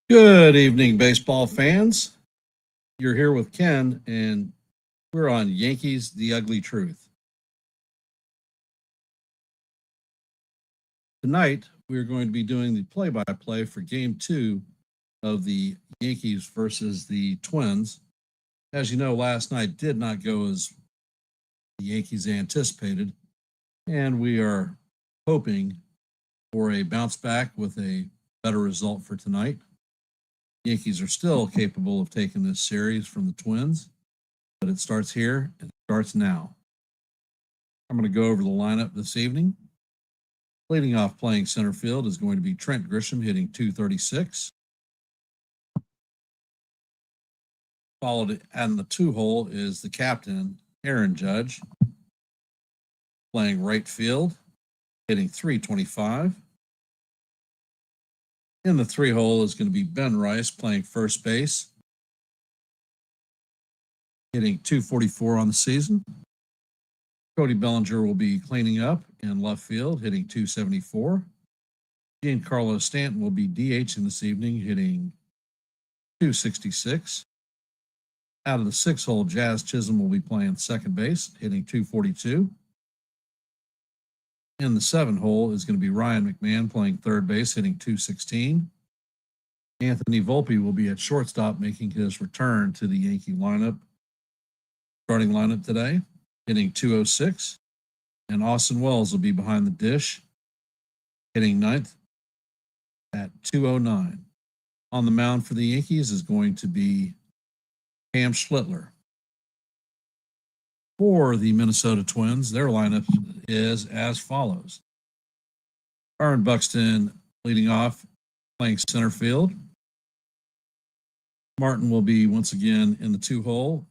Good evening, baseball fans. You're here with Ken, and we're on Yankees, The Ugly Truth. Tonight, we're going to be doing the play-by-play for Game 2 of the Yankees versus the Twins. As you know, last night did not go as the Yankees anticipated, and we are hoping for a bounce back with a better result for tonight. Yankees are still capable of taking this series from the Twins, but it starts here and it starts now. I'm going to go over the lineup this evening. Leading off playing center field is going to be Trent Grisham hitting .236. Followed in the 2-hole is the captain, Aaron Judge, playing right field, hitting .325. In the 3-hole is going to be Ben Rice playing first base, hitting .244 on the season. Cody Bellinger will be cleaning up in left field, hitting .274. Giancarlo Stanton will be DHing this evening, hitting .266. Out of the 6-hole, Jazz Chisholm will be playing second base, hitting .242. In the 7-hole is going to be Ryan McMahon playing third base, hitting .216. Anthony Volpe will be at shortstop, making his return to the Yankee starting lineup today, hitting .206. And Austin Wells will be behind the dish, hitting ninth at .209. On the mound for the Yankees is going to be Cam Schlittler. For the Minnesota Twins, their lineup is as follows. Aaron Buxton leading off, playing center field. Martin will be once again in the 2-hole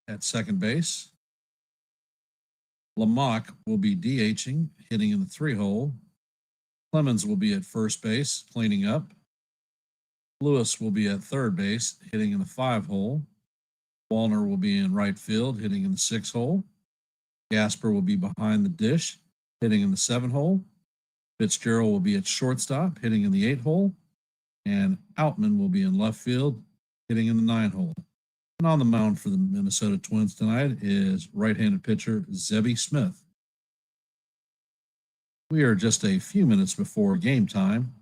at second base. Lamock will be DHing, hitting in the 3-hole. Clemens will be at first base, cleaning up. Lewis will be at third base, hitting in the 5-hole. Wallner will be in right field, hitting in the 6-hole. Gasper will be behind the dish, hitting in the 7-hole. Fitzgerald will be at shortstop, hitting in the 8-hole. And Outman will be in left field, hitting in the 9-hole. And on the mound for the Minnesota Twins tonight is right-handed pitcher Zebby Smith. We are just a few minutes before game time,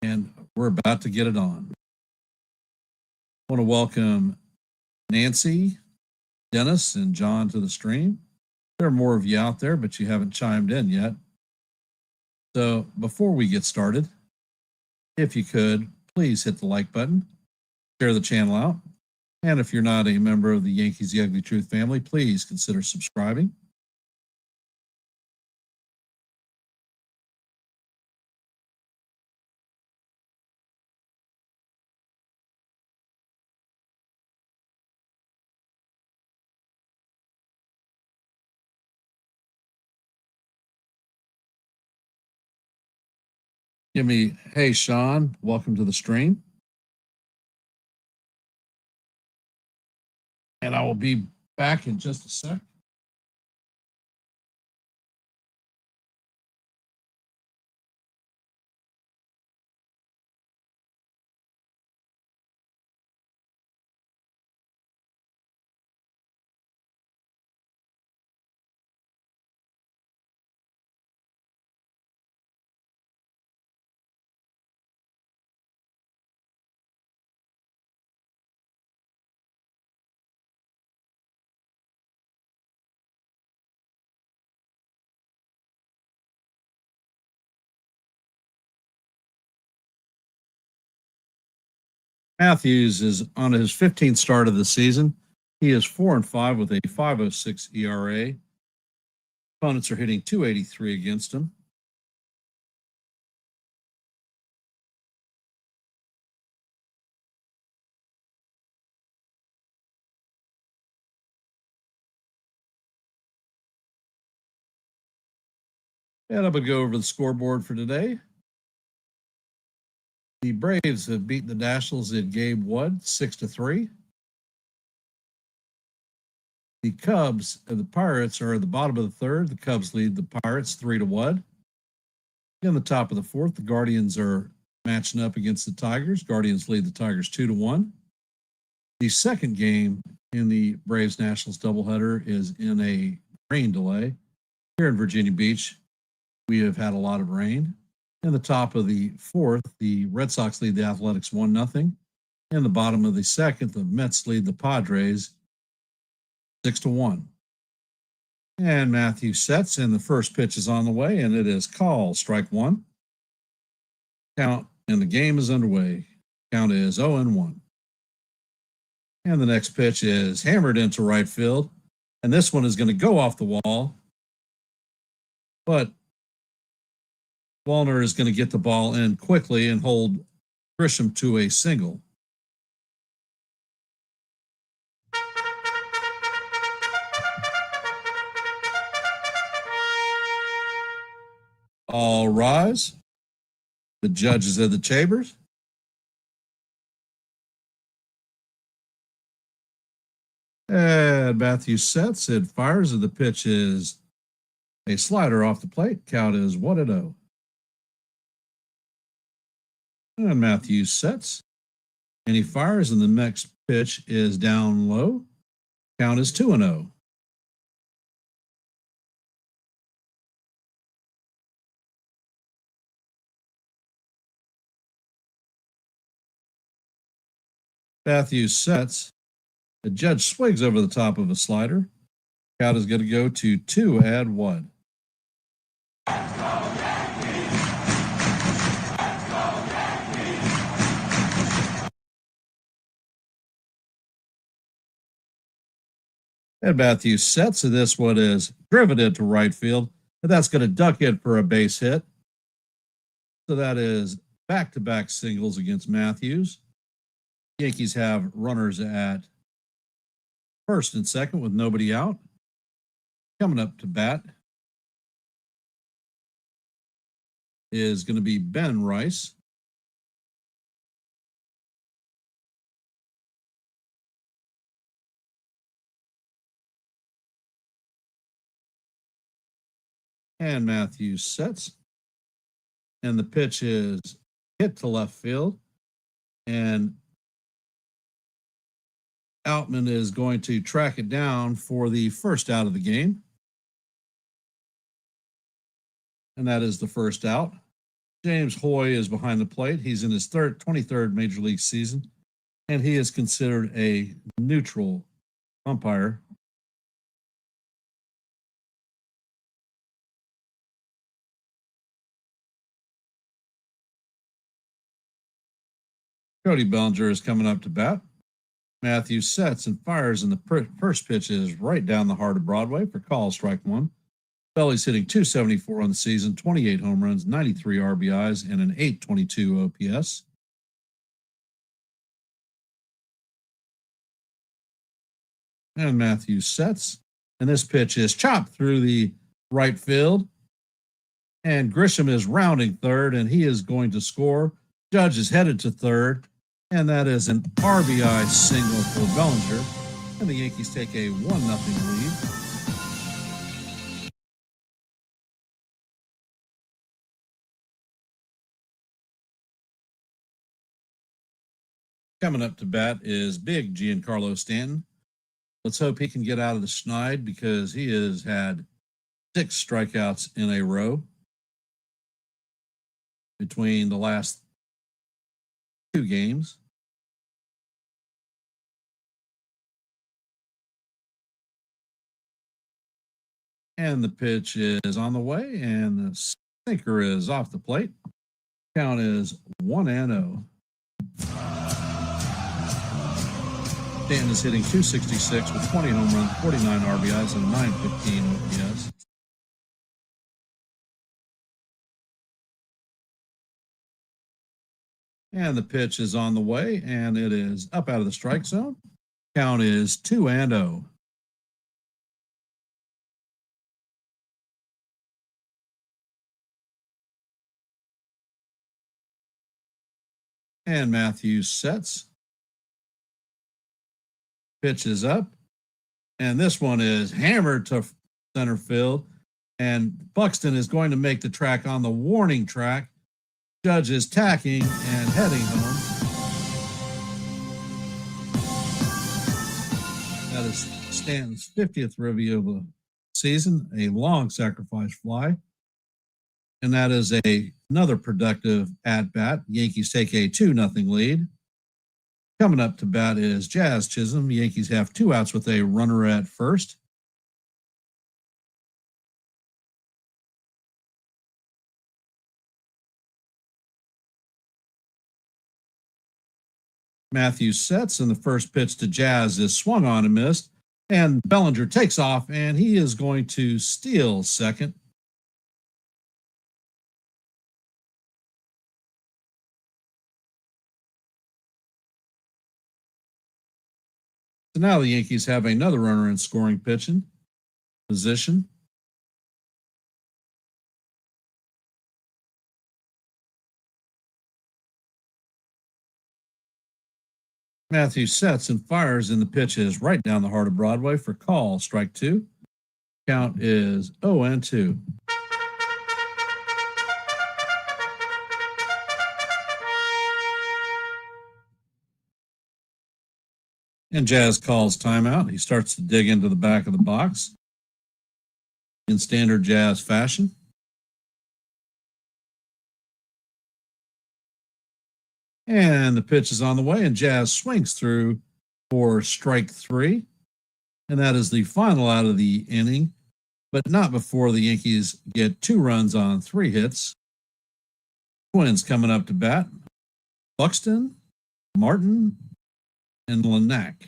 and we're about to get it on. I want to welcome Nancy, Dennis, and John to the stream. There are more of you out there, but you haven't chimed in yet. So before we get started, if you could, please hit the like button, share the channel out, and if you're not a member of the Yankees The Ugly Truth family, please consider subscribing. Hey, Sean, welcome to the stream. And I will be back in just a sec. Matthews is on his 15th start of the season. He is 4-5 with a 5.06 ERA. Opponents are hitting .283 against him. And I'm going to go over the scoreboard for today. The Braves have beaten the Nationals in Game 1, 6-3. The Cubs and the Pirates are at the bottom of the third. The Cubs lead the Pirates 3-1. In the top of the fourth, the Guardians are matching up against the Tigers. Guardians lead the Tigers 2-1. The second game in the Braves Nationals doubleheader is in a rain delay. Here in Virginia Beach, we have had a lot of rain. In the top of the fourth, the Red Sox lead the Athletics 1-0. In the bottom of the second, the Mets lead the Padres 6-1. And Matthews sets, and the first pitch is on the way, and it is called strike one. Count, and the game is underway. Count is 0-1. And the next pitch is hammered into right field, and this one is going to go off the wall, but Wallner is going to get the ball in quickly and hold Grisham to a single. All rise. The judges of the chambers. And Matthews sets and fires, and the pitch is a slider off the plate. Count is 1-0. And Matthews sets, and he fires, and the next pitch is down low. Count is 2-0. Matthews sets. The judge swings over the top of a slider. Count is going to go to 2-1. And Matthews sets, and this one is driven into right field, and that's going to duck in for a base hit. So that is back-to-back singles against Matthews. Yankees have runners at first and second with nobody out. Coming up to bat is going to be Ben Rice. And Matthews sets. And the pitch is hit to left field. And Outman is going to track it down for the first out of the game. And that is the first out. James Hoy is behind the plate. He's in his 23rd Major League season, and he is considered a neutral umpire. Cody Bellinger is coming up to bat. Matthews sets and fires, and the first pitch is right down the heart of Broadway for call strike one. Belly's hitting .274 on the season, 28 home runs, 93 RBIs, and an .822 OPS. And Matthews sets, and this pitch is chopped through the right field. And Grisham is rounding third, and he is going to score. Judge is headed to third, and that is an RBI single for Bellinger. And the Yankees take a 1-0 lead. Coming up to bat is big Giancarlo Stanton. Let's hope he can get out of the schneid because he has had 6 strikeouts in a row between the last 2 games. And the pitch is on the way, and the sinker is off the plate. Count is 1-0. Stanton is hitting .266 with 20 home runs, 49 RBIs, and 915 OPS. And the pitch is on the way, and it is up out of the strike zone. Count is 2-0. And Matthews sets. Pitch is up, and this one is hammered to center field. And Buxton is going to make the track on the warning track. Judge is tacking and heading home. That is Stanton's 50th review of the season, a long sacrifice fly. And that is another productive at-bat. Yankees take a 2-0 lead. Coming up to bat is Jazz Chisholm. The Yankees have 2 outs with a runner at first. Matthews sets, and the first pitch to Jazz is swung on and missed. And Bellinger takes off, and he is going to steal second. So now the Yankees have another runner in scoring position. Matthews sets and fires, and the pitch is right down the heart of Broadway for call, strike 2. Count is 0-2. And Jazz calls timeout. He starts to dig into the back of the box in standard Jazz fashion. And the pitch is on the way, and Jazz swings through for strike 3. And that is the final out of the inning, but not before the Yankees get 2 runs on 3 hits. Twins coming up to bat. Buxton, Martin, and Linac.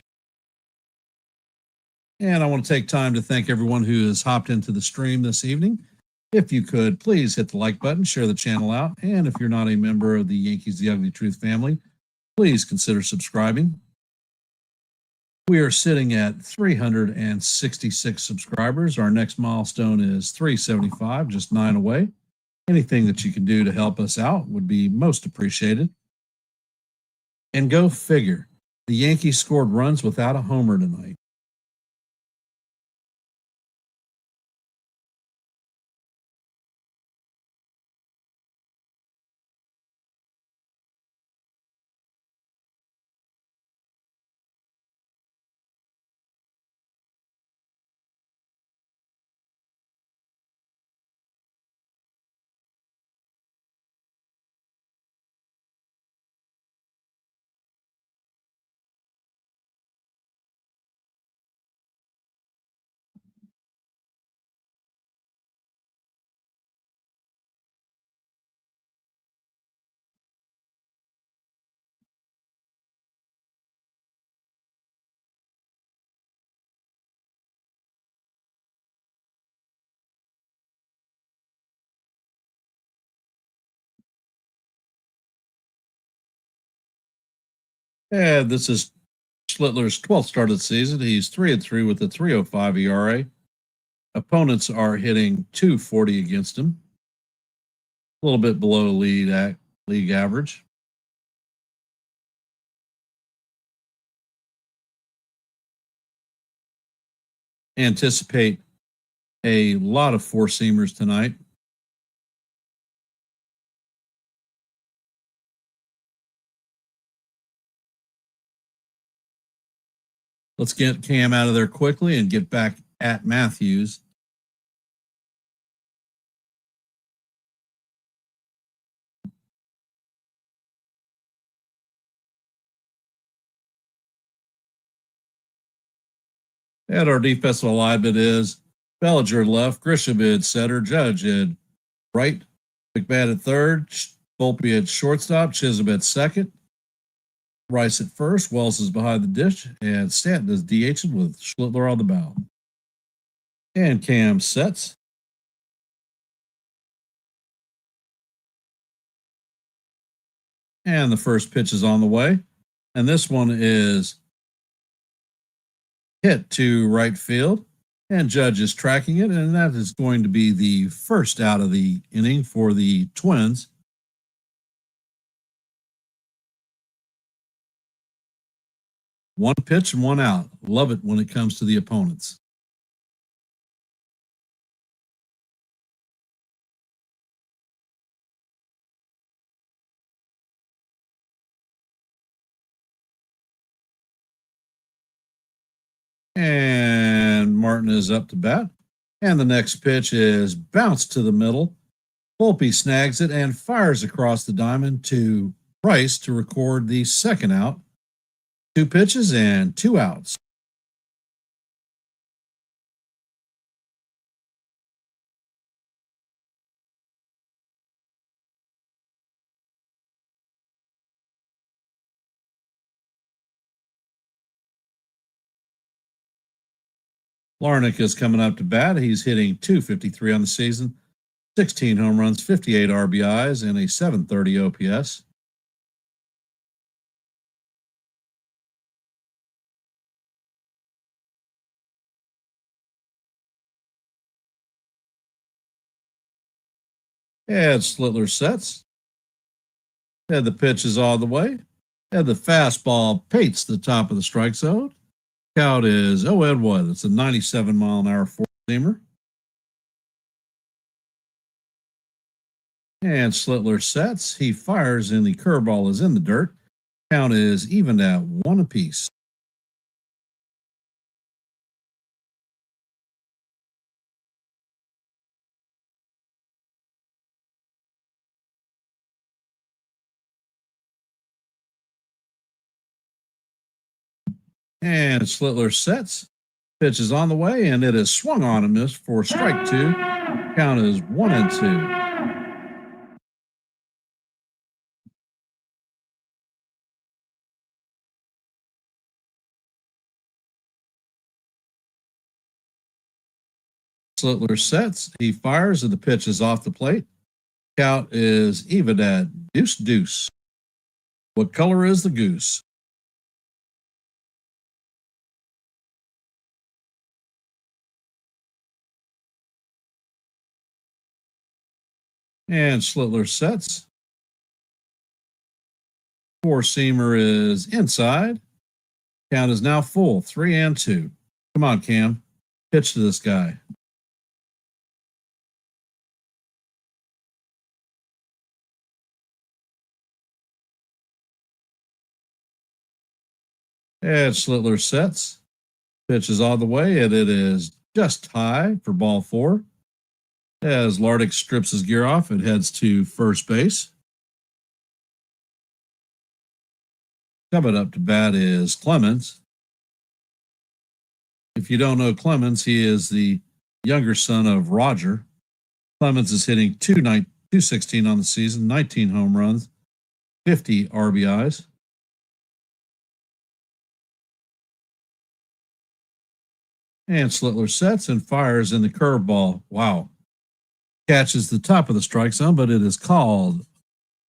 And I want to take time to thank everyone who has hopped into the stream this evening. If you could, please hit the like button, share the channel out, and if you're not a member of the Yankees The Ugly Truth family, please consider subscribing. We are sitting at 366 subscribers. Our next milestone is 375, just 9 away. Anything that you can do to help us out would be most appreciated. And go figure, the Yankees scored runs without a homer tonight. And this is Schlittler's 12th start of the season. He's 3-3 with a 3.05 ERA. Opponents are hitting 240 against him, a little bit below league average. Anticipate a lot of 4-seamers tonight. Let's get Cam out of there quickly and get back at Matthews. And our defensive alignment is Bellinger left, Grisham at center, Judge at right, McMahon at third, Volpe at shortstop, Chisholm at second, Rice at first, Wells is behind the dish, and Stanton is DHing with Schlittler on the mound. And Cam sets. And the first pitch is on the way. And this one is hit to right field. And Judge is tracking it. And that is going to be the first out of the inning for the Twins. One pitch and 1 out. Love it when it comes to the opponents. And Martin is up to bat. And the next pitch is bounced to the middle. Volpe snags it and fires across the diamond to Price to record the second out. 2 pitches and 2 outs. Larnick is coming up to bat. He's hitting .253 on the season, 16 home runs, 58 RBIs, and a .730 OPS. And Schlittler sets. And the pitch is all the way. And the fastball pates the top of the strike zone. Count is 0-1. It's a 97-mile-an-hour four-seamer. And Schlittler sets. He fires, and the curveball is in the dirt. Count is evened at 1 apiece. And Schlittler sets. Pitch is on the way, and it is swung on and missed for strike 2. Count is 1-2. Schlittler sets. He fires, and the pitch is off the plate. Count is even at deuce. What color is the goose? And Schlittler sets. Four-seamer is inside. Count is now full, 3-2. Come on, Cam. Pitch to this guy. And Schlittler sets. Pitch is all the way, and it is just high for ball 4. As Lardick strips his gear off, it heads to first base. Coming up to bat is Clemens. If you don't know Clemens, he is the younger son of Roger. Clemens is hitting .216 on the season, 19 home runs, 50 RBIs. And Schlittler sets and fires in the curveball. Wow. Catches the top of the strike zone, but it is called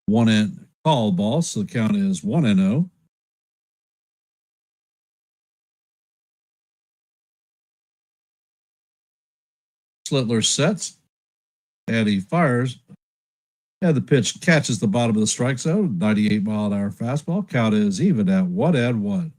called ball, so the count is 1-0. Schlittler sets, and he fires. And the pitch catches the bottom of the strike zone, 98-mile-an-hour fastball. Count is even at 1-1.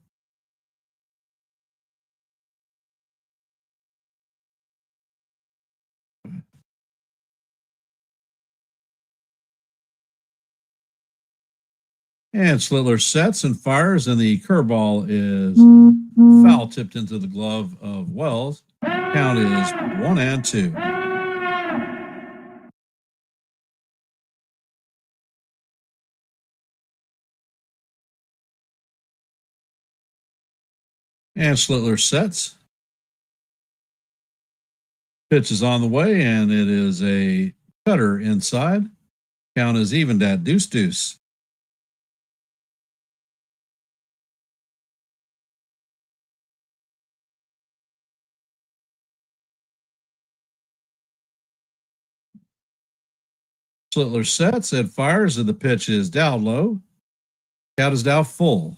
And Schlittler sets and fires, and the curveball is foul tipped into the glove of Wells. Count is 1-2. And Schlittler sets. Pitch is on the way, and it is a cutter inside. Count is evened at deuce. Schlittler sets and fires, and the pitch is down low. Count is now full.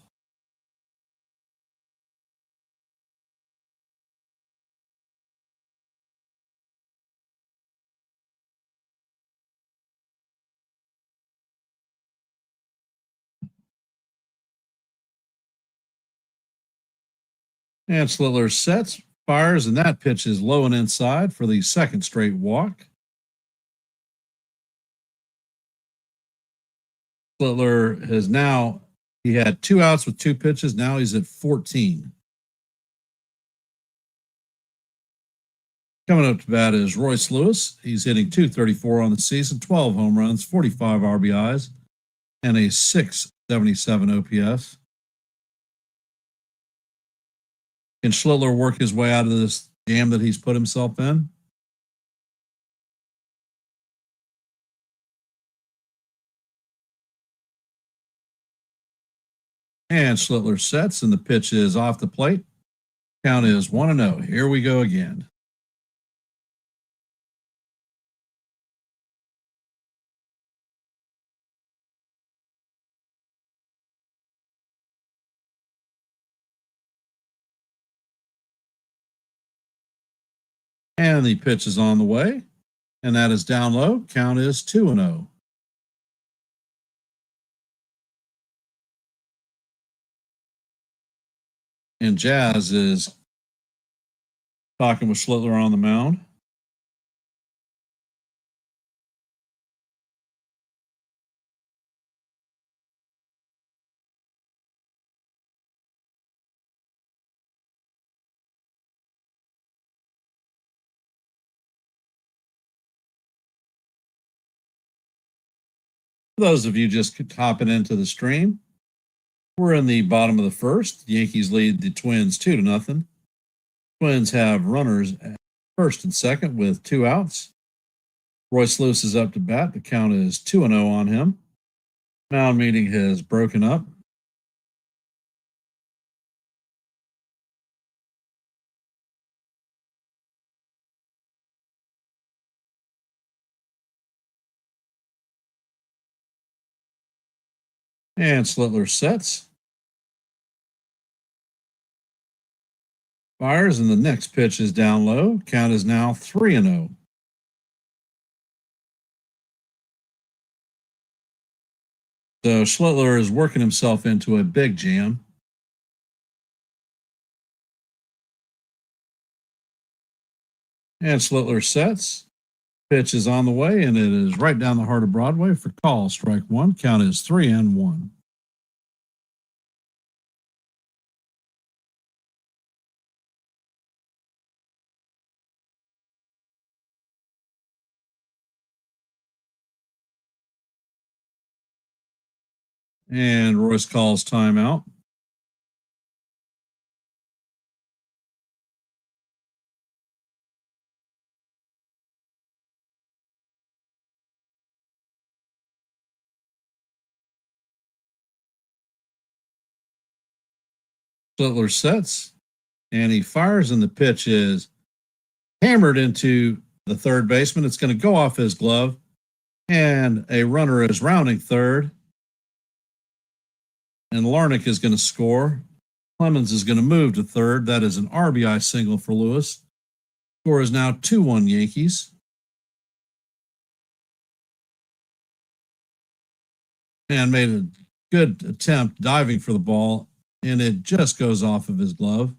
And Schlittler sets, fires, and that pitch is low and inside for the second straight walk. Schlittler he had 2 outs with 2 pitches. Now he's at 14. Coming up to bat is Royce Lewis. He's hitting .234 on the season, 12 home runs, 45 RBIs, and a .677 OPS. Can Schlittler work his way out of this jam that he's put himself in? And Schlittler sets, and the pitch is off the plate. Count is 1-0. Here we go again. And the pitch is on the way, and that is down low. Count is 2-0. And Jazz is talking with Schlittler on the mound. For those of you just hopping into the stream, we're in the bottom of the first. The Yankees lead the Twins 2-0. Twins have runners at first and second with 2 outs. Royce Lewis is up to bat. The count is 2-0 on him. Mound meeting has broken up. And Schlittler sets. Fires, and the next pitch is down low. Count is now 3-0. So Schlittler is working himself into a big jam. And Schlittler sets. Pitch is on the way, and it is right down the heart of Broadway for call. Strike one. Count is 3-1. And Royce calls timeout. Schlittler sets, and he fires, and the pitch is hammered into the third baseman. It's going to go off his glove, and a runner is rounding third. And Larnach is going to score. Clemens is going to move to third. That is an RBI single for Lewis. Score is now 2-1 Yankees. And made a good attempt diving for the ball, and it just goes off of his glove.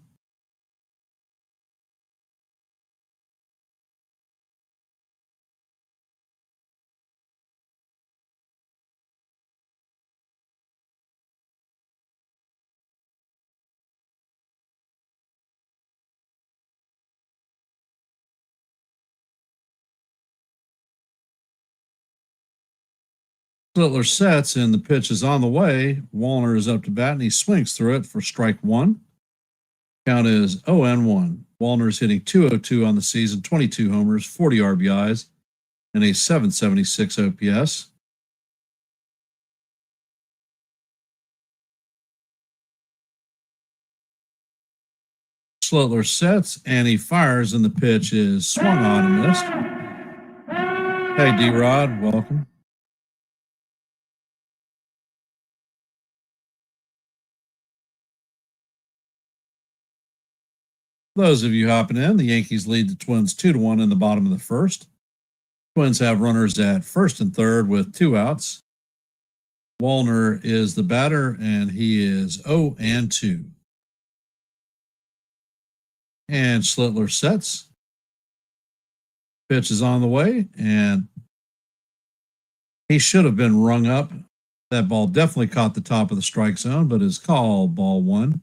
Schlittler sets, and the pitch is on the way. Wallner is up to bat, and he swings through it for strike one. Count is 0-1. Wallner is hitting .202 on the season, 22 homers, 40 RBIs, and a .776 OPS. Schlittler sets, and he fires, and the pitch is swung on and missed. Hey, D-Rod, welcome. Those of you hopping in, the Yankees lead the Twins 2-1 in the bottom of the first. Twins have runners at first and third with 2 outs. Wallner is the batter, and he is 0-2. And Schlittler sets. Pitch is on the way, and he should have been rung up. That ball definitely caught the top of the strike zone, but is called ball one.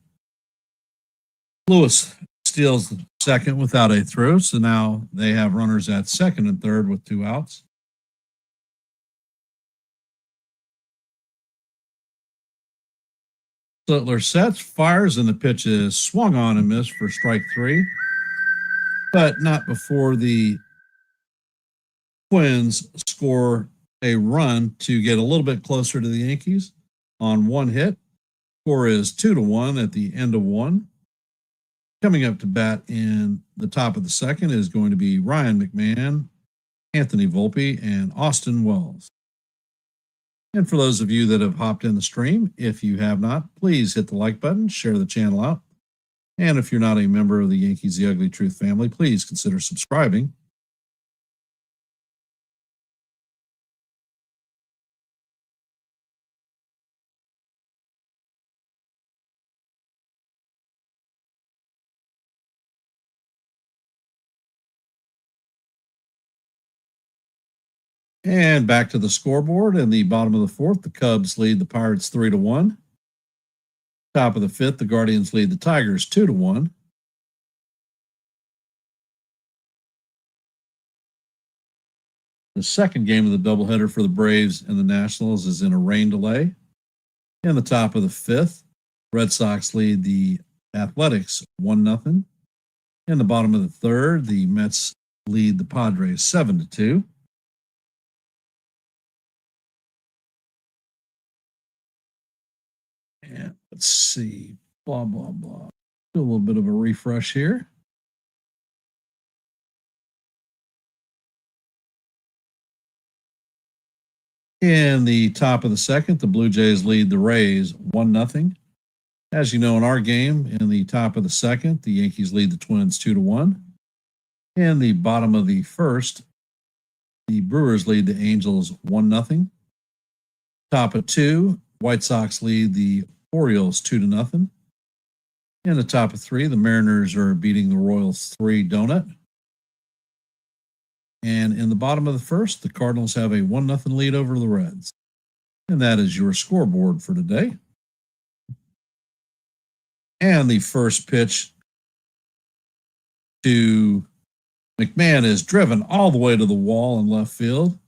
Lewis steals second without a throw. So now they have runners at second and third with 2 outs. Schlittler sets, fires, and the pitch is swung on and missed for strike 3, but not before the Twins score a run to get a little bit closer to the Yankees on 1 hit. Score is 2-1 at the end of 1. Coming up to bat in the top of the second is going to be Ryan McMahon, Anthony Volpe, and Austin Wells. And for those of you that have hopped in the stream, if you have not, please hit the like button, share the channel out. And if you're not a member of the Yankees The Ugly Truth family, please consider subscribing. And back to the scoreboard in the bottom of the 4th, the Cubs lead the Pirates 3-1. Top of the 5th, the Guardians lead the Tigers 2-1. The second game of the doubleheader for the Braves and the Nationals is in a rain delay. In the top of the 5th, Red Sox lead the Athletics 1-0. In the bottom of the 3rd, the Mets lead the Padres 7-2. And let's see, blah, blah, blah. Do a little bit of a refresh here. In the top of the 2nd, the Blue Jays lead the Rays 1-0. As you know, in our game, in the top of the 2nd, the Yankees lead the Twins 2-1. In the bottom of the 1st, the Brewers lead the Angels 1-0. Top of 2, White Sox lead the Orioles 2-0. In the top of 3, the Mariners are beating the Royals 3-donut. And in the bottom of the 1st, the Cardinals have a 1-0 lead over the Reds. And that is your scoreboard for today. And the first pitch to McMahon is driven all the way to the wall in left field.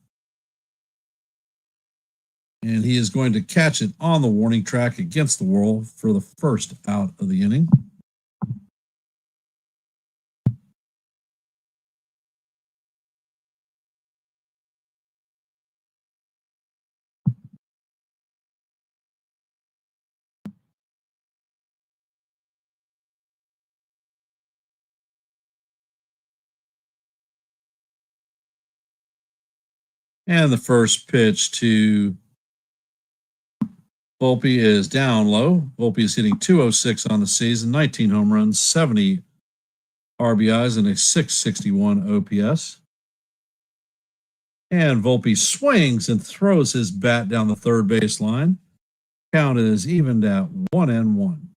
And he is going to catch it on the warning track against the wall for the first out of the inning. And the first pitch to Volpe is down low. Volpe is hitting .206 on the season, 19 home runs, 70 RBIs, and a .661 OPS. And Volpe swings and throws his bat down the third base line. Count is evened at 1-1.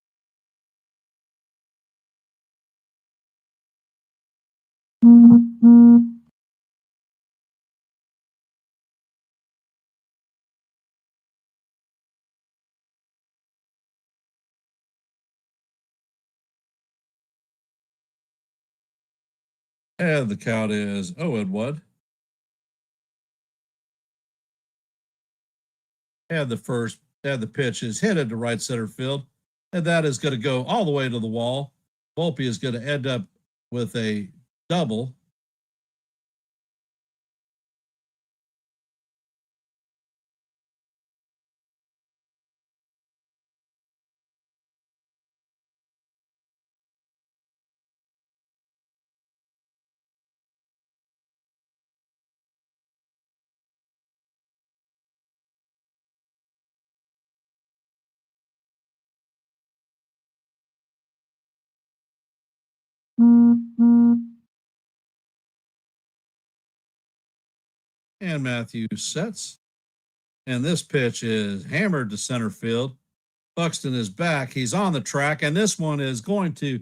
And the count is 0-1. And the pitch is headed to right center field. And that is going to go all the way to the wall. Volpe is going to end up with a double. And Matthews sets. And this pitch is hammered to center field. Buxton is back. He's on the track. And this one is going to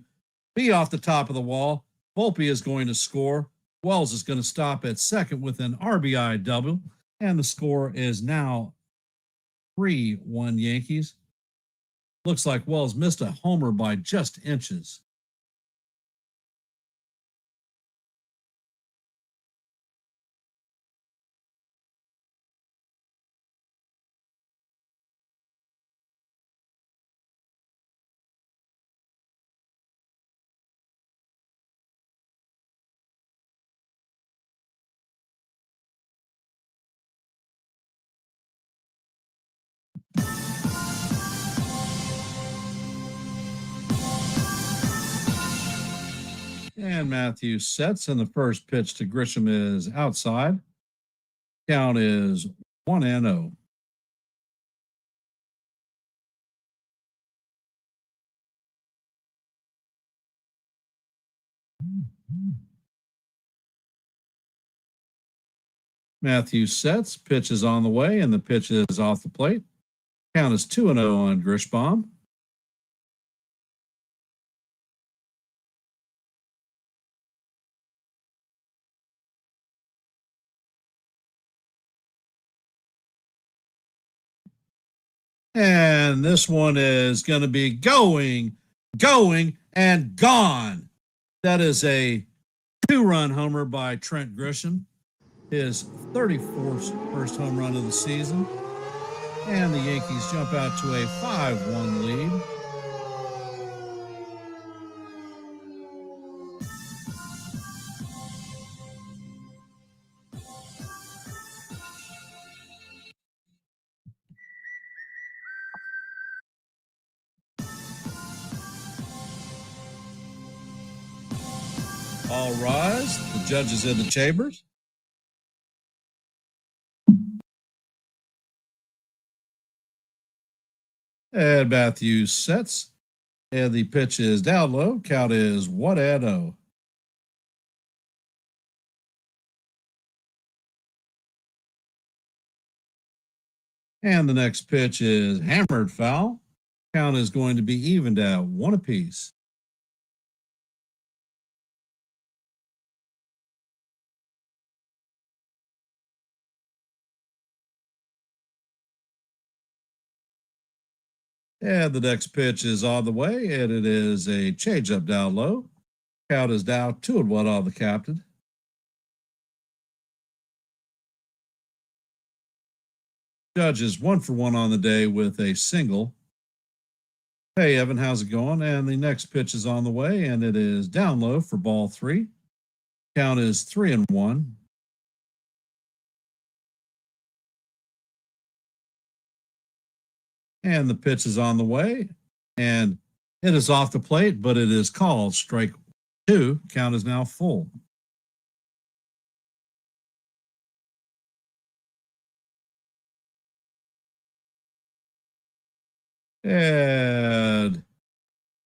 be off the top of the wall. Volpe is going to score. Wells is going to stop at second with an RBI double. And the score is now 3-1 Yankees. Looks like Wells missed a homer by just inches. And Matthews sets, and the first pitch to Grisham is outside. Count is 1-0. Matthews sets, pitch is on the way, and the pitch is off the plate. Count is 2-0 on Grishbaum. And this one is going to be going, and gone. That is a 2-run homer by Trent Grisham, his 34th first home run of the season. And the Yankees jump out to a 5-1 lead. All rise. The judges in the chambers. And Matthews sets. And the pitch is down low. Count is 1-0. And the next pitch is hammered foul. Count is going to be evened at 1 apiece. And the next pitch is on the way, and it is a changeup down low. Count is down 2-1 on the captain. Judge is 1-for-1 on the day with a single. Hey, Evan, how's it going? And the next pitch is on the way, and it is down low for ball 3. Count is 3-1. And the pitch is on the way, and it is off the plate, but it is called strike 2. Count is now full. And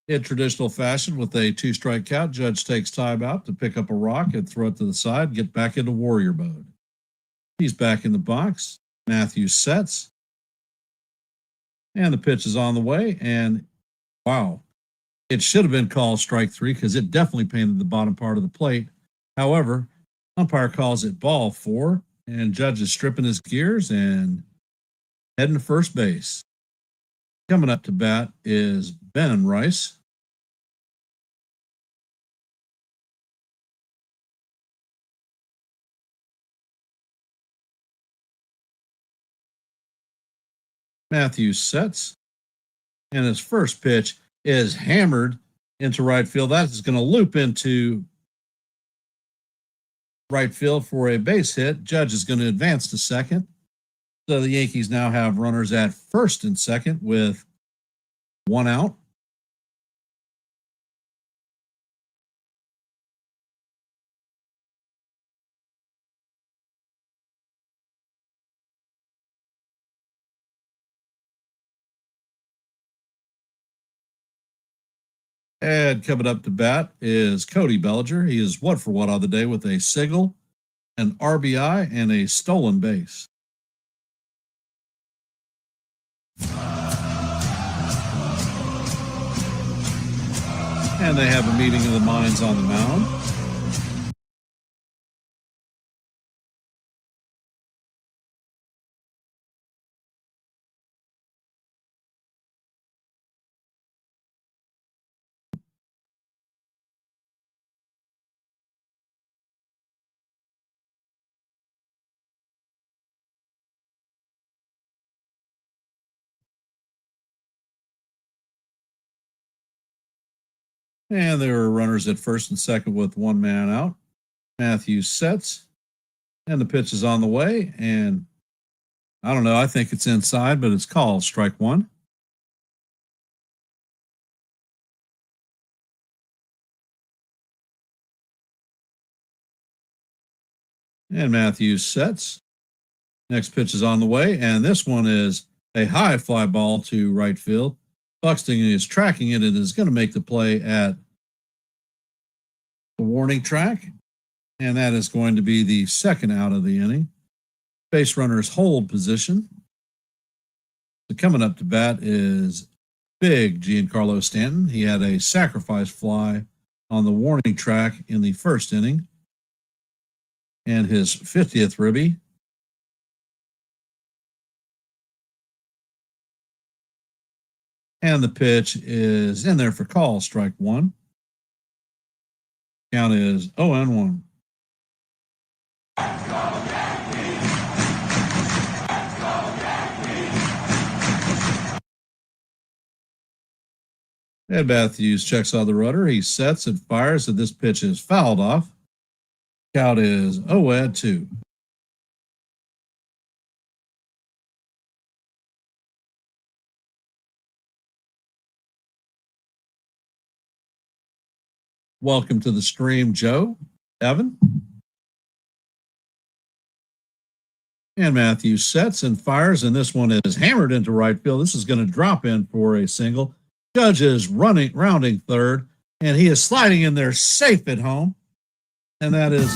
in traditional fashion, with a 2-strike count, judge takes time out to pick up a rock and throw it to the side, get back into warrior mode. He's back in the box. Matthews sets. And the pitch is on the way. And wow, it should have been called strike 3 because it definitely painted the bottom part of the plate. However, umpire calls it ball 4, and judge is stripping his gears and heading to first base. Coming up to bat is Ben Rice. Matthews sets, and his first pitch is hammered into right field. That is going to loop into right field for a base hit. Judge is going to advance to second. So the Yankees now have runners at first and second with 1 out. And coming up to bat is Cody Bellinger. He is 1-for-1 on the day with a single, an RBI, and a stolen base. And they have a meeting of the minds on the mound. And there are runners at first and second with 1 man out. Matthews sets, and the pitch is on the way. And I don't know, I think it's inside, but it's called strike 1. And Matthews sets. Next pitch is on the way, and this one is a high fly ball to right field. Buxton is tracking it and is going to make the play at the warning track, and that is going to be the second out of the inning. Base runners hold position. So coming up to bat is big Giancarlo Stanton. He had a sacrifice fly on the warning track in the first inning, and his 50th ribby. And the pitch is in there for call, strike one. Count is 0-1. Ed Matthews checks on the rudder. He sets and fires, and this pitch is fouled off. Count is 0-2. Welcome to the stream, Joe. Evan. And Matthews sets and fires, and this one is hammered into right field. This is going to drop in for a single. Judge is rounding third, and he is sliding in there safe at home. And that is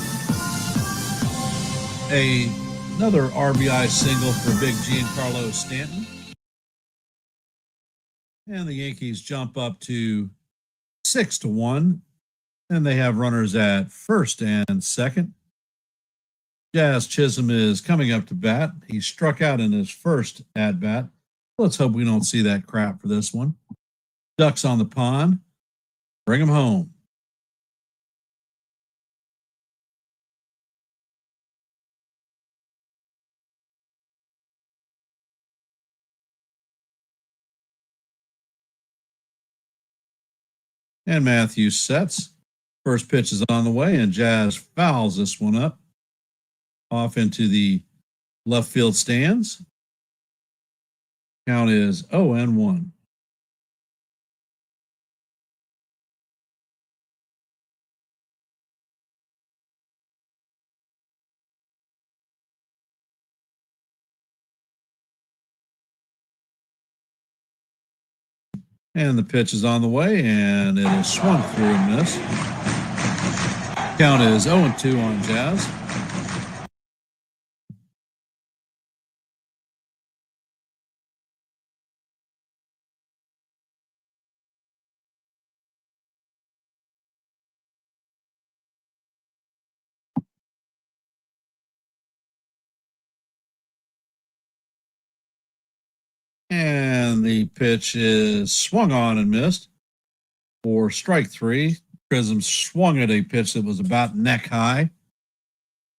another RBI single for big Giancarlo Stanton. And the Yankees jump up to 6-1, and they have runners at first and second. Jazz Chisholm is coming up to bat. He struck out in his first at bat. Let's hope we don't see that crap for this one. Ducks on the pond. Bring them home. And Matthews sets. First pitch is on the way, and Jazz fouls this one up off into the left field stands. Count is 0-1. And the pitch is on the way, and it is swung through and missed. Count is 0-2 on Jazz. And the pitch is swung on and missed for strike three. Chisholm swung at a pitch that was about neck high.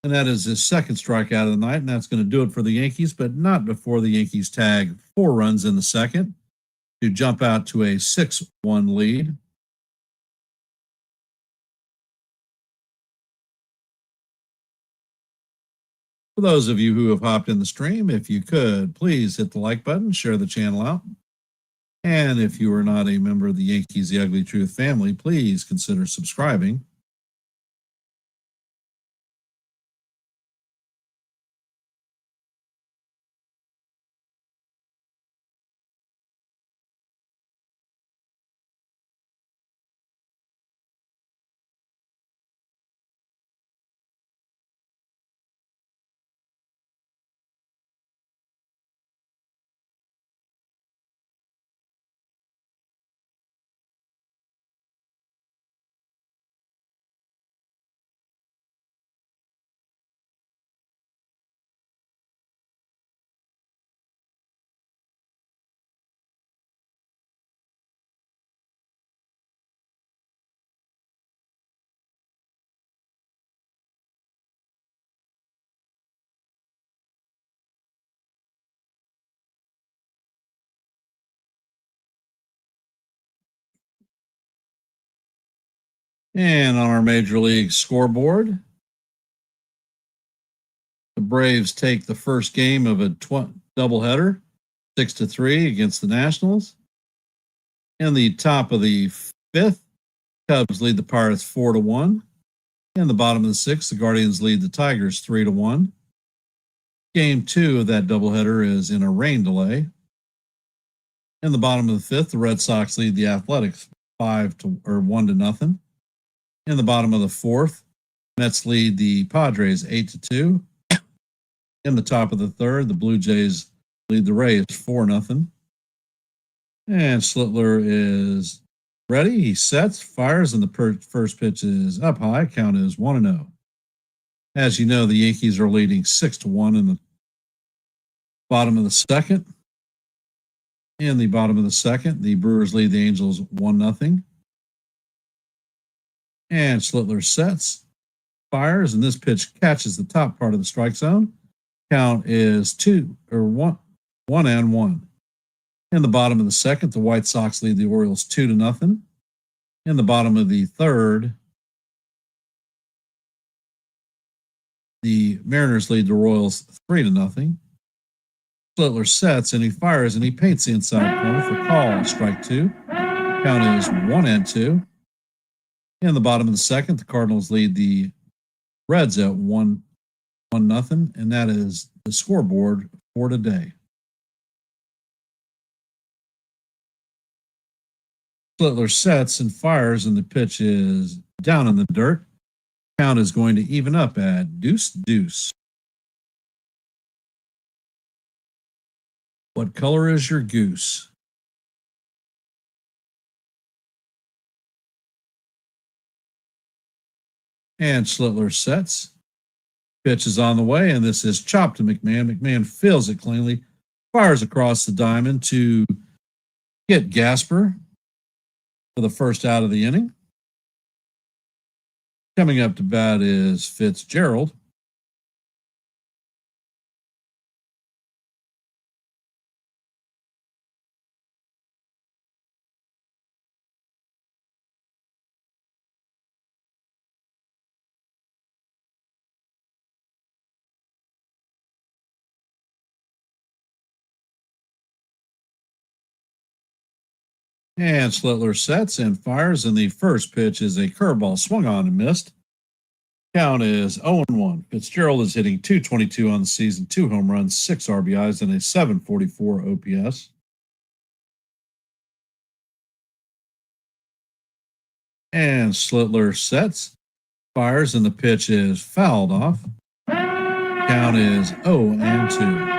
And that is his second strikeout of the night. And that's going to do it for the Yankees, but not before the Yankees tag 4 runs in the second to jump out to a 6-1 lead. For those of you who have hopped in the stream, if you could, please hit the like button, share the channel out. And if you are not a member of the Yankees The Ugly Truth family, please consider subscribing. And on our Major League scoreboard, the Braves take the first game of a doubleheader, 6-3 against the Nationals. In the top of the fifth, Cubs lead the Pirates 4-1. In the bottom of the sixth, the Guardians lead the Tigers 3-1. Game 2 of that doubleheader is in a rain delay. In the bottom of the fifth, the Red Sox lead the Athletics 1-0. In the bottom of the fourth, Mets lead the Padres 8-2. In the top of the third, the Blue Jays lead the Rays 4-0. And Schlittler is ready. He sets, fires, and the first pitch is up high. Count is 1-0. As you know, the Yankees are leading 6-1 in the bottom of the second. In the bottom of the second, the Brewers lead the Angels 1-0. And Schlittler sets, fires, and this pitch catches the top part of the strike zone. Count is 1-1. In the bottom of the second, the White Sox lead the Orioles 2-0. In the bottom of the third, the Mariners lead the Royals 3-0. Schlittler sets and he fires and he paints the inside corner for call. Strike 2. Count is 1-2. In the bottom of the second, the Cardinals lead the Reds at 1-0, and that is the scoreboard for today. Schlittler sets and fires, and the pitch is down in the dirt. Count is going to even up at 2-2. What color is your goose? And Schlittler sets. Pitch is on the way, and this is chopped to McMahon. McMahon fills it cleanly, fires across the diamond to get Gasper for the first out of the inning. Coming up to bat is Fitzgerald. And Schlittler sets and fires, and the first pitch is a curveball swung on and missed. Count is 0-1. Fitzgerald is hitting .222 on the season, 2 home runs, 6 RBIs, and a .744 OPS. And Schlittler sets, fires, and the pitch is fouled off. Count is 0-2.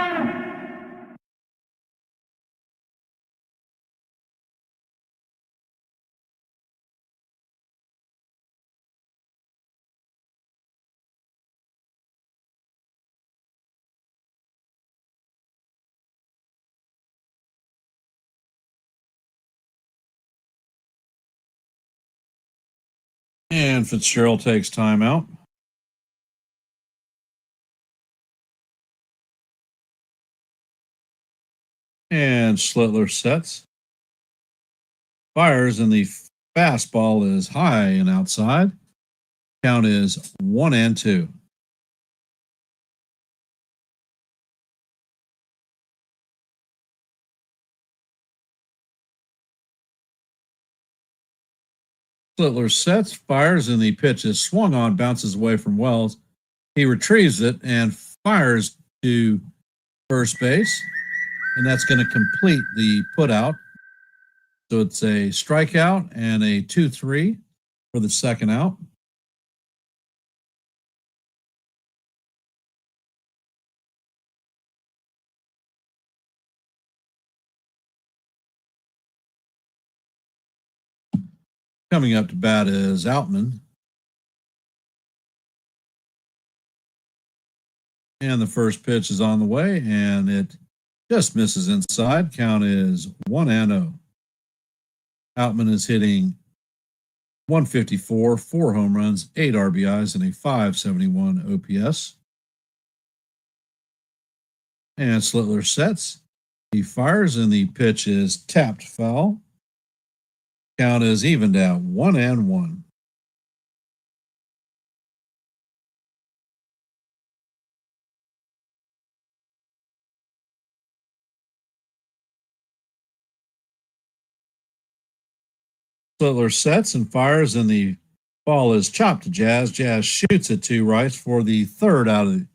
And Fitzgerald takes timeout. And Schlittler sets, fires, and the fastball is high and outside. Count is 1-2. Schlittler sets, fires, and the pitch is swung on, bounces away from Wells. He retrieves it and fires to first base, and that's going to complete the putout. So it's a strikeout and a 2-3 for the second out. Coming up to bat is Outman. And the first pitch is on the way, and it just misses inside. Count is 1-0. Outman is hitting .154, 4 home runs, 8 RBIs, and a .571 OPS. And Schlittler sets. He fires, and the pitch is tapped foul. Count is evened out 1-1. Schlittler sets and fires, and the Ball is chopped to Jazz. Jazz shoots it to Rice for the third out of it.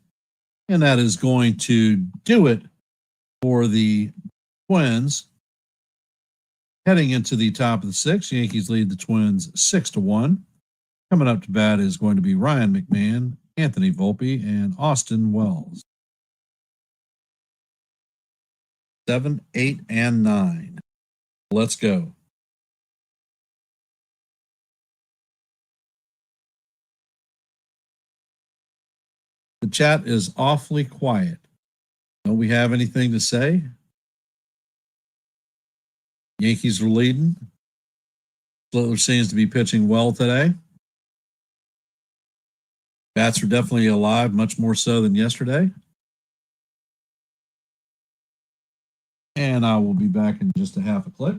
And that is going to do it for the Twins. Heading into the top of the sixth, Yankees lead the Twins 6-1. Coming up to bat is going to be Ryan McMahon, Anthony Volpe, and Austin Wells. 7, 8, and 9. Let's go. The chat is awfully quiet. Don't we have anything to say? Yankees are leading. Schlittler seems to be pitching well today. Bats are definitely alive, much more so than yesterday. And I will be back in just a half a click.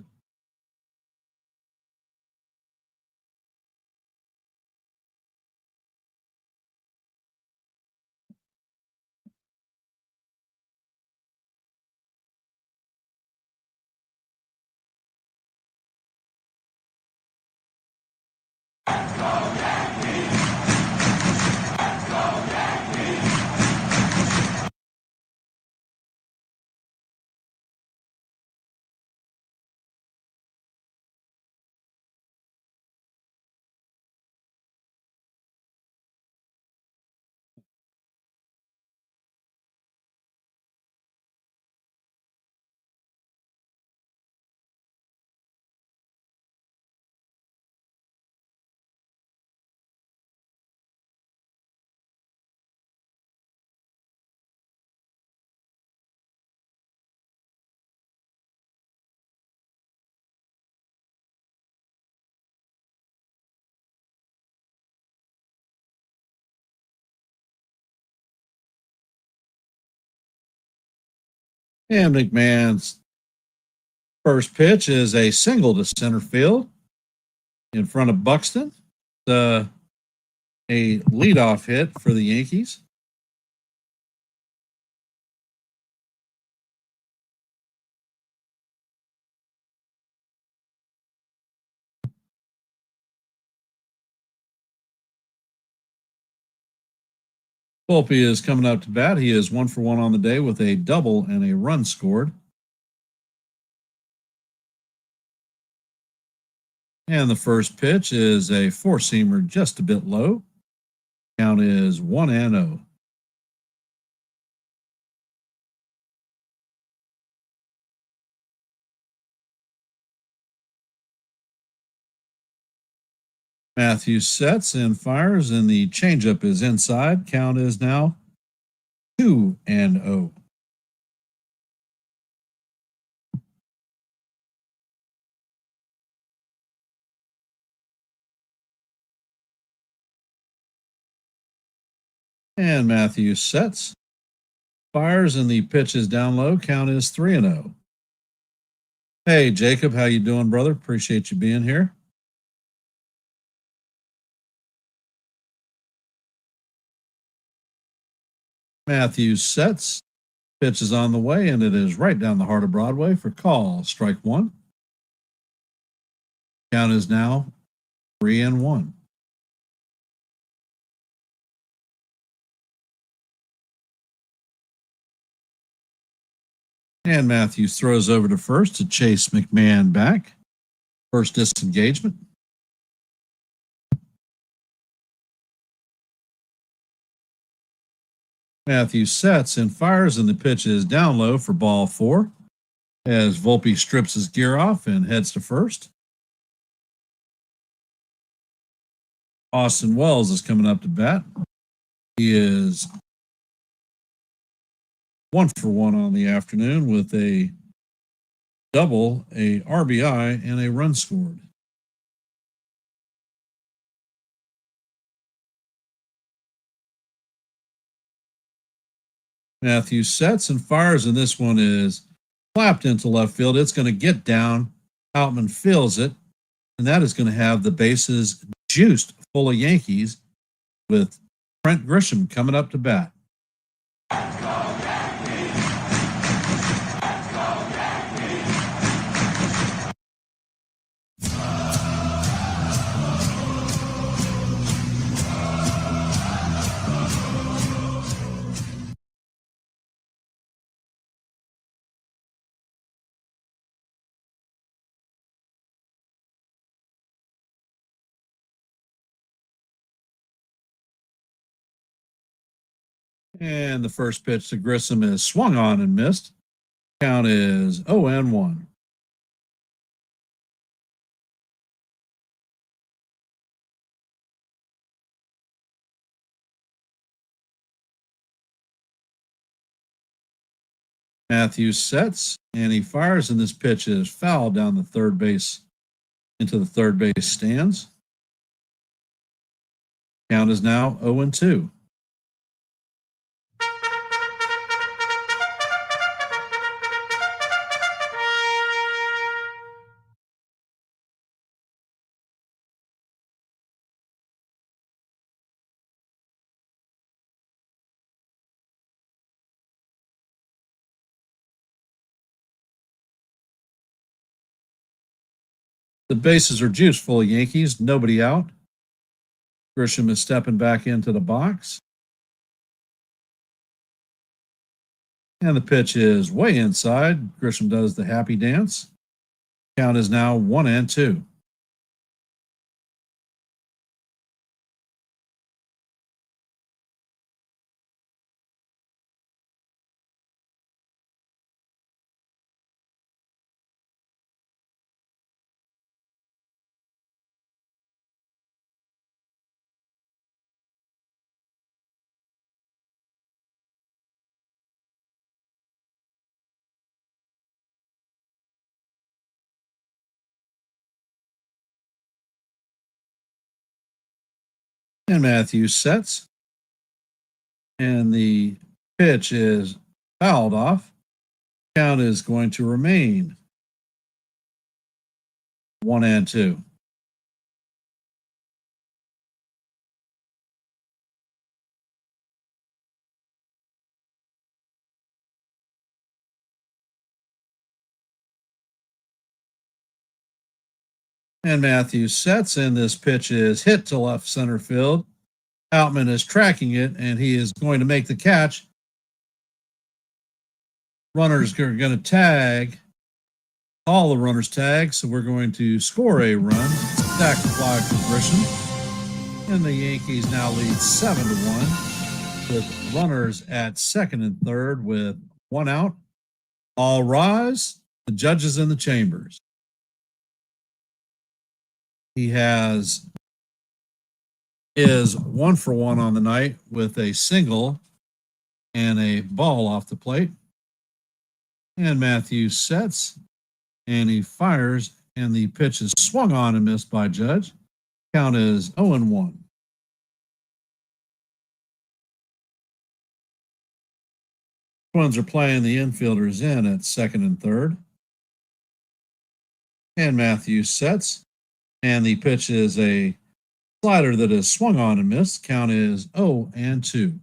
And McMahon's first pitch is a single to center field in front of Buxton. A leadoff hit for the Yankees. Volpe is coming up to bat. He is 1 for 1 on the day with a double and a run scored. And the first pitch is a four-seamer just a bit low. Count is 1-0. Matthews sets and fires, and the changeup is inside. Count is now 2-0. And Matthews sets, fires, and the pitch is down low. Count is 3-0. Hey, Jacob, how you doing, brother? Appreciate you being here. Matthews sets, pitch is on the way, and it is right down the heart of Broadway for call. Strike one. Count is now 3-1. And Matthews throws over to first to chase McMahon back. First disengagement. Matthews sets and fires, and the pitch is down low for ball 4 as Volpe strips his gear off and heads to first. Austin Wells is coming up to bat. He is 1 for 1 on the afternoon with a double, a RBI, and a run scored. Matthews sets and fires, and this one is clapped into left field. It's going to get down. Outman fills it, and that is going to have the bases juiced full of Yankees with Trent Grisham coming up to bat. And the first pitch to Grissom is swung on and missed. Count is 0-1. Matthews sets and he fires, and this pitch is fouled down the third base into the third base stands. Count is now 0-2. The bases are juice full of Yankees, nobody out. Grisham is stepping back into the box. And the pitch is way inside. Grisham does the happy dance. Count is now 1-2. And Matthews sets. And the pitch is fouled off. Count is going to remain 1-2. And Matthews sets, and this pitch is hit to left center field. Outman is tracking it, and he is going to make the catch. Runners are going to tag. All the runners tag, so we're going to score a run. Stack the fly for Grisham. And the Yankees now lead 7-1 with runners at second and third with one out. All rise. The judges in the chambers. He is 1 for 1 on the night with a single and a ball off the plate. And Matthews sets and he fires, and the pitch is swung on and missed by Judge. Count is 0-1. Twins are playing the infielders in at second and third. And Matthews sets, and the pitch is a slider that is swung on and missed. Count is 0-2.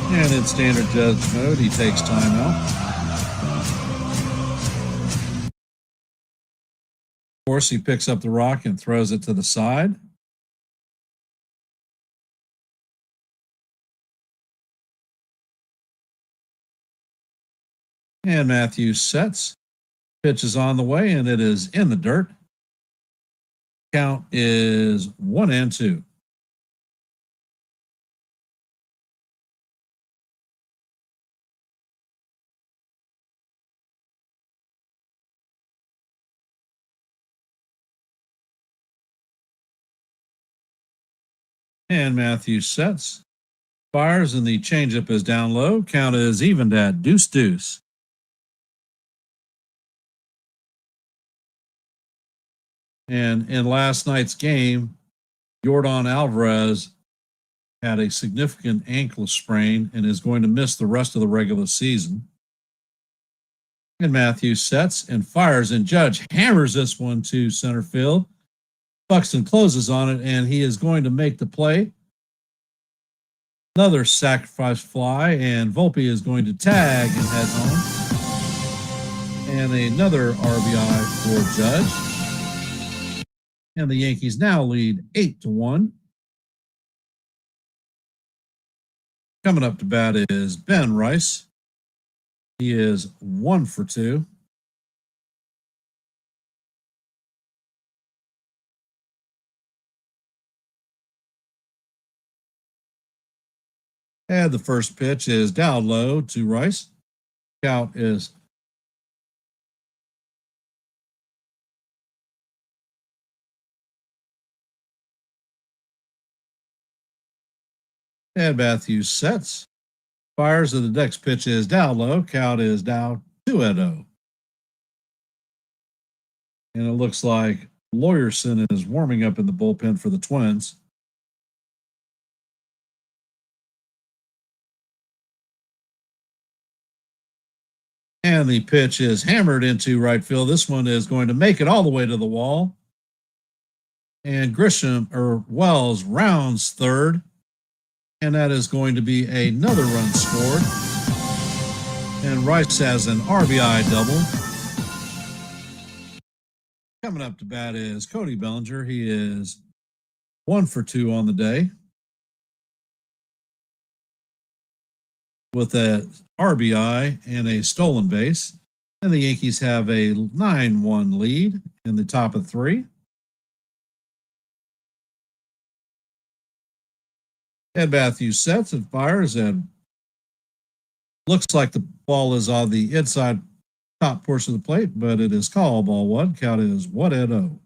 And in standard Judge mode, he takes timeout. Of course, he picks up the rock and throws it to the side. And Matthews sets. Pitch is on the way, and it is in the dirt. Count is 1-2. And Matthews sets. Fires, and the changeup is down low. Count is evened at 2-2. And in last night's game, Yordan Alvarez had a significant ankle sprain and is going to miss the rest of the regular season. And Matthews sets and fires, and Judge hammers this one to center field. Buxton closes on it, and he is going to make the play. Another sacrifice fly, and Volpe is going to tag and head home. And another RBI for Judge. And the Yankees now lead 8-1. Coming up to bat is Ben Rice. He is 1 for 2. And the first pitch is down low to Rice. Count is and Matthews sets. Fires, and the next pitch is down low. Count is down 2-0. And it looks like Lawyerson is warming up in the bullpen for the Twins. And the pitch is hammered into right field. This one is going to make it all the way to the wall. And Wells rounds third. And that is going to be another run scored. And Rice has an RBI double. Coming up to bat is Cody Bellinger. He is 1 for 2 on the day with a RBI and a stolen base. And the Yankees have a 9-1 lead in the top of 3. Ed Matthews sets and fires, and looks like the ball is on the inside top portion of the plate, but it is called ball 1. Count is 1-0.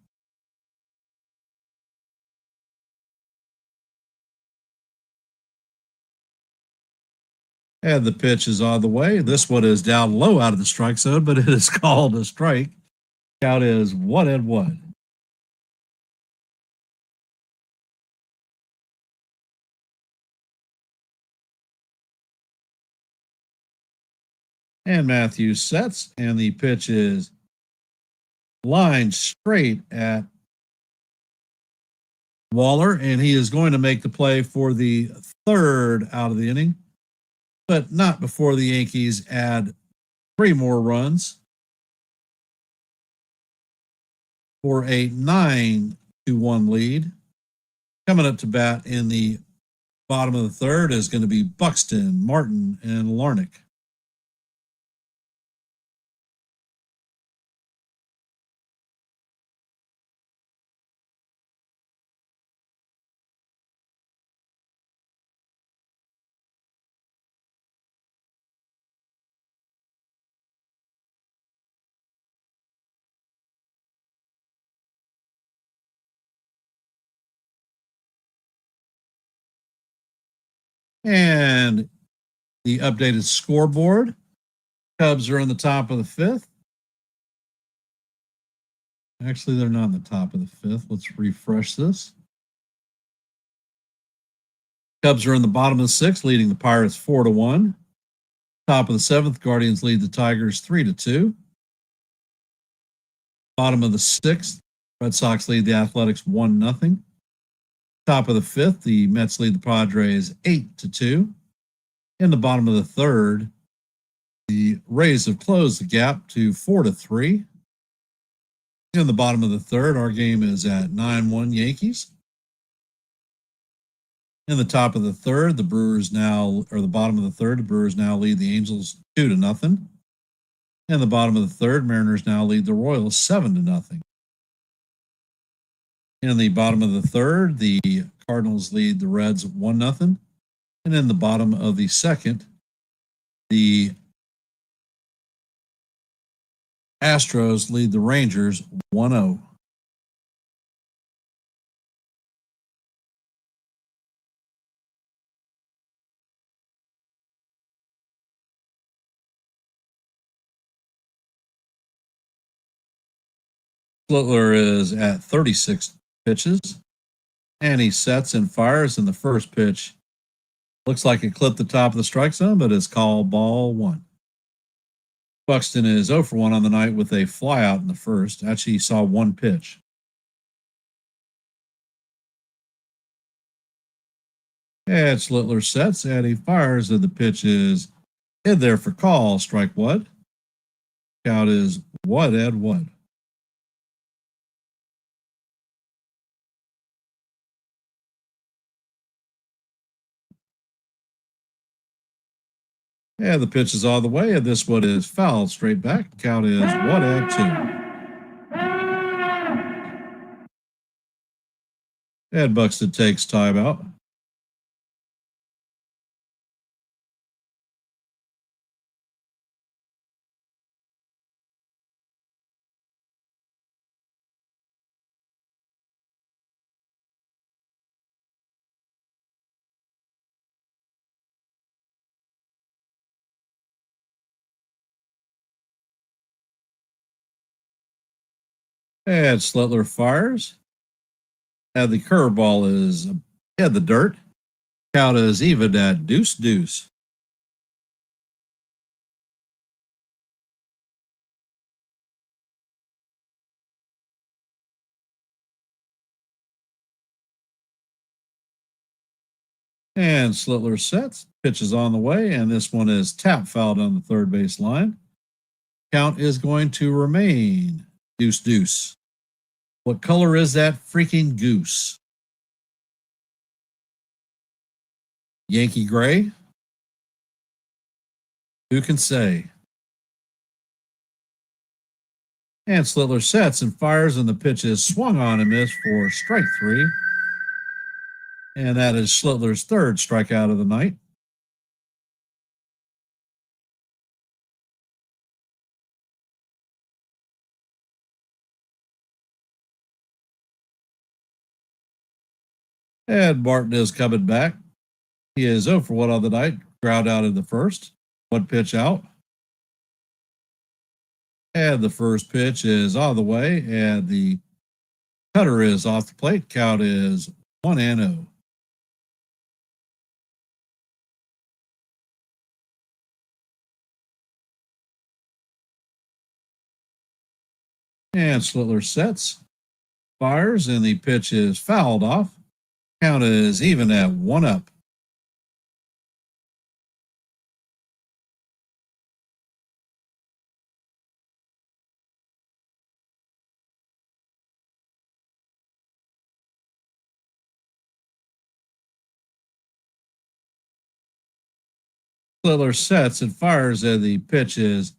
And the pitch is on the way. This one is down low out of the strike zone, but it is called a strike. Count is 1-1. And Matthews sets, and the pitch is lined straight at Waller, and he is going to make the play for the third out of the inning, but not before the Yankees add 3 more runs for a 9-1 lead. Coming up to bat in the bottom of the third is going to be Buxton, Martin, and Larnach. And the updated scoreboard. Cubs are in the top of the 5th. Actually, they're not in the top of the 5th. Let's refresh this. Cubs are in the bottom of the 6th, leading the Pirates 4-1. Top of the 7th, Guardians lead the Tigers 3-2. Bottom of the 6th, Red Sox lead the Athletics 1-0. Top of the 5th, the Mets lead the Padres 8-2. In the bottom of the 3rd, the Rays have closed the gap to 4-3. In the bottom of the 3rd, our game is at 9-1 Yankees. In the top of the 3rd, the bottom of the 3rd, the Brewers now lead the Angels 2-0. In the bottom of the 3rd, Mariners now lead the Royals 7-0. In the bottom of the 3rd, the Cardinals lead the Reds 1-0. And in the bottom of the 2nd, the Astros lead the Rangers 1-0. Schlittler is at 36 pitches, and he sets and fires, in the first pitch looks like it clipped the top of the strike zone, but it's called ball 1. Buxton is 0 for 1 on the night with a flyout in the first. Actually, he saw 1 pitch. And Schlittler sets, and he fires, and the pitch is in there for call. Strike 1. Count is 1-1. And the pitch is on the way, and this one is fouled straight back. Count is 1-2. And Buxton takes timeout. And Schlittler fires. And the curveball is in the dirt. Count is even at deuce. And Schlittler sets, pitches on the way, and this one is tap fouled on the third base line. Count is going to remain deuce. What color is that freaking goose? Yankee gray? Who can say? And Schlittler sets and fires, and the pitch is swung on and missed for strike 3. And that is Schlittler's third strikeout of the night. And Martin is coming back. He is 0 for 1 on the night. Ground out in the first. One pitch out. And the first pitch is on the way. And the cutter is off the plate. Count is 1-0. And Schlittler sets, fires, and the pitch is fouled off. Count is even at 1-up. Schlittler sets and fires, and the pitch is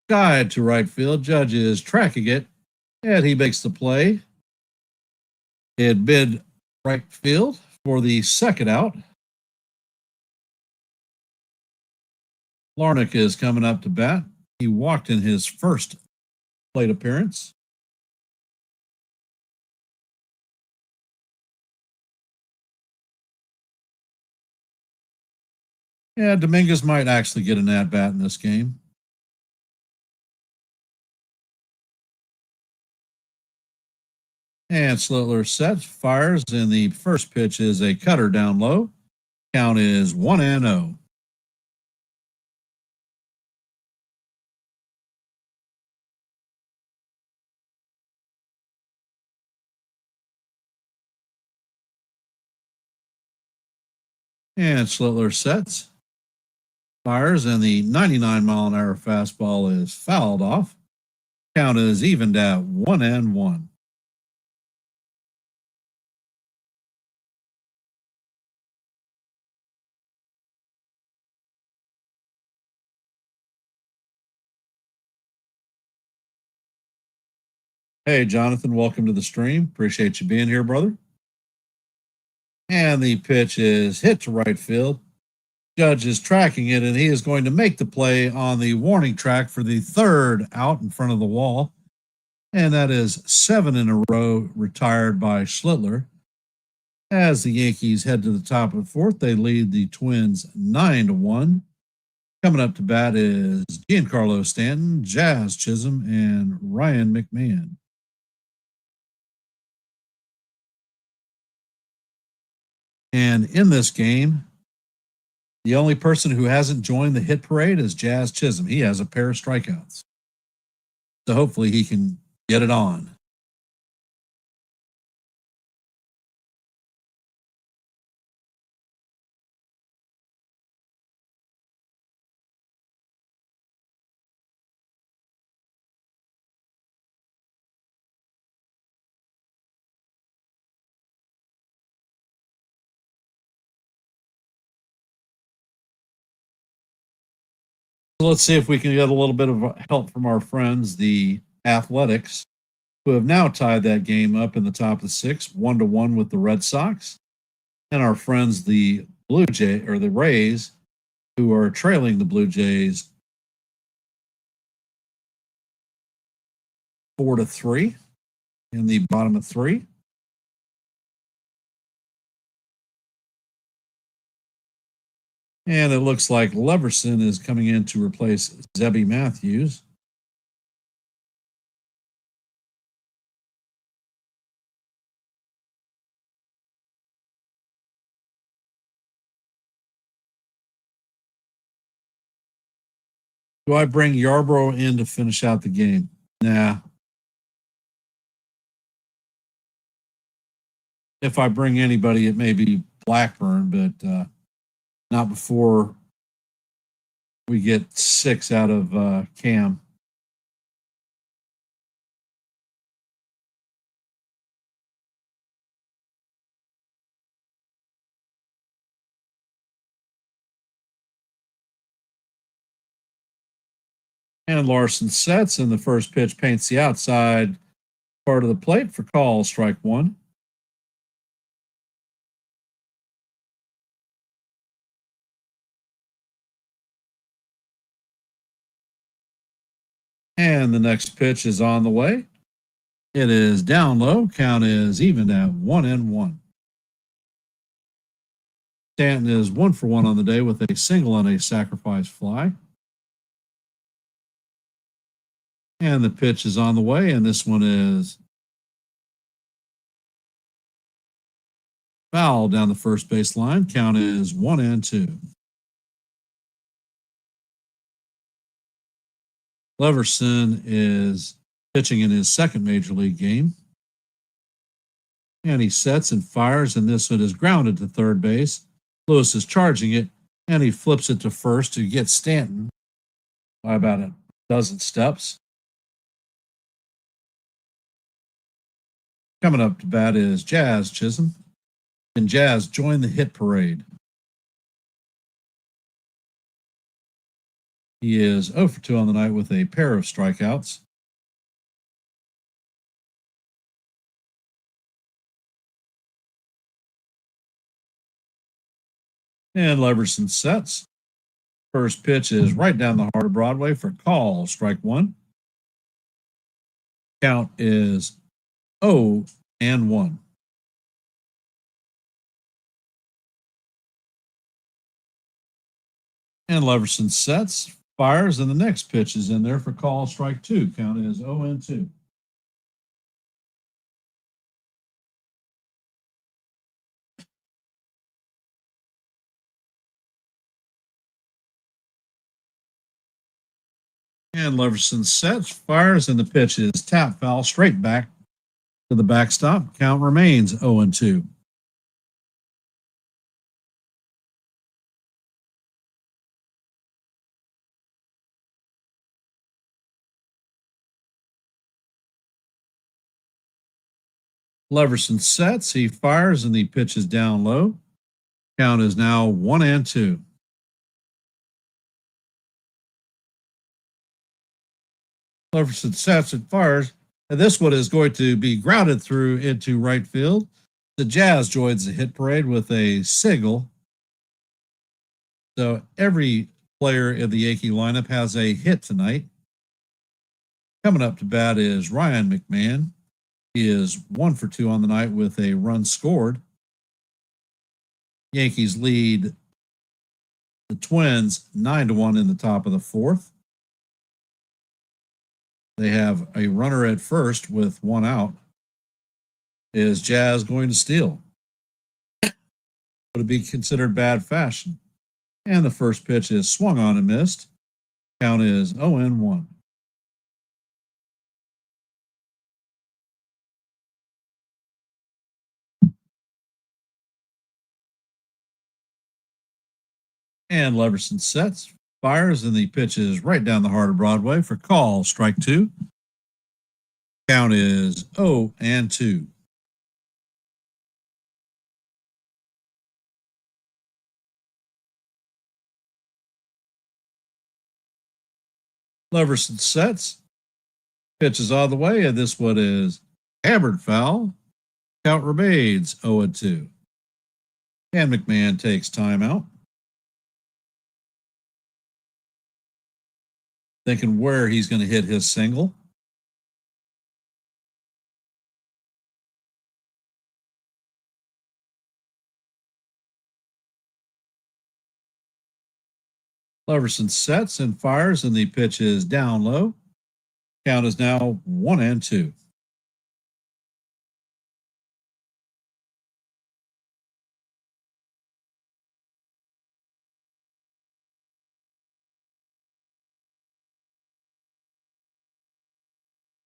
skied to right field. Judge is tracking it, and he makes the play in mid right field for the second out. Larnach is coming up to bat. He walked in his first plate appearance. Yeah, Dominguez might actually get an at-bat in this game. And Schlittler sets, fires, and the first pitch is a cutter down low. Count is 1-0. And Schlittler sets, fires, and the 99-mile-an-hour fastball is fouled off. Count is evened at 1-1. Hey, Jonathan, welcome to the stream. Appreciate you being here, brother. And the pitch is hit to right field. Judge is tracking it, and he is going to make the play on the warning track for the third out in front of the wall. And that is 7 in a row retired by Schlittler. As the Yankees head to the top of the fourth, they lead the Twins 9-1. Coming up to bat is Giancarlo Stanton, Jazz Chisholm, and Ryan McMahon. And in this game, the only person who hasn't joined the hit parade is Jazz Chisholm. He has a pair of strikeouts. So hopefully he can get it on. So let's see if we can get a little bit of help from our friends, the Athletics, who have now tied that game up in the top of the sixth, 1-1 with the Red Sox. And our friends, the Blue Jays or the Rays, who are trailing the Blue Jays 4-3 in the bottom of 3. And it looks like Leverson is coming in to replace Zebby Matthews. Do I bring Yarbrough in to finish out the game? Nah. If I bring anybody, it may be Blackburn, but not before we get 6 out of Cam. And Larson sets, and the first pitch paints the outside part of the plate for call, strike one. And the next pitch is on the way. It is down low. Count is even at 1-1. Stanton is 1 for 1 on the day with a single and a sacrifice fly. And the pitch is on the way, and this one is foul down the first base line. Count is 1-2. Leverson is pitching in his second major league game. And he sets and fires, and this one is grounded to third base. Lewis is charging it, and he flips it to first to get Stanton by about a dozen steps. Coming up to bat is Jazz Chisholm, and Jazz joined the hit parade. He is 0 for 2 on the night with a pair of strikeouts. And Leverson sets. First pitch is right down the heart of Broadway for call, strike one. Count is 0-1. And Leverson sets, fires, and the next pitch is in there for call, strike two. Count is 0-2. And Leverson sets, fires, and the pitch is tap foul straight back to the backstop. Count remains 0-2. Leverson sets, he fires, and the pitch is down low. Count is now 1-2. Leverson sets and fires, and this one is going to be grounded through into right field. The Jazz joins the hit parade with a single. So every player in the Yankee lineup has a hit tonight. Coming up to bat is Ryan McMahon. He is 1 for 2 on the night with a run scored. Yankees lead the Twins 9-1 in the top of the fourth. They have a runner at first with one out. Is Jazz going to steal? Would it be considered bad fashion? And the first pitch is swung on and missed. Count is 0-1. And Leverson sets, fires, and the pitch is right down the heart of Broadway for call, strike two. Count is 0-2. Leverson sets, pitches all the way, and this one is hammered foul. Count remains 0-2. And McMahon takes timeout. Thinking where he's going to hit his single. Leverson sets and fires, and the pitch is down low. Count is now 1-2.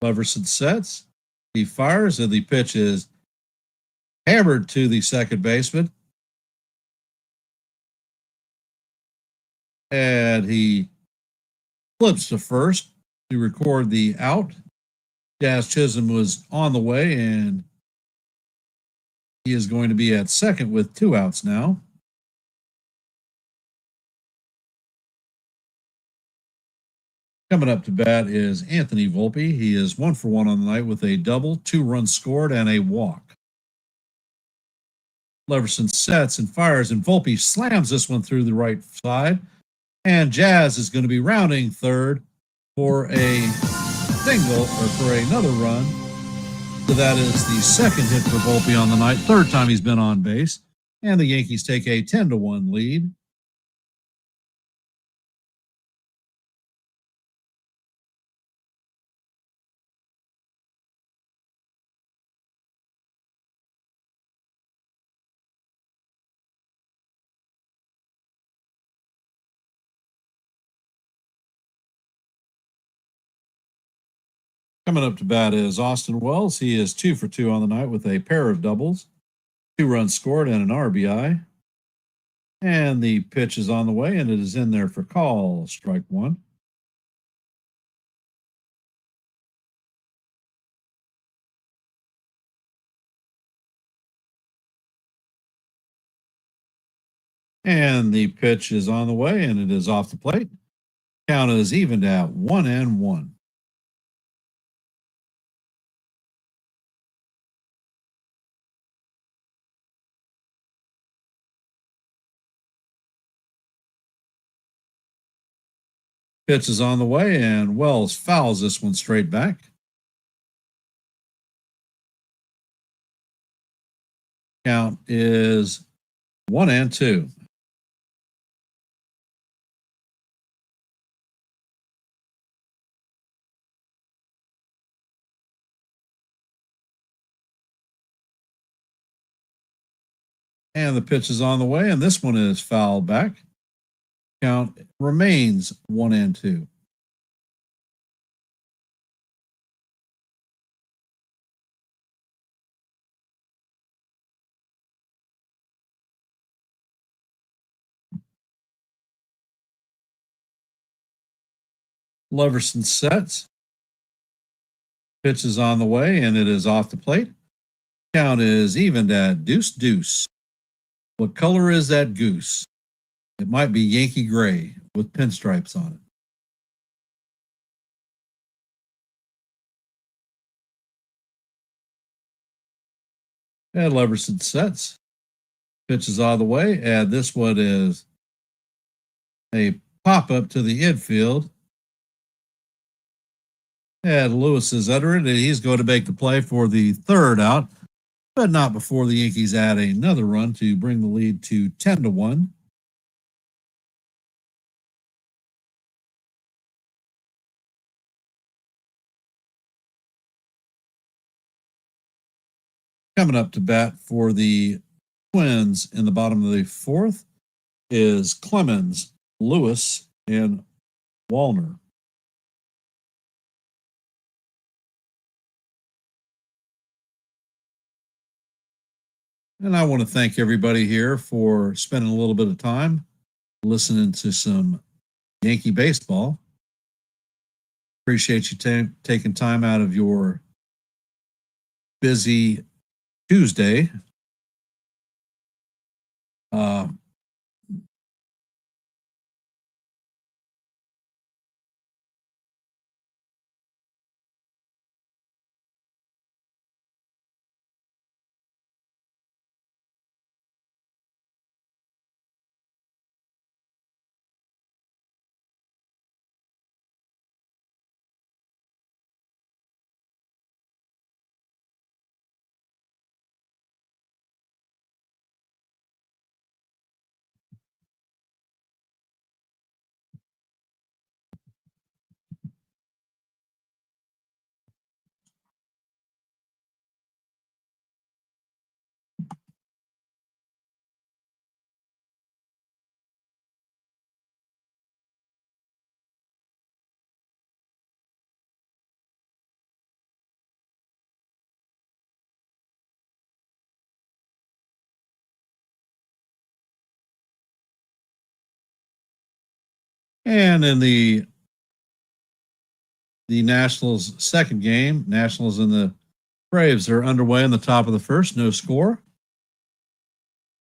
Leverson sets. He fires, and the pitch is hammered to the second baseman. And he flips to first to record the out. Jazz Chisholm was on the way, and he is going to be at second with 2 outs now. Coming up to bat is Anthony Volpe. He is 1 for 1 on the night with a double, 2 runs scored, and a walk. Leverson sets and fires, and Volpe slams this one through the right side. And Jazz is going to be rounding third for a single, or for another run. So that is the second hit for Volpe on the night, third time he's been on base. And the Yankees take a 10-1 lead. Coming up to bat is Austin Wells. He is 2 for 2 on the night with a pair of doubles, 2 runs scored, and an RBI. And the pitch is on the way, and it is in there for call, strike 1. And the pitch is on the way, and it is off the plate. Count is evened at 1-1. Pitch is on the way, and Wells fouls this one straight back. Count is 1-2. And the pitch is on the way, and this one is fouled back. Count remains 1-2. Leverson sets. Pitch is on the way, and it is off the plate. Count is evened at 2-2. What color is that goose? It might be Yankee gray with pinstripes on it. And Leverson sets. Pitch is out of the way, and this one is a pop up to the infield. And Lewis is under it, and he's going to make the play for the third out, but not before the Yankees add another run to bring the lead to 10-1. Coming up to bat for the Twins in the bottom of the fourth is Clemens, Lewis, and Wallner. And I want to thank everybody here for spending a little bit of time listening to some Yankee baseball. Appreciate you taking time out of your busy Tuesday. And in the Nationals' second game, Nationals and the Braves are underway in the top of the first, no score.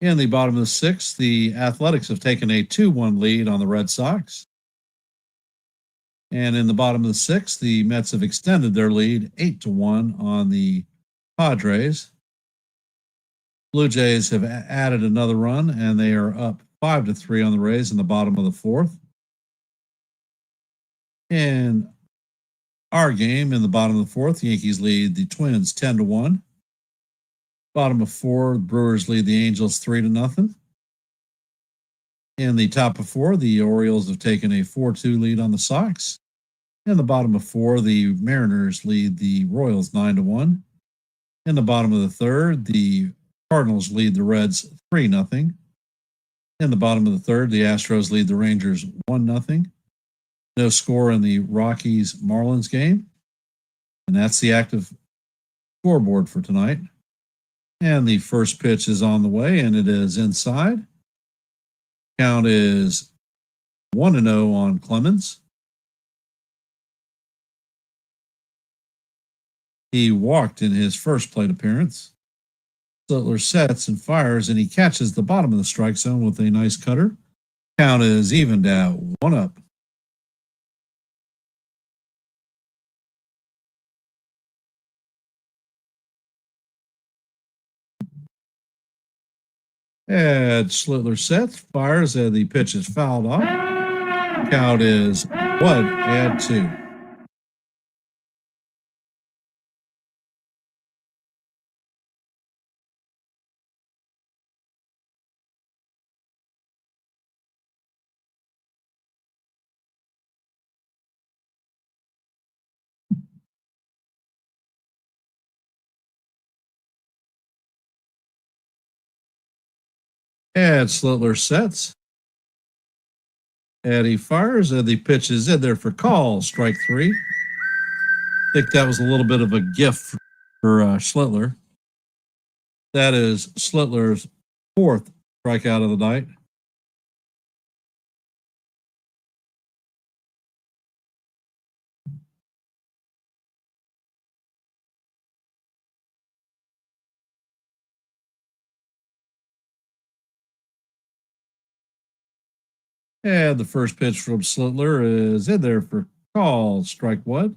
In the bottom of the sixth, the Athletics have taken a 2-1 lead on the Red Sox. And in the bottom of the sixth, the Mets have extended their lead 8-1 on the Padres. Blue Jays have added another run, and they are up 5-3 on the Rays in the bottom of the fourth. In our game, in the bottom of the fourth, the Yankees lead the Twins 10-1. Bottom of four, the Brewers lead the Angels 3-0. In the top of four, the Orioles have taken a 4-2 lead on the Sox. In the bottom of four, the Mariners lead the Royals 9-1. In the bottom of the third, the Cardinals lead the Reds 3-0. In the bottom of the third, the Astros lead the Rangers 1-0. No score in the Rockies-Marlins game. And that's the active scoreboard for tonight. And the first pitch is on the way, and it is inside. Count is 1-0 on Clemens. He walked in his first plate appearance. Schlittler sets and fires, and he catches the bottom of the strike zone with a nice cutter. Count is evened at 1-up. And Schlittler sets, fires, and the pitch is fouled off. Count is 1-2. And Schlittler sets. And he fires, and the pitch is in there for call, strike three. I think that was a little bit of a gift for Schlittler. That is Schlittler's fourth strikeout of the night. And the first pitch from Schlittler is in there for call, strike one.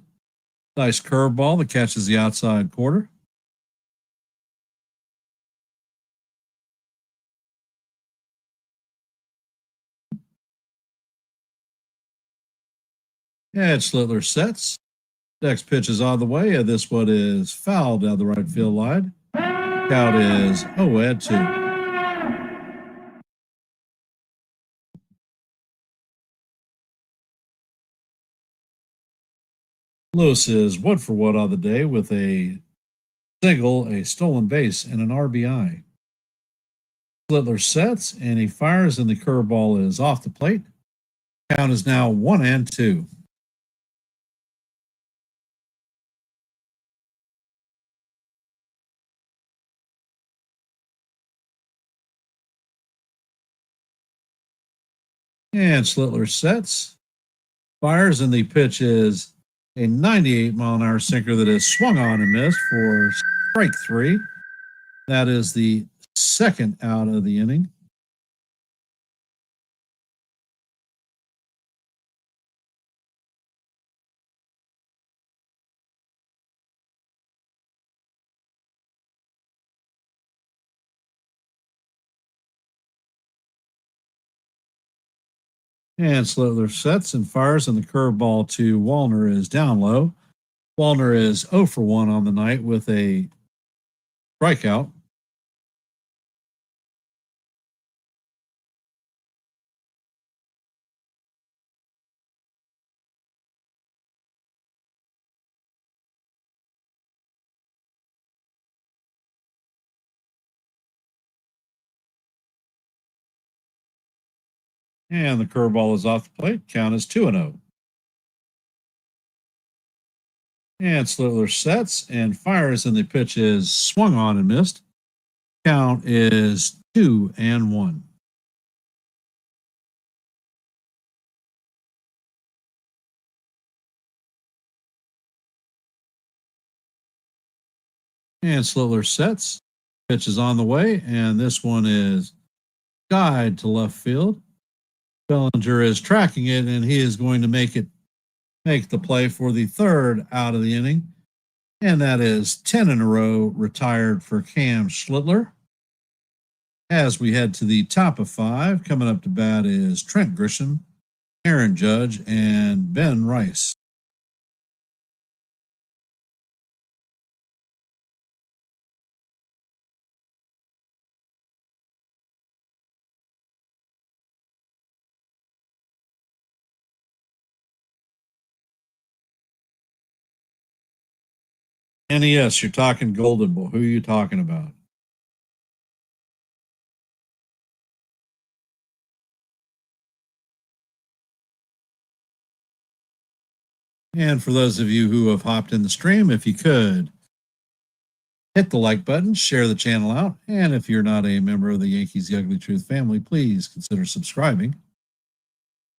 Nice curveball that catches the outside corner. And Schlittler sets. Next pitch is on the way, and this one is fouled down the right field line. Count is 0-2. Lewis is 1-for-1 on the day with a single, a stolen base, and an RBI. Schlittler sets, and he fires, and the curveball is off the plate. Count is now 1-2. And Schlittler sets, fires, and the pitch is a 98-mile-an-hour sinker that is swung on and missed for strike three. That is the second out of the inning. And Schlittler sets and fires, and the curveball to Wallner is down low. Wallner is 0-for-1 on the night with a strikeout. And the curveball is off the plate. Count is 2-0. And Schlittler sets and fires, and the pitch is swung on and missed. Count is 2-1. And Schlittler sets. Pitch is on the way, and this one is guide to left field. Bellinger is tracking it, and he is going to make the play for the third out of the inning. And that is 10 in a row retired for Cam Schlittler. As we head to the top of 5, coming up to bat is Trent Grisham, Aaron Judge, and Ben Rice. NES, you're talking Golden Boy. Who are you talking about? And for those of you who have hopped in the stream, if you could hit the like button, share the channel out, and if you're not a member of the Yankees The Ugly Truth family, please consider subscribing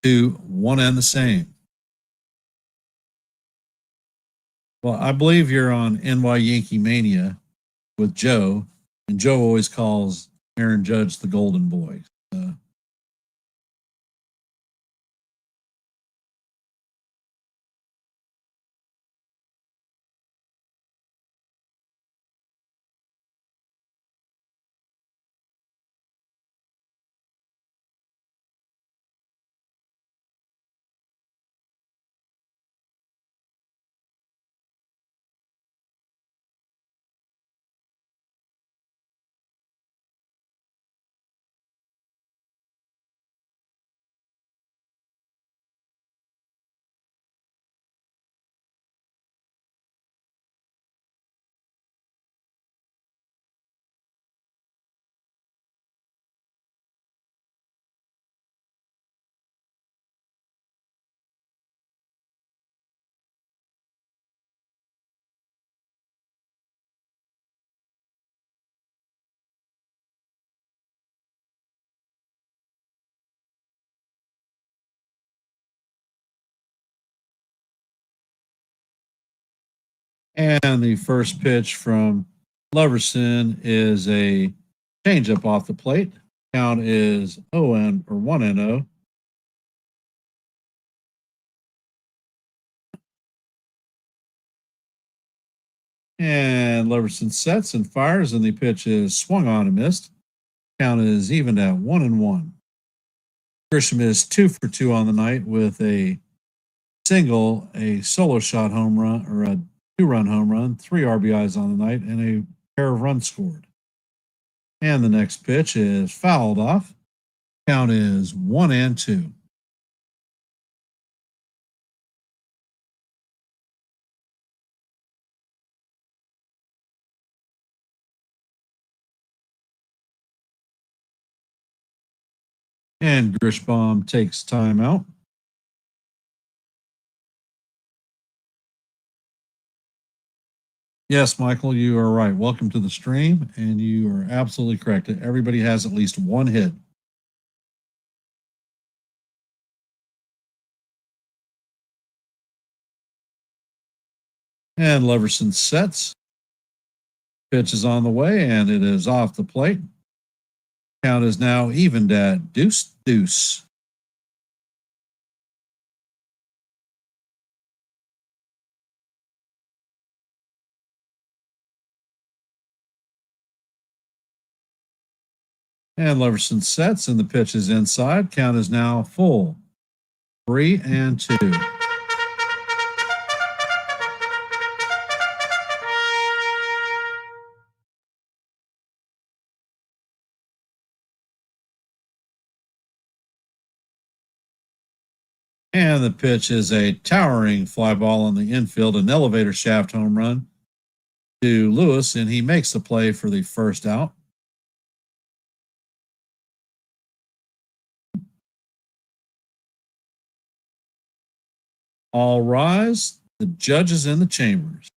to One and the Same. Well, I believe you're on NY Yankee Mania with Joe, and Joe always calls Aaron Judge the Golden Boy. And the first pitch from Loverson is a changeup off the plate. Count is 1-0. And Leverson sets and fires, and the pitch is swung on and missed. Count is evened at 1-1. Grisham is 2 for 2 on the night with a single, a solo shot home run, or a 2-run home run, 3 RBIs on the night, and a pair of runs scored. And the next pitch is fouled off. Count is 1-2. And Grishbaum takes time out. Yes, Michael, you are right. Welcome to the stream, and you are absolutely correct. Everybody has at least one hit. And Leverson sets. Pitch is on the way, and it is off the plate. Count is now evened at 2-2. And Leverson sets, and the pitch is inside. Count is now full. 3-2. And the pitch is a towering fly ball on the infield, an elevator shaft home run to Lewis, and he makes the play for the first out. All rise. The judge is in the chambers.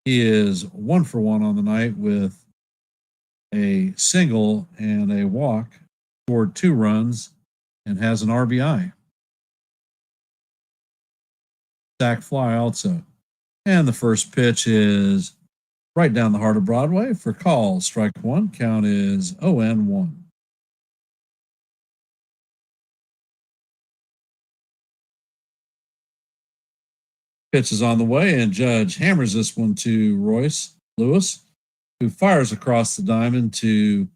He is 1 for 1 on the night with a single and a walk, scored 2 runs, and has an RBI. Sack fly also. And the first pitch is right down the heart of Broadway. For call, strike one. Count is 0-1. Pitch is on the way, and Judge hammers this one to Royce Lewis, who fires across the diamond to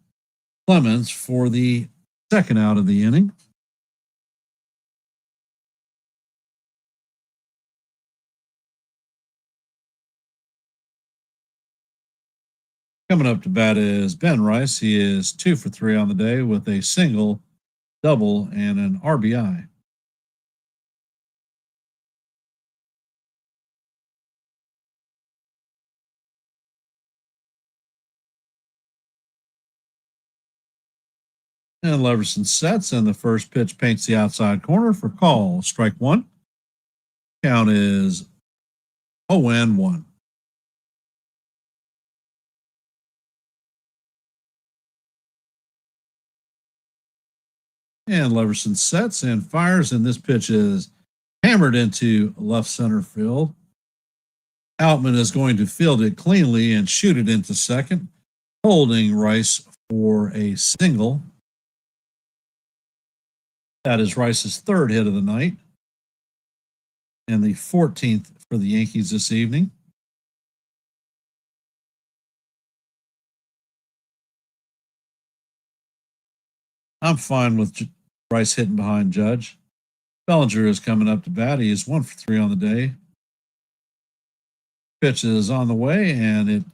Clemens for the second out of the inning. Coming up to bat is Ben Rice. He is 2 for 3 on the day with a single, double, and an RBI. And Leverson sets, and the first pitch paints the outside corner for call. Strike one. Count is 0-1. And Leverson sets and fires, and this pitch is hammered into left center field. Outman is going to field it cleanly and shoot it into second, holding Rice for a single. That is Rice's third hit of the night and the 14th for the Yankees this evening. I'm fine with Rice hitting behind Judge. Bellinger is coming up to bat. He is 1 for 3 on the day. Pitch is on the way, and it's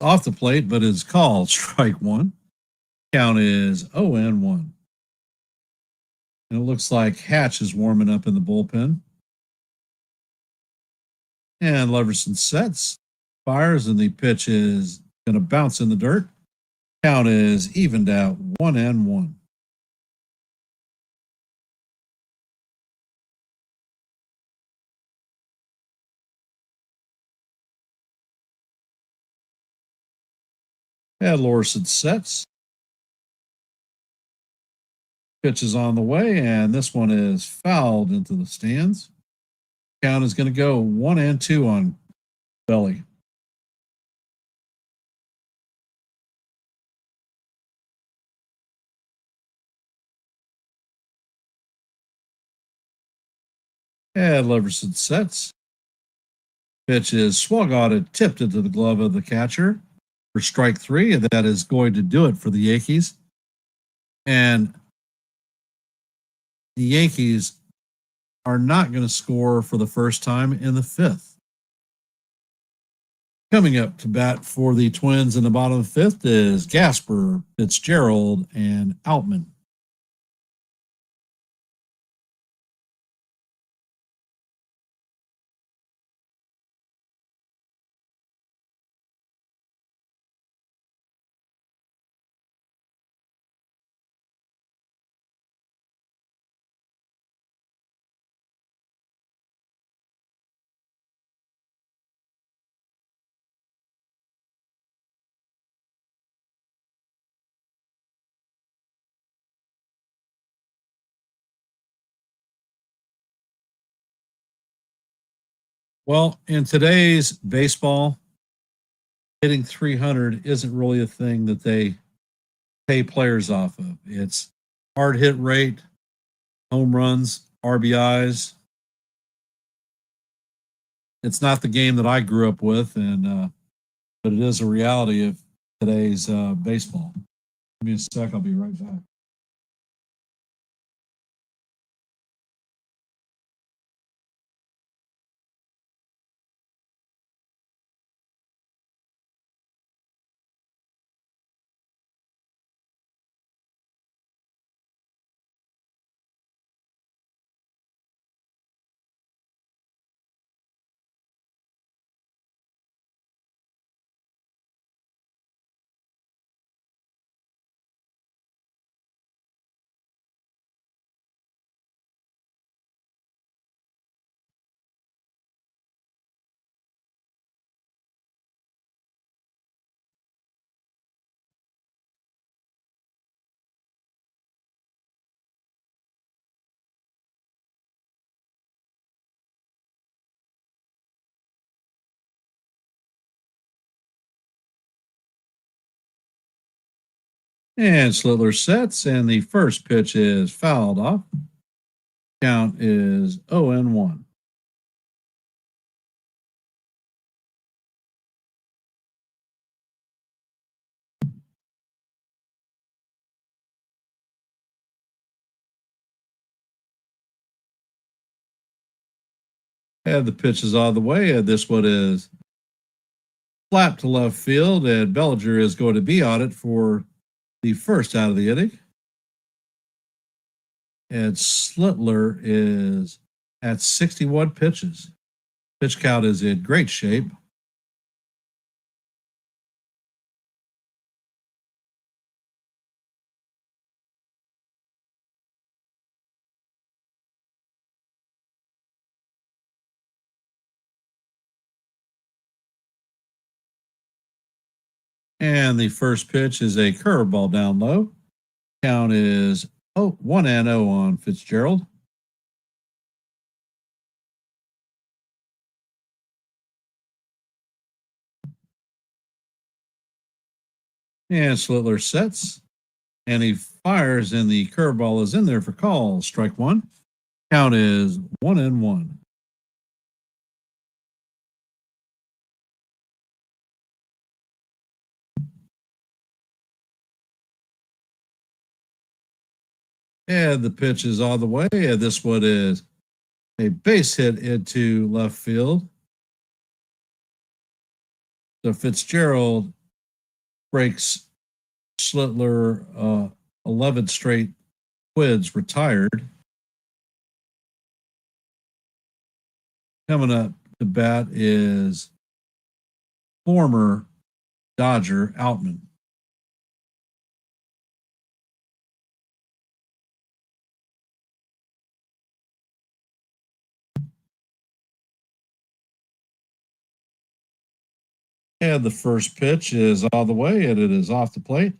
off the plate, but it's called strike one. Count is 0-1. And it looks like Hatch is warming up in the bullpen. And Leverson sets, fires, and the pitch is going to bounce in the dirt. Count is evened out 1-1. And Lorson sets. Pitch is on the way, and this one is fouled into the stands. Count is going to go 1-2 on Belly. And Leverson sets. Pitch is swung on and tipped into the glove of the catcher for strike three, and that is going to do it for the Yankees. And the Yankees are not going to score for the first time in the fifth. Coming up to bat for the Twins in the bottom of the fifth is Gasper, Fitzgerald, and Outman. Well, in today's baseball, hitting 300 isn't really a thing that they pay players off of. It's hard hit rate, home runs, RBIs. It's not the game that I grew up with, and but it is a reality of today's baseball. Give me a sec. I'll be right back. And Schlittler sets, and the first pitch is fouled off. Count is 0-1. And the pitch is on the way, and this one is flat to left field, and Bellinger is going to be on it for the first out of the inning. And Schlittler is at 61 pitches. Pitch count is in great shape. And the first pitch is a curveball down low. Count is 1-0 on Fitzgerald. And Schlittler sets, and he fires, and the curveball is in there for call. Strike one. Count is 1-1. And the pitch is on the way, and this one is a base hit into left field. So Fitzgerald breaks Schlittler 11 straight quids retired. Coming up to bat is former Dodger Outman. And the first pitch is all the way, and it is off the plate.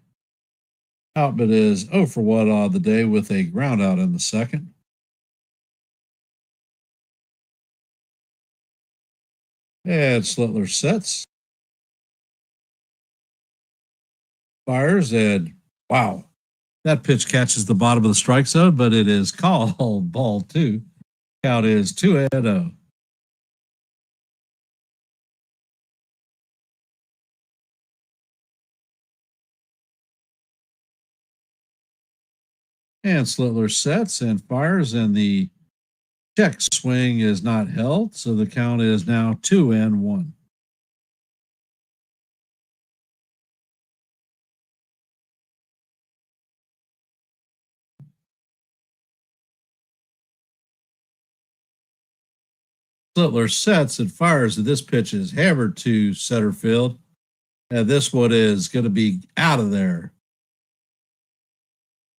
Outman is 0 for 1 on the day with a ground out in the second. And Schlittler sets, fires, and wow, that pitch catches the bottom of the strike zone, but it is called ball two. Count is 2-0. And Schlittler sets and fires, and the check swing is not held, so the count is now 2-1. Schlittler sets and fires, and this pitch is hammered to center field, and this one is going to be out of there.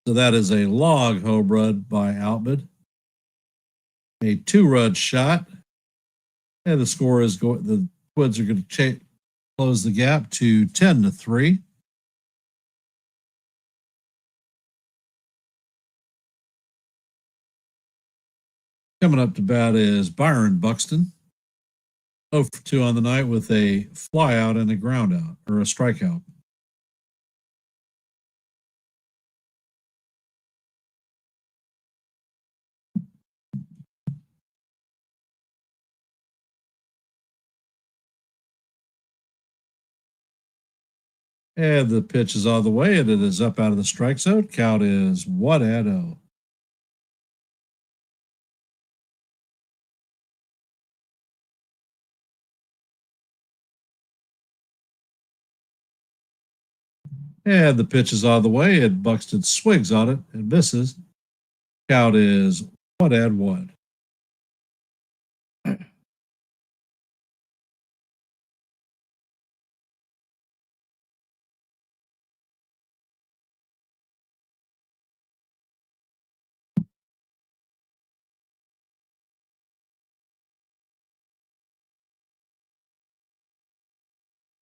So that is a log home run by Outman. A 2-run shot, and the score is going. The Twins are going to close the gap to 10-3. Coming up to bat is Byron Buxton. 0 for 2 on the night with a fly out and a ground out, or a strikeout. And the pitch is on the way, and it is up out of the strike zone. Count is 1-0. And the pitch is on the way, and Buxton swings on it and misses. Count is 1-1.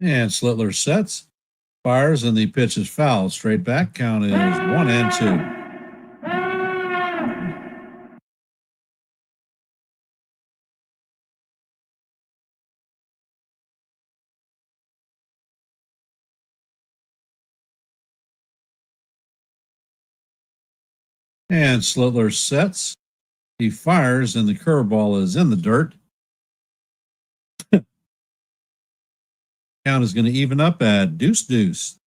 And Schlittler sets, fires, and the pitch is foul. Straight back. Count is 1-2. And Schlittler sets. He fires, and the curveball is in the dirt. Count is going to even up at deuce.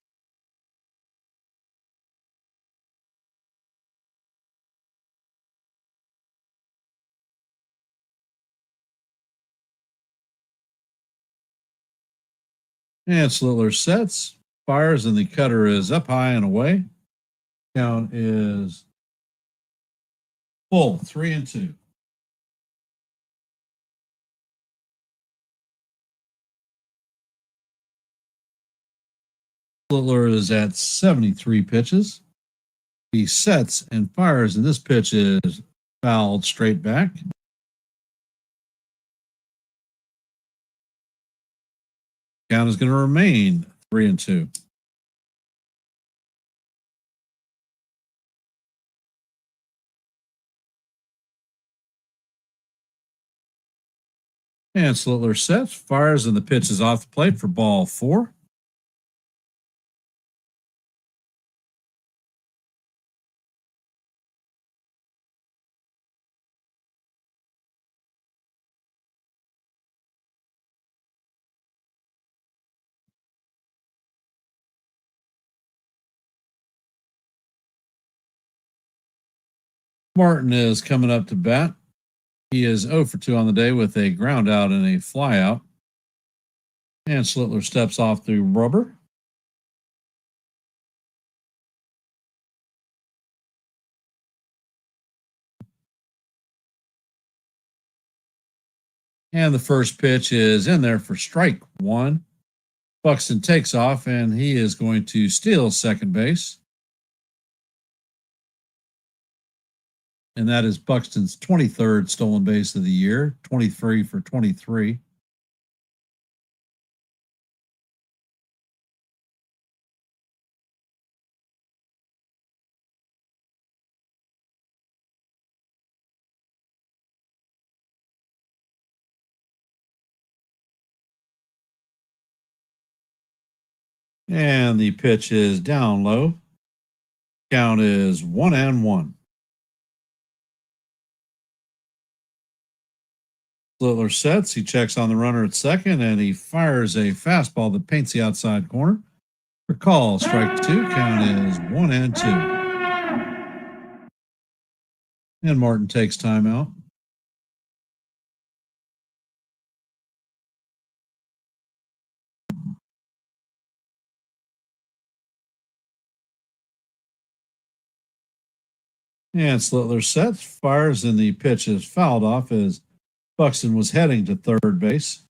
And Schlittler sets, fires, and the cutter is up high and away. Count is full, 3-2. Schlittler is at 73 pitches. He sets and fires, and this pitch is fouled straight back. Count is going to remain 3-2. And Schlittler sets, fires, and the pitch is off the plate for ball 4. Martin is coming up to bat. He is 0 for 2 on the day with a ground out and a fly out. And Schlittler steps off the rubber. And the first pitch is in there for strike 1. Buxton takes off, and he is going to steal second base. And that is Buxton's 23rd stolen base of the year, 23 for 23. And the pitch is down low. Count is 1-1. Schlittler sets. He checks on the runner at second, and he fires a fastball that paints the outside corner. For call, strike 2. Count is 1-2. And Martin takes timeout. And Schlittler sets, fires, and the pitch is fouled off as Buxton was heading to third base.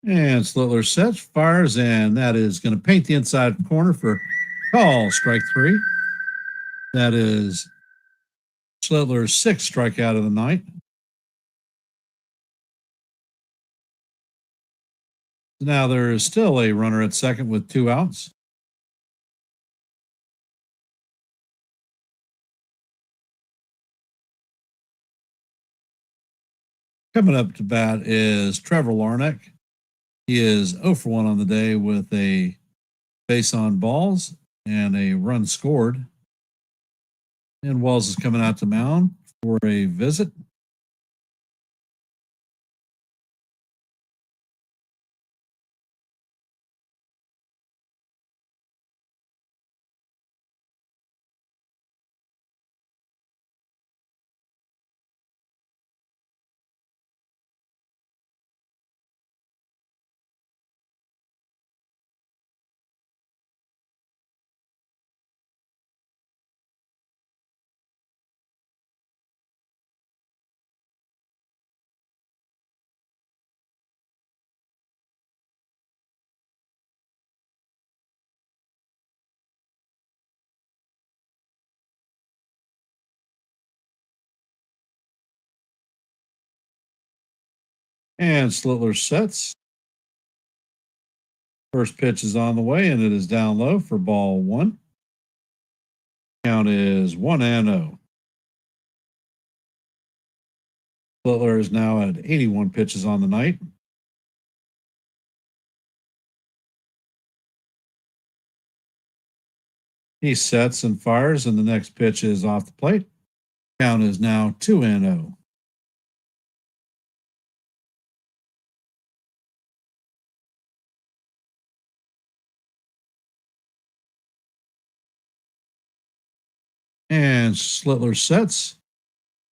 And Schlittler sets, fires, and that is going to paint the inside corner for call, strike 3. That is Schlittler's 6th strikeout of the night. Now there is still a runner at second with 2 outs. Coming up to bat is Trevor Larnach. He is 0 for 1 on the day with a base on balls and a run scored. And Wells is coming out to mound for a visit. And Schlittler sets. First pitch is on the way, and it is down low for ball one. Count is 1-0. Schlittler is now at 81 pitches on the night. He sets and fires, and the next pitch is off the plate. Count is now 2-0. And Schlittler sets,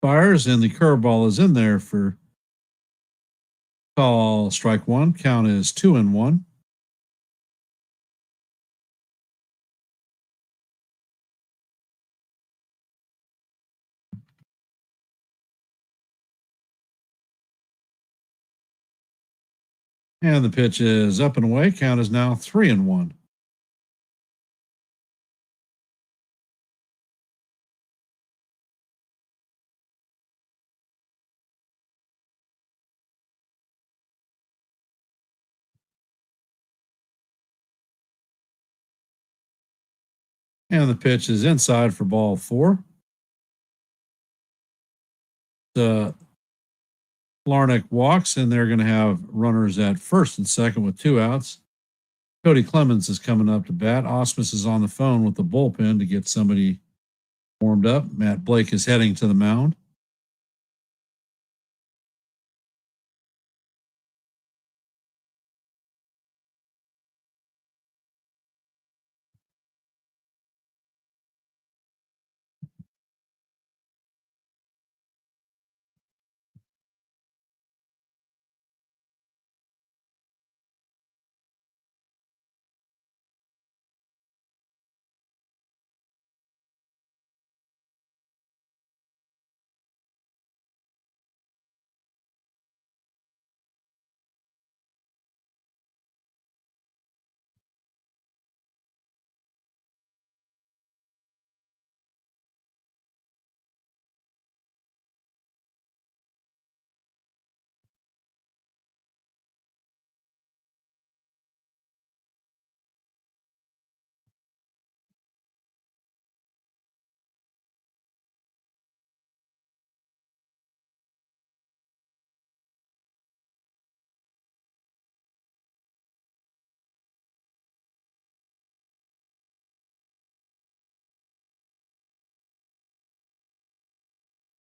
fires, and the curveball is in there for call strike one. Count is 2-1. And the pitch is up and away. Count is now 3-1. And the pitch is inside for ball four. The Larnach walks, and they're going to have runners at first and second with 2 outs. Cody Clemens is coming up to bat. Osmus is on the phone with the bullpen to get somebody warmed up. Matt Blake is heading to the mound.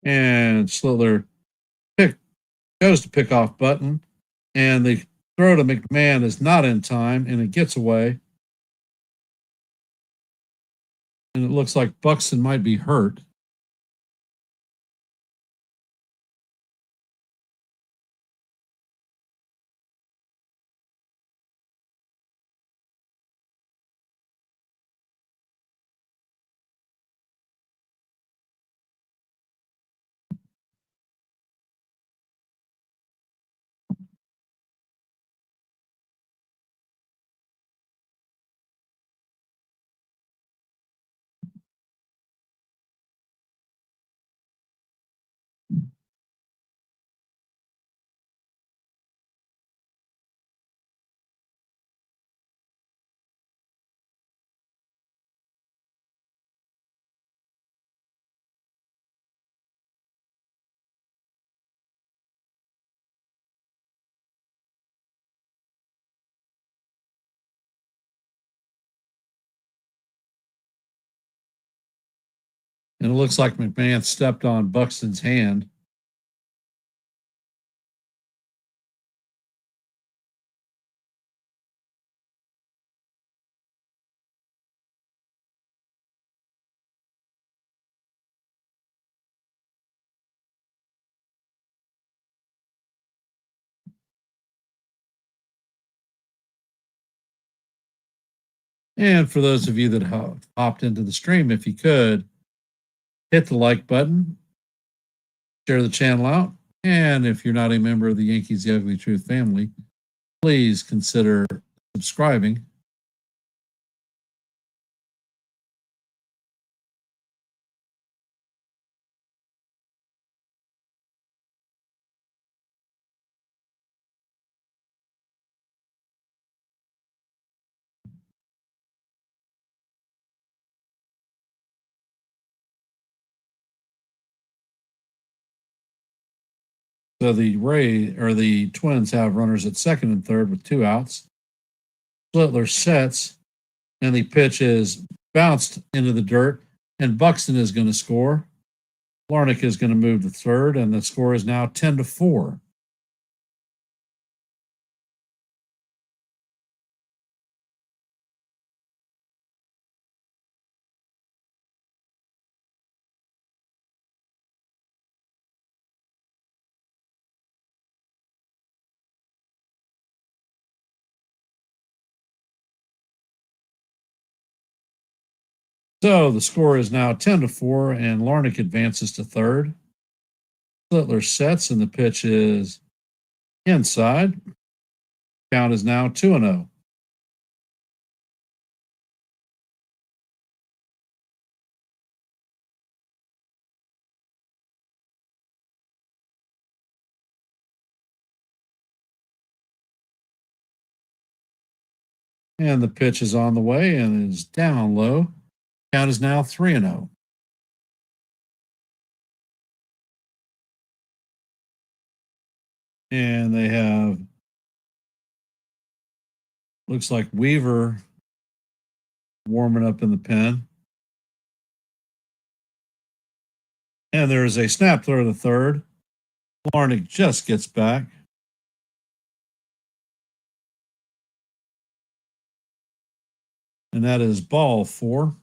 And Schlittler goes to pick off Button, and the throw to McMahon is not in time, and it gets away. And it looks like Buxton might be hurt. And it looks like McMahon stepped on Buxton's hand. And for those of you that hopped into the stream, if you could, hit the like button, share the channel out, and if you're not a member of the Yankees The Ugly Truth family, please consider subscribing. So the Twins have runners at second and third with 2 outs. Schlittler sets, and the pitch is bounced into the dirt, and Buxton is going to score. Larnach is going to move to third, and the score is now 10-4. So the score is now 10-4, and Larnach advances to third. Schlittler sets, and the pitch is inside. Count is now 2-0. And the pitch is on the way and is down low. Count is now 3-0. And they have, looks like Weaver warming up in the pen. And there is a snap throw to third. Larnach just gets back. And that is ball 4.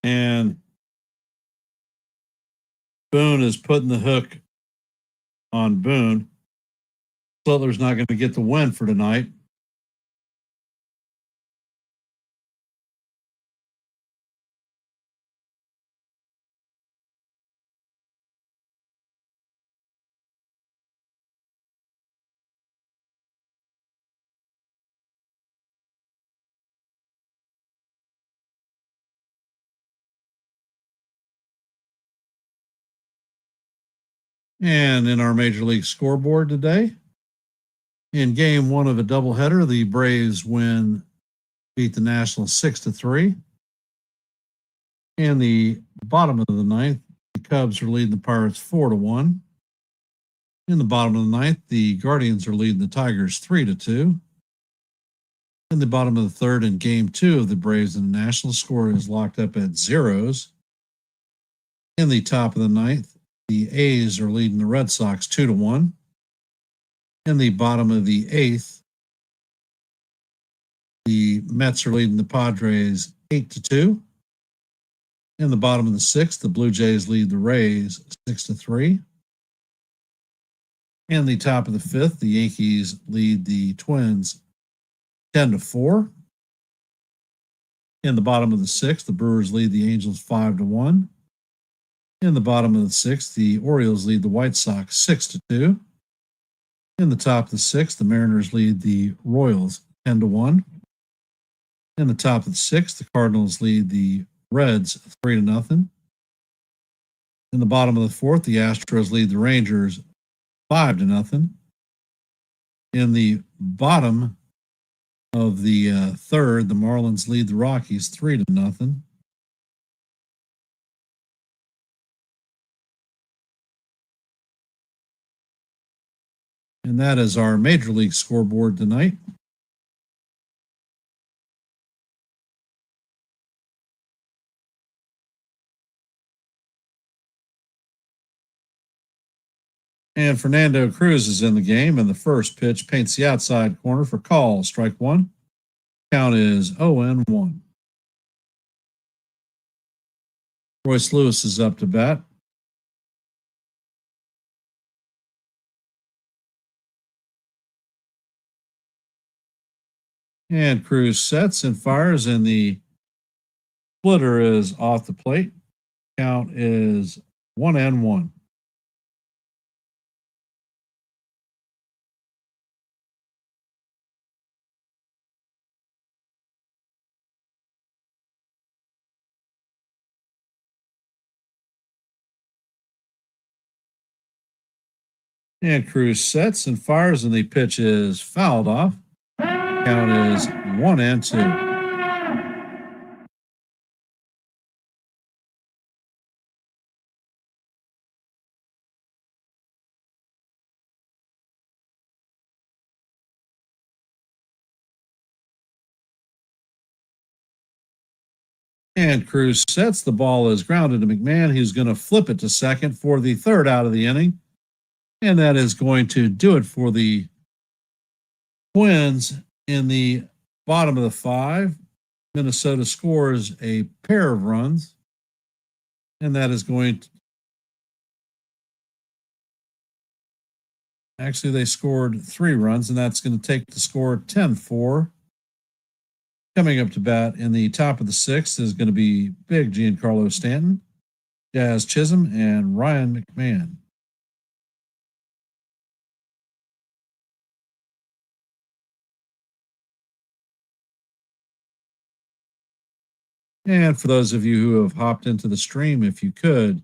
And Boone is putting the hook on Boone. Schlittler's not going to get the win for tonight. And in our Major League scoreboard today, in game 1 of a doubleheader, the Braves beat the Nationals 6-3. In the bottom of the ninth, the Cubs are leading the Pirates 4-1. In the bottom of the ninth, the Guardians are leading the Tigers 3-2. In the bottom of the third, in game 2 of the Braves and the Nationals, score is locked up at 0s. In the top of the ninth, the A's are leading the Red Sox 2-1. In the bottom of the eighth, the Mets are leading the Padres 8-2. In the bottom of the sixth, the Blue Jays lead the Rays 6-3. In the top of the fifth, the Yankees lead the Twins 10-4. In the bottom of the sixth, the Brewers lead the Angels 5-1. In the bottom of the sixth, the Orioles lead the White Sox 6-2. In the top of the sixth, the Mariners lead the Royals 10-1. In the top of the sixth, the Cardinals lead the Reds 3-0. In the bottom of the fourth, the Astros lead the Rangers 5-0. In the bottom of the third, the Marlins lead the Rockies 3-0. And that is our Major League scoreboard tonight. And Fernando Cruz is in the game, and the first pitch paints the outside corner for call. Strike 1. Count is 0-1. Royce Lewis is up to bat. And Cruz sets and fires, and the splitter is off the plate. Count is 1-1. And Cruz sets and fires, and the pitch is fouled off. Count is 1-2. And Cruz sets. The ball is grounded to McMahon. He's going to flip it to second for the third out of the inning. And that is going to do it for the Twins in the bottom of the five. Minnesota scores a pair of runs. And that is going to. Actually, they scored 3 runs, and that's going to take the score 10-4. Coming up to bat in the top of the sixth is going to be Big Giancarlo Stanton, Jazz Chisholm, and Ryan McMahon. And for those of you who have hopped into the stream, if you could,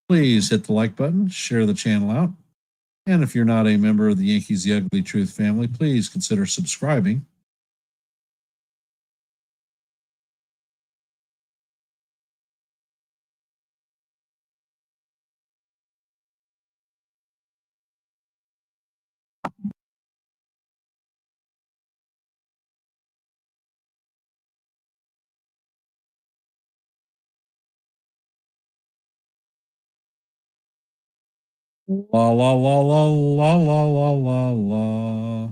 please hit the like button, share the channel out. And if you're not a member of the Yankees The Ugly Truth family, please consider subscribing. La la la la la la la la la.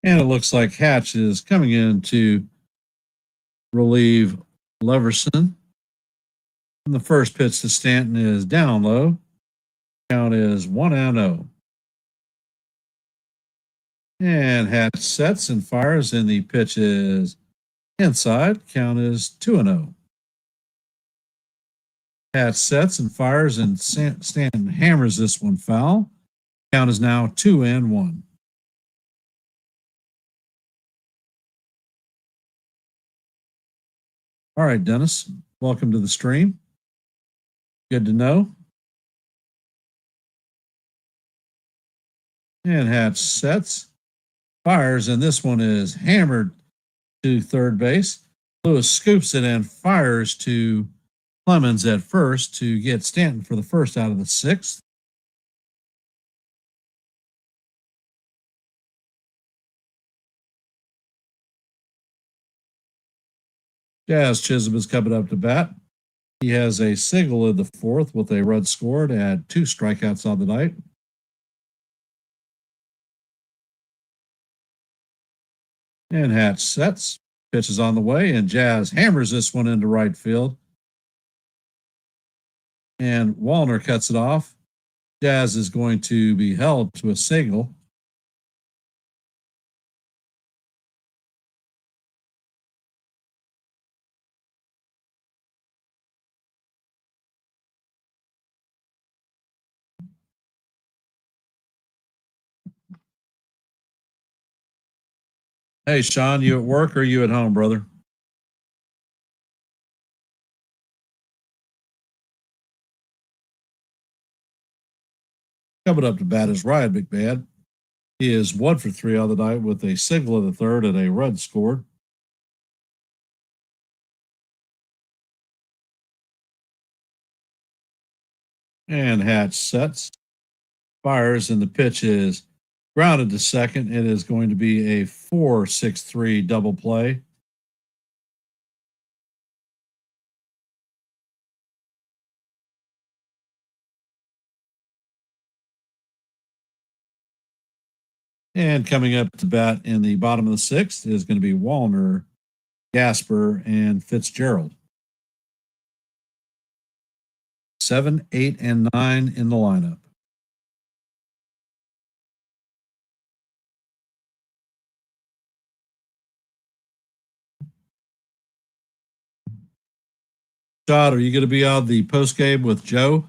And it looks like Hatch is coming in to relieve Leverson. And the first pitch to Stanton is down low. Count is 1-0. And Hatch sets and fires, and the pitch is inside. Count is 2-0. Hatch sets and fires, and Stanton hammers this one foul. Count is now 2-1. All right, Dennis, welcome to the stream. Good to know. And Hatch sets, fires, and this one is hammered to third base. Lewis scoops it and fires to Clemens at first to get Stanton for the first out of the sixth. Jazz Chisholm is coming up to bat. He has a single in the fourth with a run scored and 2 strikeouts on the night. And Hatch sets, pitches on the way, and Jazz hammers this one into right field. And Wallner cuts it off. Jazz is going to be held to a single. Hey, Sean, you at work or you at home, brother? Coming up to bat is Ryan McMahon. He is 1 for 3 on the night with a single in the third and a run scored. And Hatch sets, fires, and the pitch is Grounded to second. It is going to be a 4-6-3 double play. And coming up to bat in the bottom of the sixth is going to be Wallner, Gasper, and Fitzgerald. 7, 8, and 9 in the lineup. Todd, are you going to be on the post game with Joe?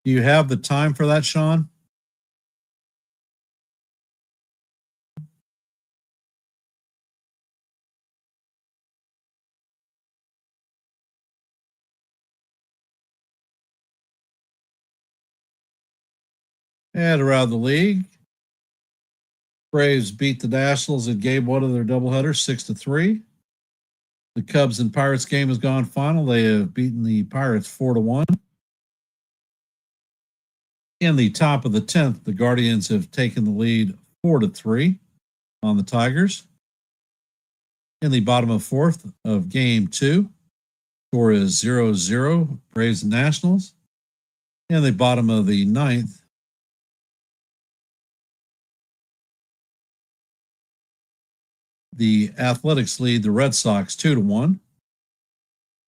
Do you have the time for that, Sean? And around the league, Braves beat the Nationals in game one of their doubleheader 6-3. The Cubs and Pirates game has gone final. They have beaten the Pirates 4-1. In the top of the 10th, the Guardians have taken the lead 4-3 on the Tigers. In the bottom of fourth of game two, score is 0-0, Braves and Nationals. In the bottom of the ninth, the Athletics lead the Red Sox 2-1.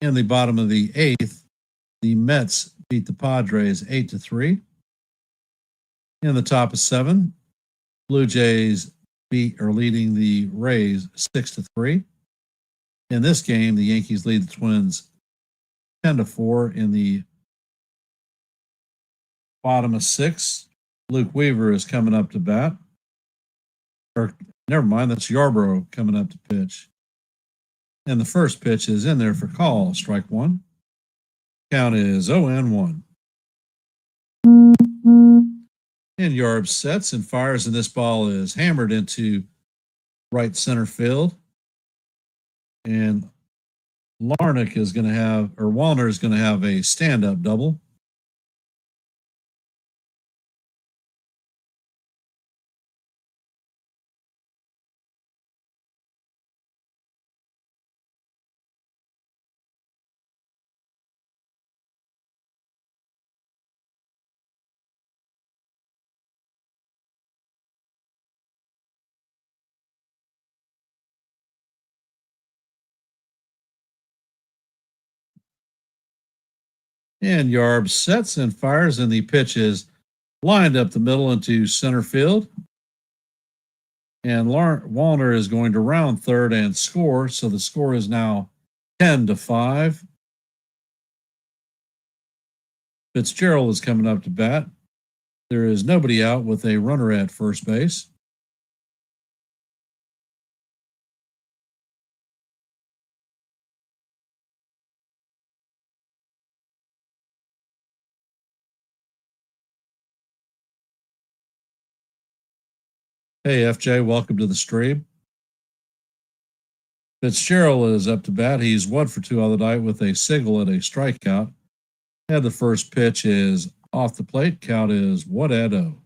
In the bottom of the eighth, the Mets beat the Padres 8-3. In the top of seven, Blue Jays leading the Rays 6-3. In this game, the Yankees lead the Twins 10-4. In the bottom of six, Luke Weaver is coming up to bat. Or never mind, that's Yarbrough coming up to pitch. And the first pitch is in there for call, strike one. Count is 0-1. And Yarb sets and fires, and this ball is hammered into right center field. And Wallner is going to have a stand-up double. And Yarb sets and fires, and the pitch is lined up the middle into center field. And Wallner is going to round third and score. So the score is now 10-5. Fitzgerald is coming up to bat. There is nobody out with a runner at first base. Hey, FJ, welcome to the stream. Fitzgerald is up to bat. He's 1 for 2 on the night with a single and a strikeout. And the first pitch is off the plate. Count is 1-0.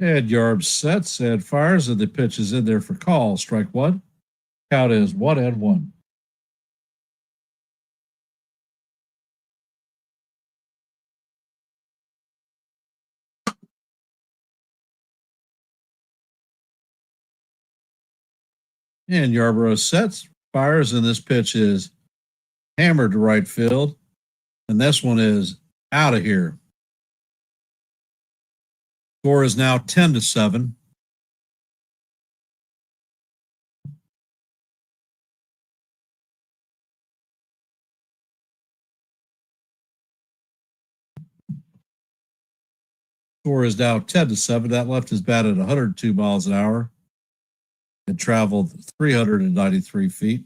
And Yarb sets and fires, and the pitch is in there for call. Strike one. Count is 1-1. And Yarbrough sets, fires, and this pitch is hammered to right field. And this one is out of here. Score is now 10-7. Score is now 10-7. That left his bat at 102 miles an hour. It traveled 393 feet.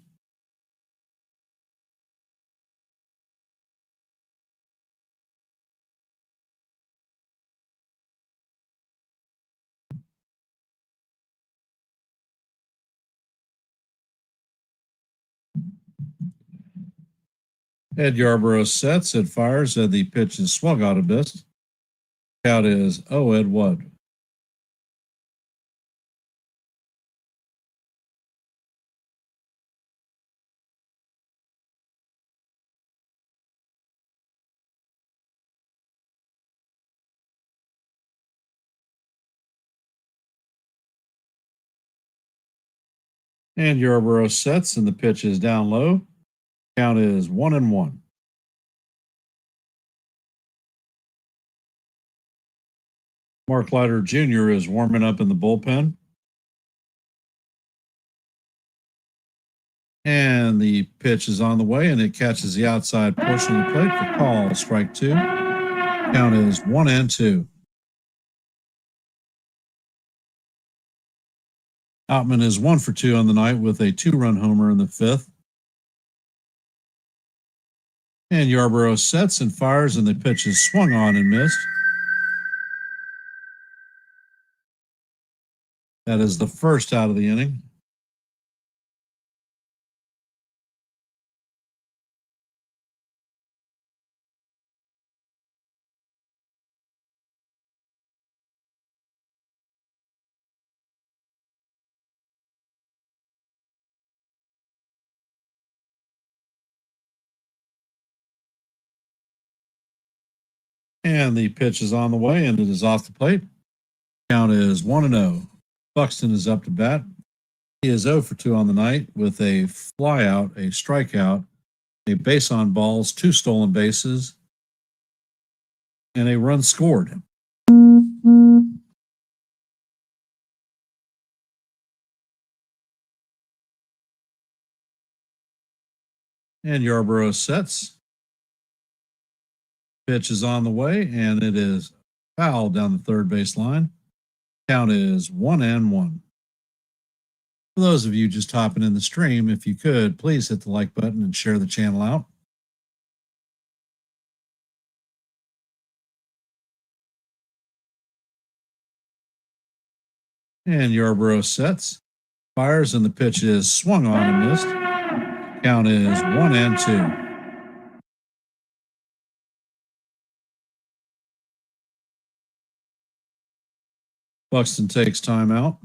Ed Yarborough sets and fires, and the pitch is swung on and missed. Count is 0-1. And Yarborough sets, and the pitch is down low. Count is 1-1. Mark Leiter Jr. is warming up in the bullpen. And the pitch is on the way, and it catches the outside portion of the plate for call, strike 2. Count is 1-2. Outman is 1 for 2 on the night with a 2-run homer in the 5th. And Yarborough sets and fires, and the pitch is swung on and missed. That is the first out of the inning. And the pitch is on the way, and it is off the plate. Count is 1-0. Buxton is up to bat. He is 0 for 2 on the night with a flyout, a strikeout, a base on balls, 2 stolen bases, and a run scored. And Yarborough sets. Pitch is on the way, and it is fouled down the third base line. Count is 1-1. For those of you just hopping in the stream, if you could, please hit the like button and share the channel out. And Yarborough sets, fires, and the pitch is swung on and missed. Count is 1-2. Buxton takes time out.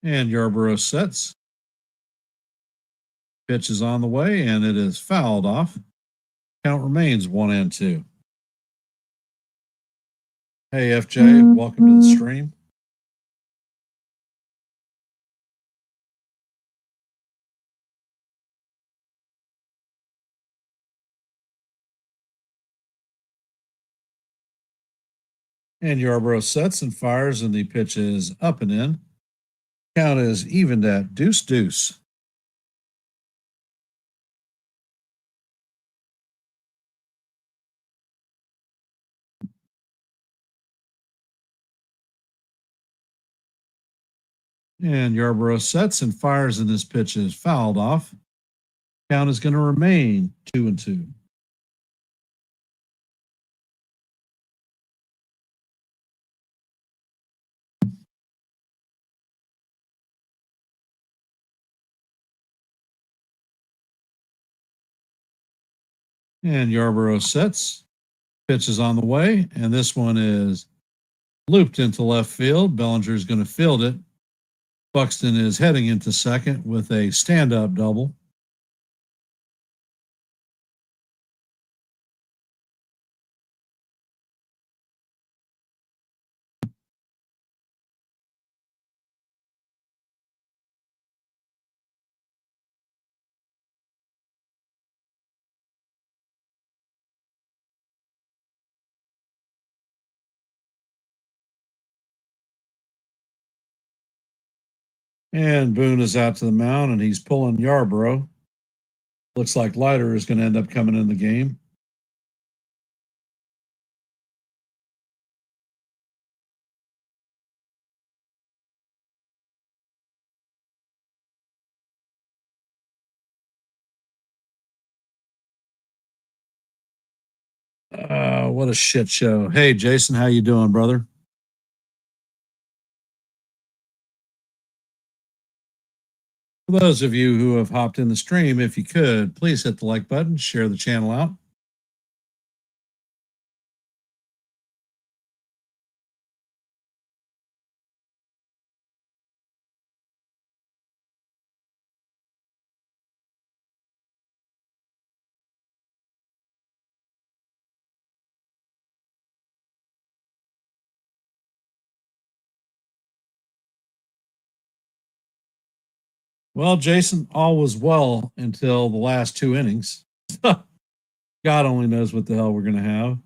And Yarborough sets. Pitch is on the way, and it is fouled off. Count remains 1-2. Hey, FJ, welcome to the stream. And Yarborough sets and fires, and the pitch is up and in. Count is evened at 2-2. And Yarborough sets and fires, and this pitch is fouled off. Count is going to remain 2-2. And Yarborough sets. Pitch is on the way, and this one is looped into left field. Bellinger is going to field it. Buxton is heading into second with a stand-up double. And Boone is out to the mound, and he's pulling Yarborough. Looks like Leiter is going to end up coming in the game. What a shit show. Hey, Jason, how you doing, brother? For those of you who have hopped in the stream, if you could, please hit the like button, share the channel out. Well, Jason, all was well until the last two innings. God only knows what the hell we're going to have.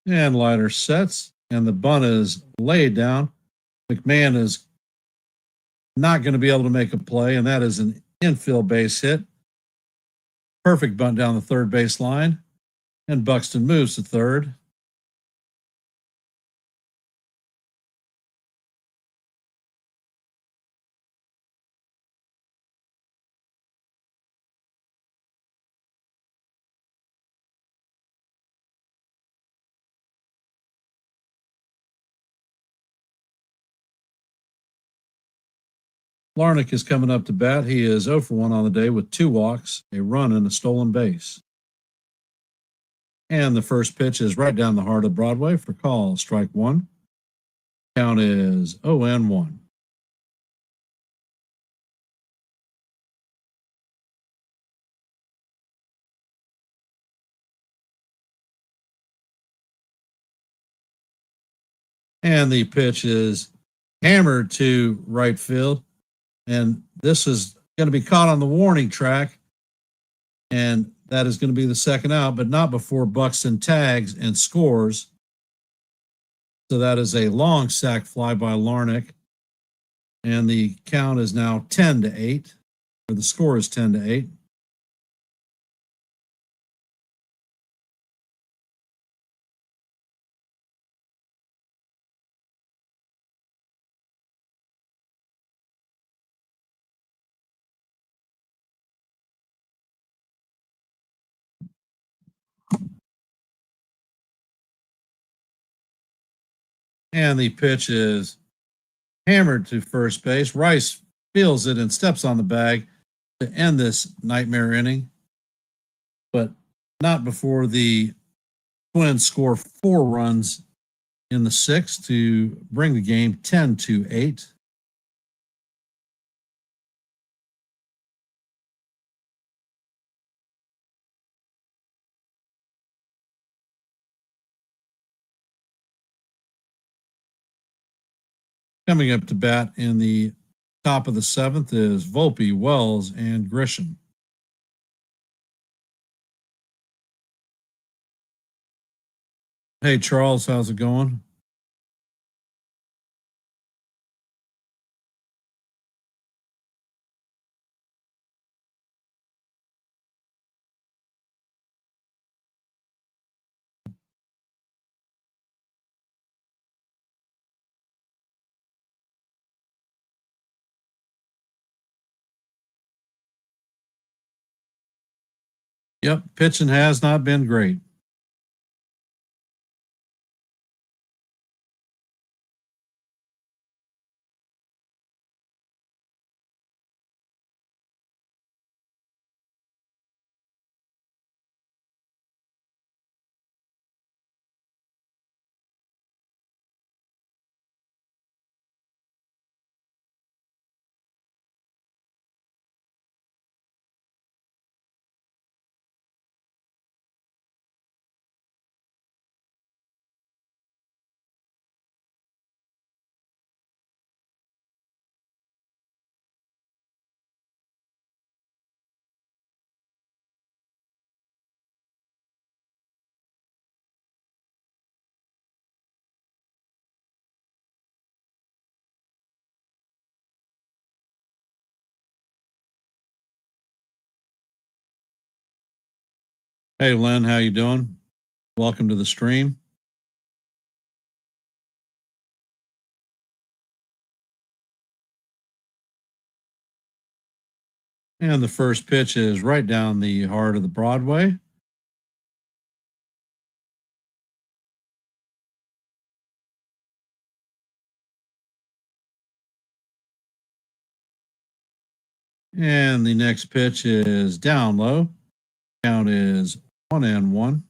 And Leiter sets, and the bunt is laid down. McMahon is not going to be able to make a play, and that is an infield base hit. Perfect bunt down the third base line, and Buxton moves to third. Larnick is coming up to bat. He is 0 for 1 on the day with 2 walks, a run, and a stolen base. And the first pitch is right down the heart of Broadway for call, strike one. Count is 0-1. And the pitch is hammered to right field. And this is going to be caught on the warning track. And that is going to be the second out, but not before Buxton tags and scores. So that is a long sac fly by Larnick. And the count is now 10-8, or the score is 10-8. And the pitch is hammered to first base. Rice feels it and steps on the bag to end this nightmare inning, but not before the Twins score 4 runs in the sixth to bring the game 10-8. Coming up to bat in the top of the seventh is Volpe, Wells, and Grisham. Hey, Charles, how's it going? Yep, pitching has not been great. Hey, Len, how you doing? Welcome to the stream. And the first pitch is right down the heart of the Broadway. And the next pitch is down low. Count is 1-1.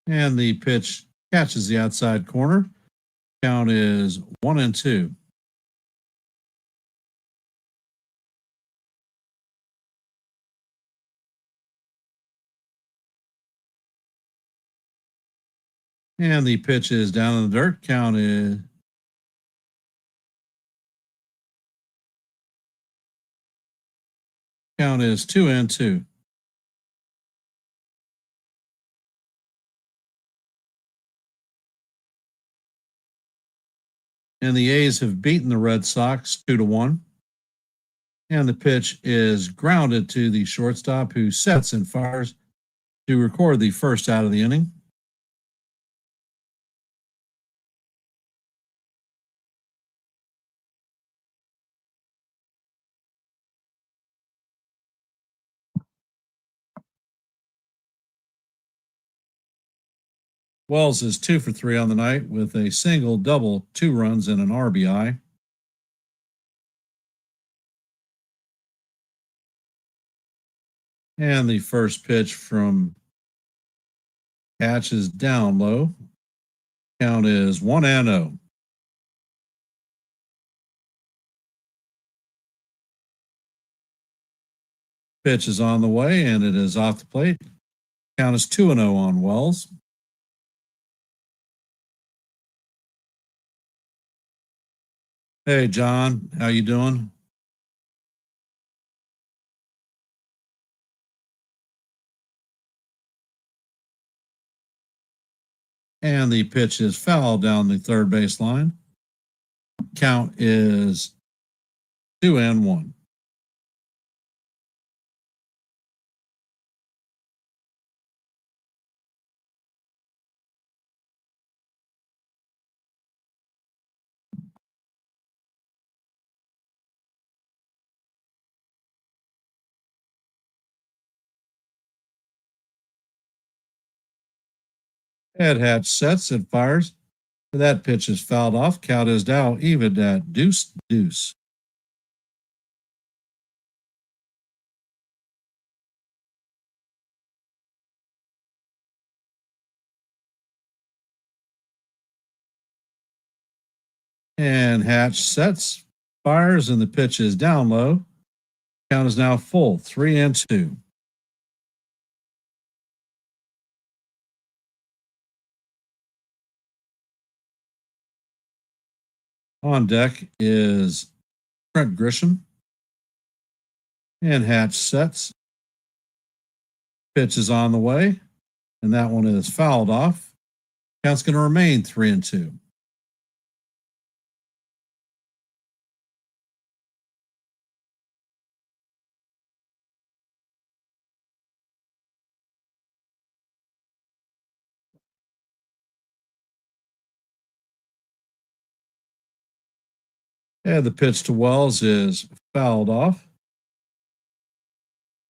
And the pitch catches the outside corner. Count is 1-2. And the pitch is down in the dirt. Count is 2-2. And the A's have beaten the Red Sox 2-1. And the pitch is grounded to the shortstop, who sets and fires to record the first out of the inning. Wells is 2 for 3 on the night with a single, double, 2 runs, and an RBI. And the first pitch from Hatch is down low. Count is 1-0. Pitch is on the way, and it is off the plate. Count is 2-0 on Wells. Hey, John, how you doing? And the pitch is foul down the third base line. Count is 2-1. Ed Hatch sets and fires. That pitch is fouled off. Count is now even at 2-2. And Hatch sets, fires, and the pitch is down low. Count is now full, 3-2. On deck is Trent Grisham. And Hatch sets. Pitch is on the way, and that one is fouled off. Count's going to remain 3-2. And the pitch to Wells is fouled off.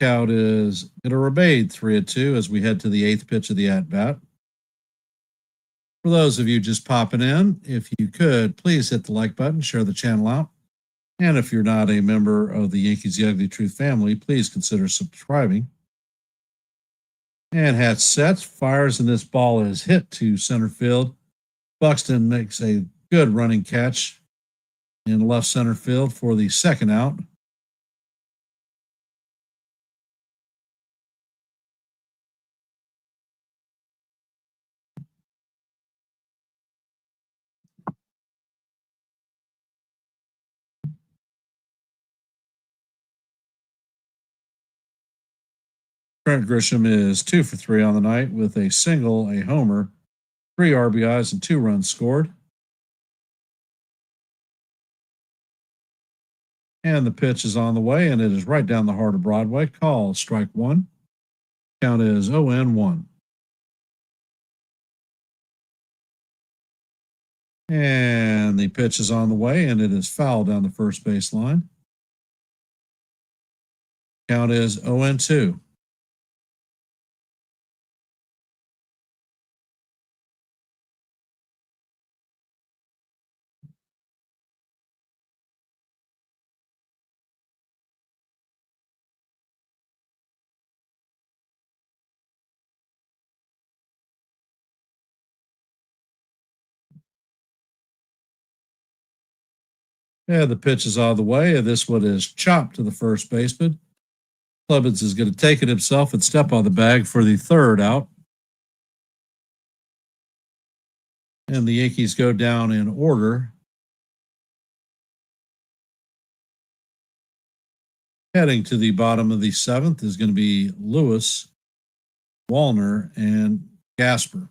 Count is going to remain 3-2 as we head to the eighth pitch of the at bat. For those of you just popping in, if you could, please hit the like button, share the channel out. And if you're not a member of the Yankees The Ugly Truth family, please consider subscribing. And hat sets, fires, and this ball is hit to center field. Buxton makes a good running catch in left center field for the second out. Trent Grisham is 2 for 3 on the night with a single, a homer, 3 RBIs, and 2 runs scored. And the pitch is on the way, and it is right down the heart of Broadway. Call strike one. Count is 0-1. And the pitch is on the way, and it is fouled down the first base line. Count is 0-2. Yeah, the pitch is on the way, and this one is chopped to the first baseman. Clemens is going to take it himself and step on the bag for the third out. And the Yankees go down in order. Heading to the bottom of the seventh is going to be Lewis, Wallner, and Gasper.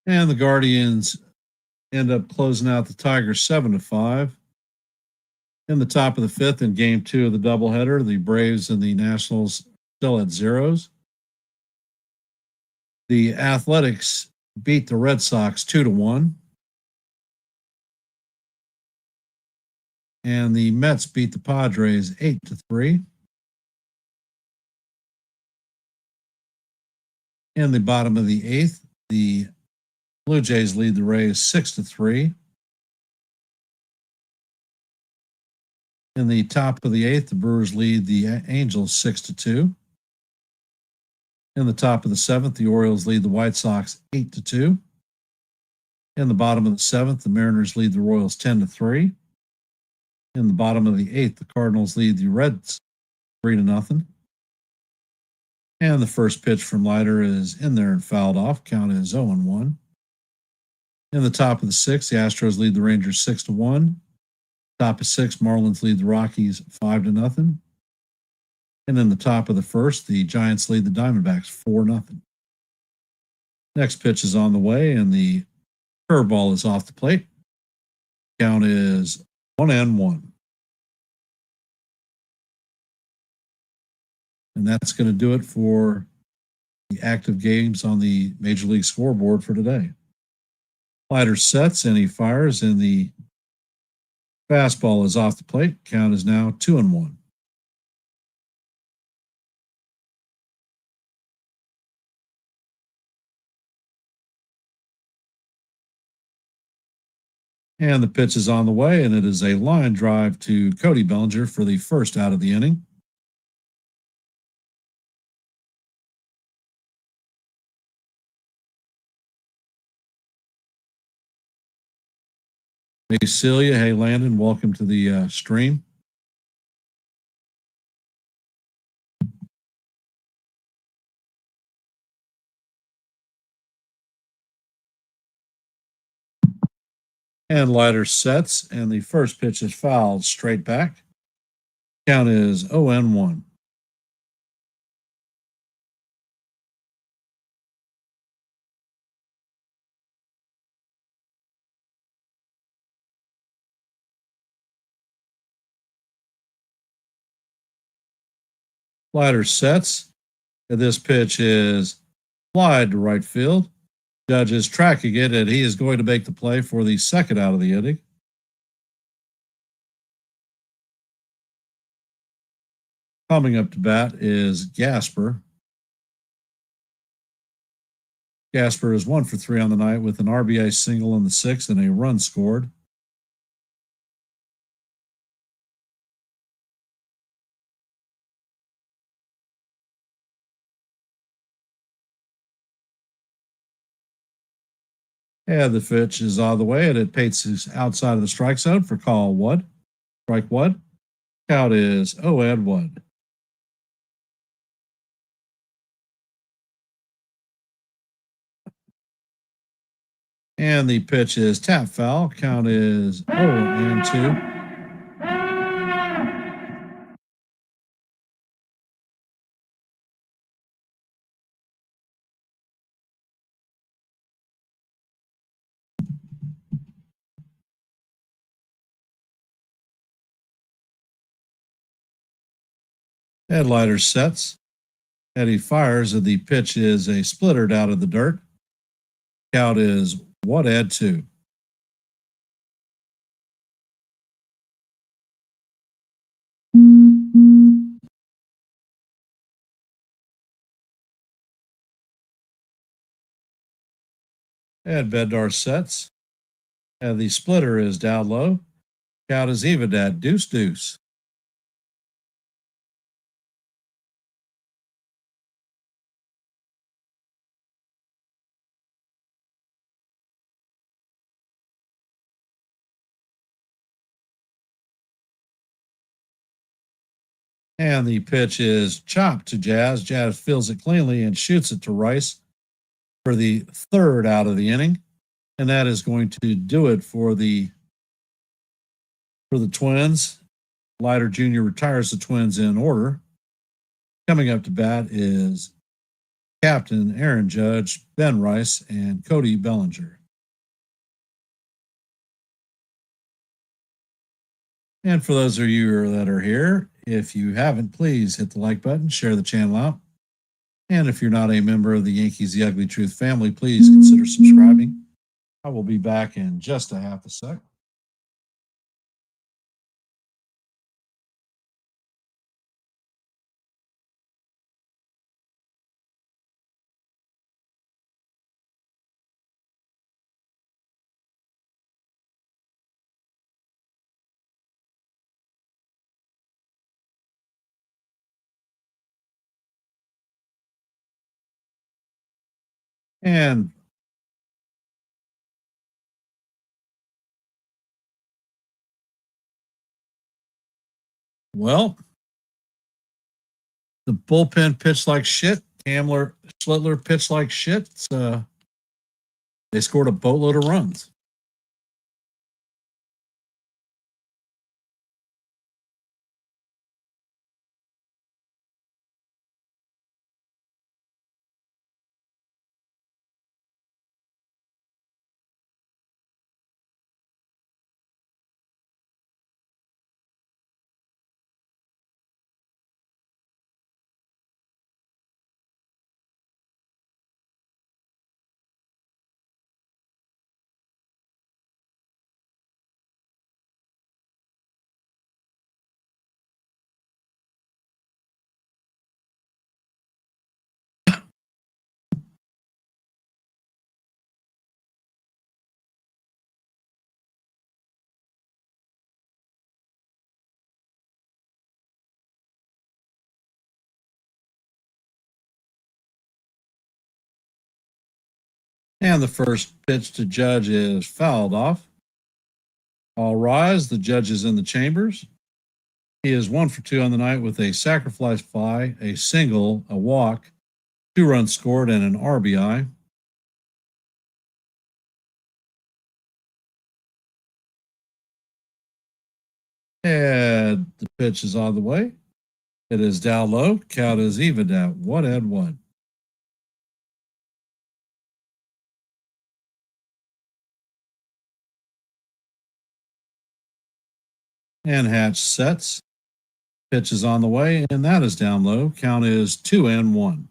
And the Guardians end up closing out the Tigers 7-5. In the top of the fifth in game two of the doubleheader, the Braves and the Nationals still at zeros. The Athletics beat the Red Sox 2-1. And the Mets beat the Padres 8-3. In the bottom of the eighth, the Blue Jays lead the Rays 6-3. In the top of the eighth, the Brewers lead the Angels 6-2. In the top of the seventh, the Orioles lead the White Sox 8-2. In the bottom of the seventh, the Mariners lead the Royals 10-3. In the bottom of the eighth, the Cardinals lead the Reds 3-0. And the first pitch from Leiter is in there and fouled off. Count is 0-1. In the top of the sixth, the Astros lead the Rangers 6-1. Top of six, Marlins lead the Rockies 5-0. And in the top of the first, the Giants lead the Diamondbacks 4-0. Next pitch is on the way, and the curveball is off the plate. Count is 1-1. And that's going to do it for the active games on the Major League scoreboard for today. Leiter sets and he fires, and the fastball is off the plate. Count is now 2-1. And the pitch is on the way, and it is a line drive to Cody Bellinger for the first out of the inning. Hey, Celia. Hey, Landon. Welcome to the stream. And Leiter sets, and the first pitch is fouled straight back. Count is 0-1. Leiter sets, and this pitch is flied to right field. Judge is tracking it, and he is going to make the play for the second out of the inning. Coming up to bat is Gasper. Gasper is 1 for 3 on the night with an RBI single in the sixth and a run scored. And the pitch is on the way, and it paces outside of the strike zone for call one. Strike one. Count is 0-1. And the pitch is tap foul. Count is 0-2. And Leiter sets. And he fires, and the pitch is a splitter down in the dirt. Count is 1-2. And Bednar sets. And the splitter is down low. Count is even at 2-2. And the pitch is chopped to Jazz. Jazz fields it cleanly and shoots it to Rice for the third out of the inning. And that is going to do it for the Twins. Leiter Jr. retires the Twins in order. Coming up to bat is Captain Aaron Judge, Ben Rice, and Cody Bellinger. And for those of you that are here, if you haven't, please hit the like button, share the channel out. And if you're not a member of the Yankees The Ugly Truth family, please consider subscribing. I will be back in just a half a sec. And well, the bullpen pitched like shit. Cam Schlittler pitched like shit. They scored a boatload of runs. And the first pitch to Judge is fouled off. All rise. The judge is in the chambers. He is 1 for 2 on the night with a sacrifice fly, a single, a walk, 2 runs scored, and an RBI. And the pitch is on the way. It is down low. Count is even at 1-1. And Hatch sets. Pitch is on the way, and that is down low. Count is 2-1.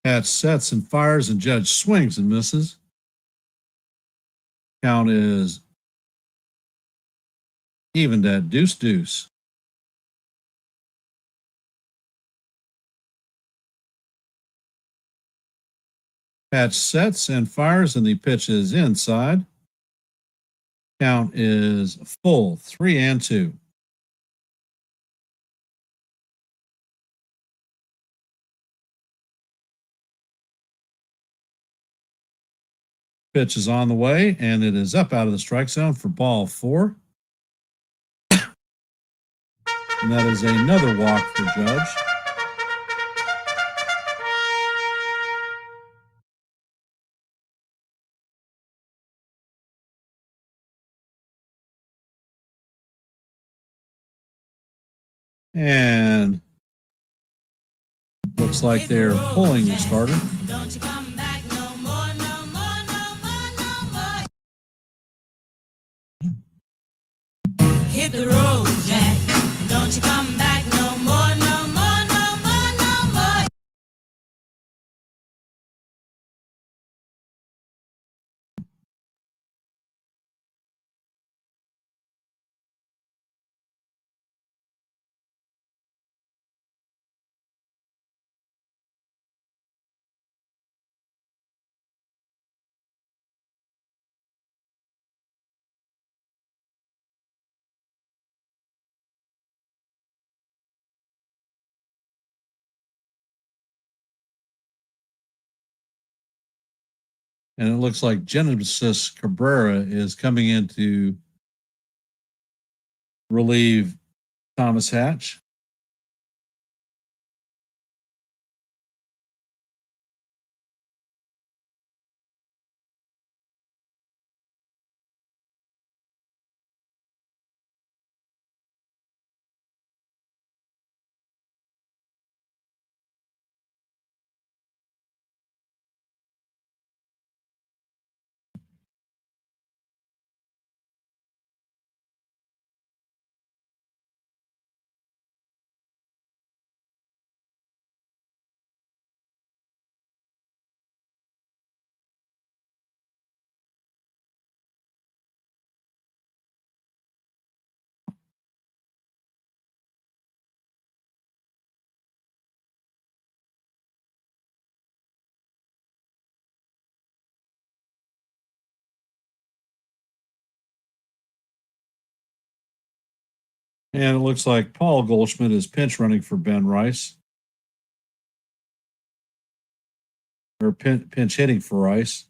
Hatch sets and fires, and Judge swings and misses. Count is evened at 2-2. Hatch sets and fires, and the pitch is inside. Count is full, 3-2. Pitch is on the way, and it is up out of the strike zone for ball 4. And that is another walk for Judge. And looks like they're pulling the starter. Hit the road, Jack. Don't you come back no more, no more, no more, no more. And it looks like Genesis Cabrera is coming in to relieve Thomas Hatch. And it looks like Paul Goldschmidt is pinch running for Ben Rice. Or pinch hitting for Rice.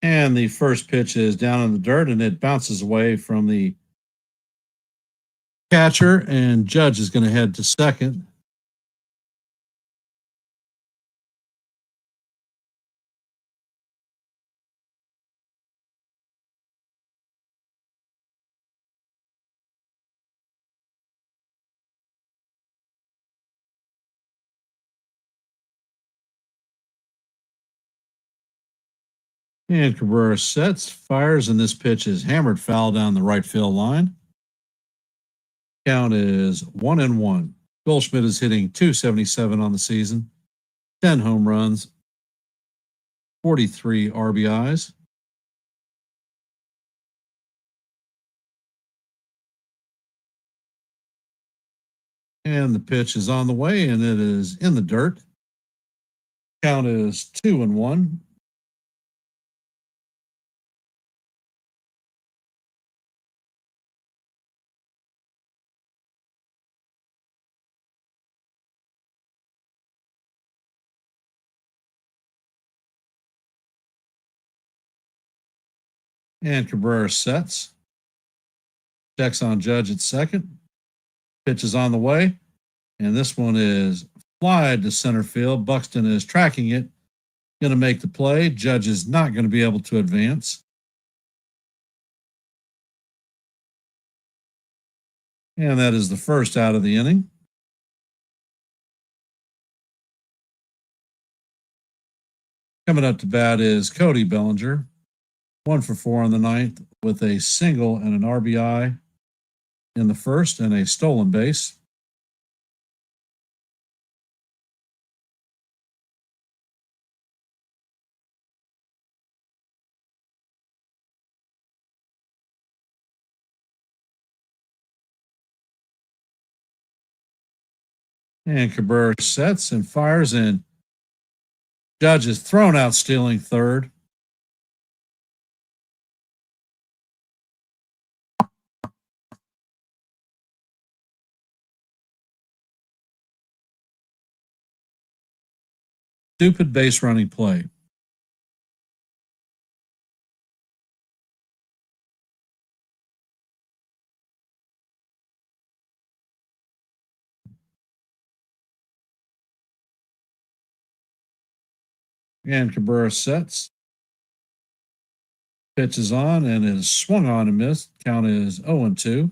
And the first pitch is down in the dirt, and it bounces away from the catcher, and Judge is going to head to second. And Cabrera sets, fires, and this pitch is hammered foul down the right field line. Count is 1-1. Goldschmidt is hitting .277 on the season, 10 home runs, 43 RBIs. And the pitch is on the way, and it is in the dirt. Count is 2-1. And Cabrera sets. Checks on Judge at second. Pitch is on the way. And this one is fly to center field. Buxton is tracking it. Going to make the play. Judge is not going to be able to advance. And that is the first out of the inning. Coming up to bat is Cody Bellinger. 1 for 4 in the ninth with a single and an RBI in the first and a stolen base. And Cabrera sets and fires, and Judge is thrown out stealing third. Stupid base running play. And Cabrera sets. Pitch is on and is swung on and missed. Count is 0-2.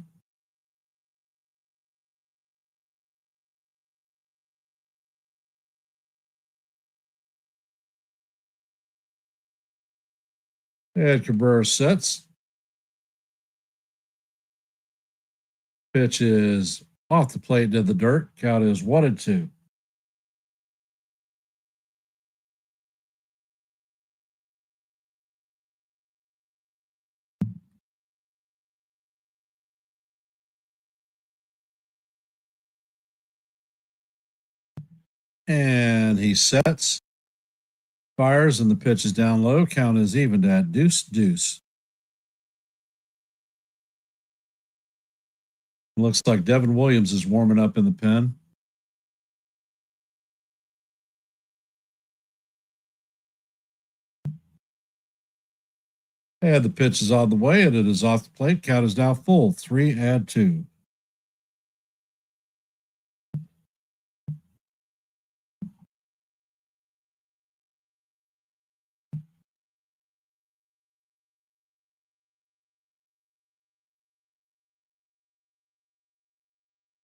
And Cabrera sets. Pitch is off the plate to the dirt. Count is 1-2. And he sets, fires, and the pitch is down low. Count is evened at 2-2. Looks like Devin Williams is warming up in the pen. And the pitch is on the way, and it is off the plate. Count is now full, 3-2.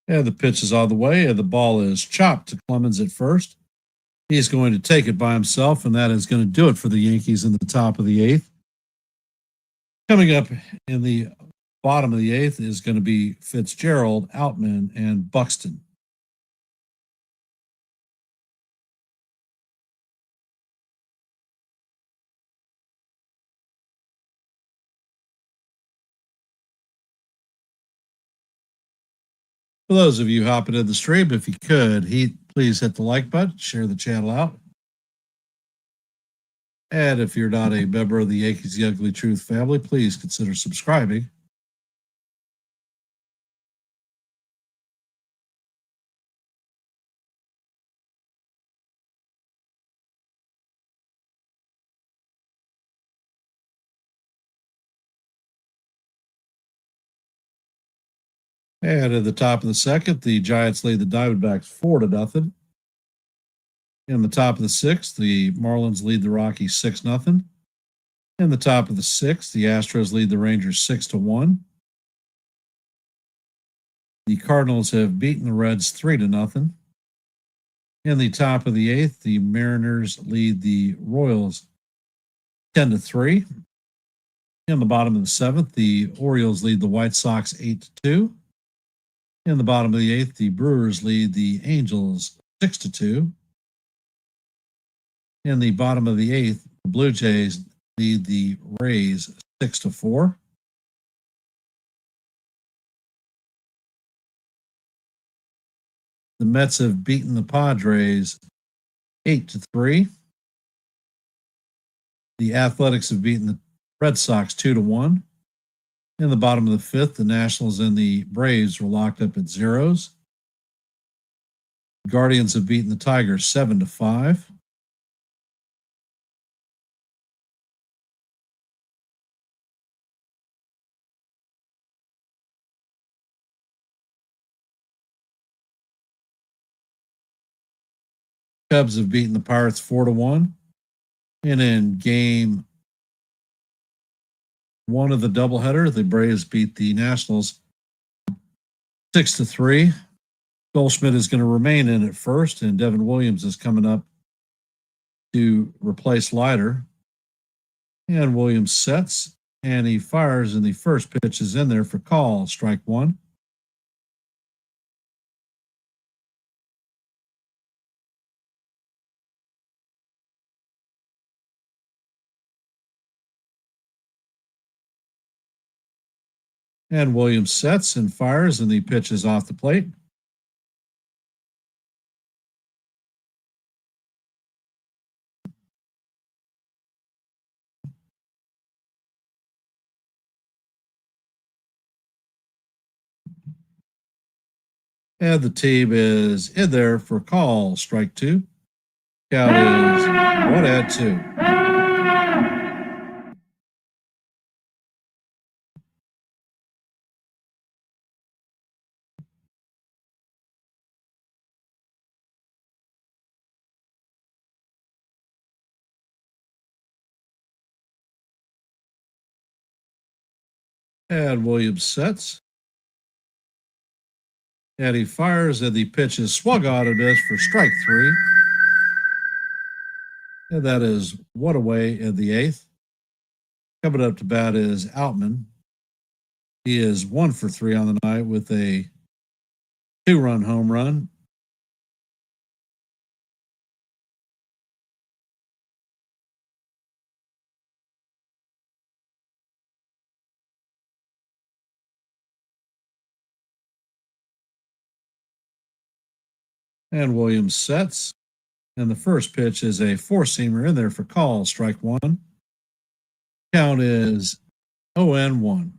And the pitch is on the way, and the ball is chopped to Clemens at first. He's going to take it by himself, and that is going to do it for the Yankees in the top of the eighth. Coming up in the bottom of the eighth is going to be Fitzgerald, Outman, and Buxton. For those of you hopping in the stream, if you could, please hit the like button, share the channel out. And if you're not a member of the Yankees The Ugly Truth family, please consider subscribing. And at the top of the second, the Giants lead the Diamondbacks 4-0. In the top of the sixth, the Marlins lead the Rockies 6-0. In the top of the sixth, the Astros lead the Rangers 6-1. The Cardinals have beaten the Reds 3-0. In the top of the eighth, the Mariners lead the Royals 10-3. In the bottom of the seventh, the Orioles lead the White Sox 8-2. In the bottom of the eighth, the Brewers lead the Angels 6-2. In the bottom of the eighth, The Blue Jays lead the Rays 6-4. The Mets have beaten the Padres 8-3. The Athletics have beaten the Red Sox 2-1. In the bottom of the fifth, the Nationals and the Braves were locked up at zeros. The Guardians have beaten the Tigers 7-5. Cubs have beaten the Pirates 4-1. And in game one of the doubleheader, the Braves beat the Nationals 6-3. Goldschmidt is going to remain in at first, and Devin Williams is coming up to replace Leiter. And Williams sets, and he fires, and the first pitch is in there for call, strike one. And Williams sets and fires, and the pitch is off the plate. And the team is in there for call, strike two. Count is 1-2. And Williams sets. And he fires, and the pitch is swung on and missed for strike three. And that is one away in the eighth. Coming up to bat is Outman. He is 1 for 3 on the night with a 2-run home run. And Williams sets. And the first pitch is a four-seamer in there for call, strike one. Count is 0-1.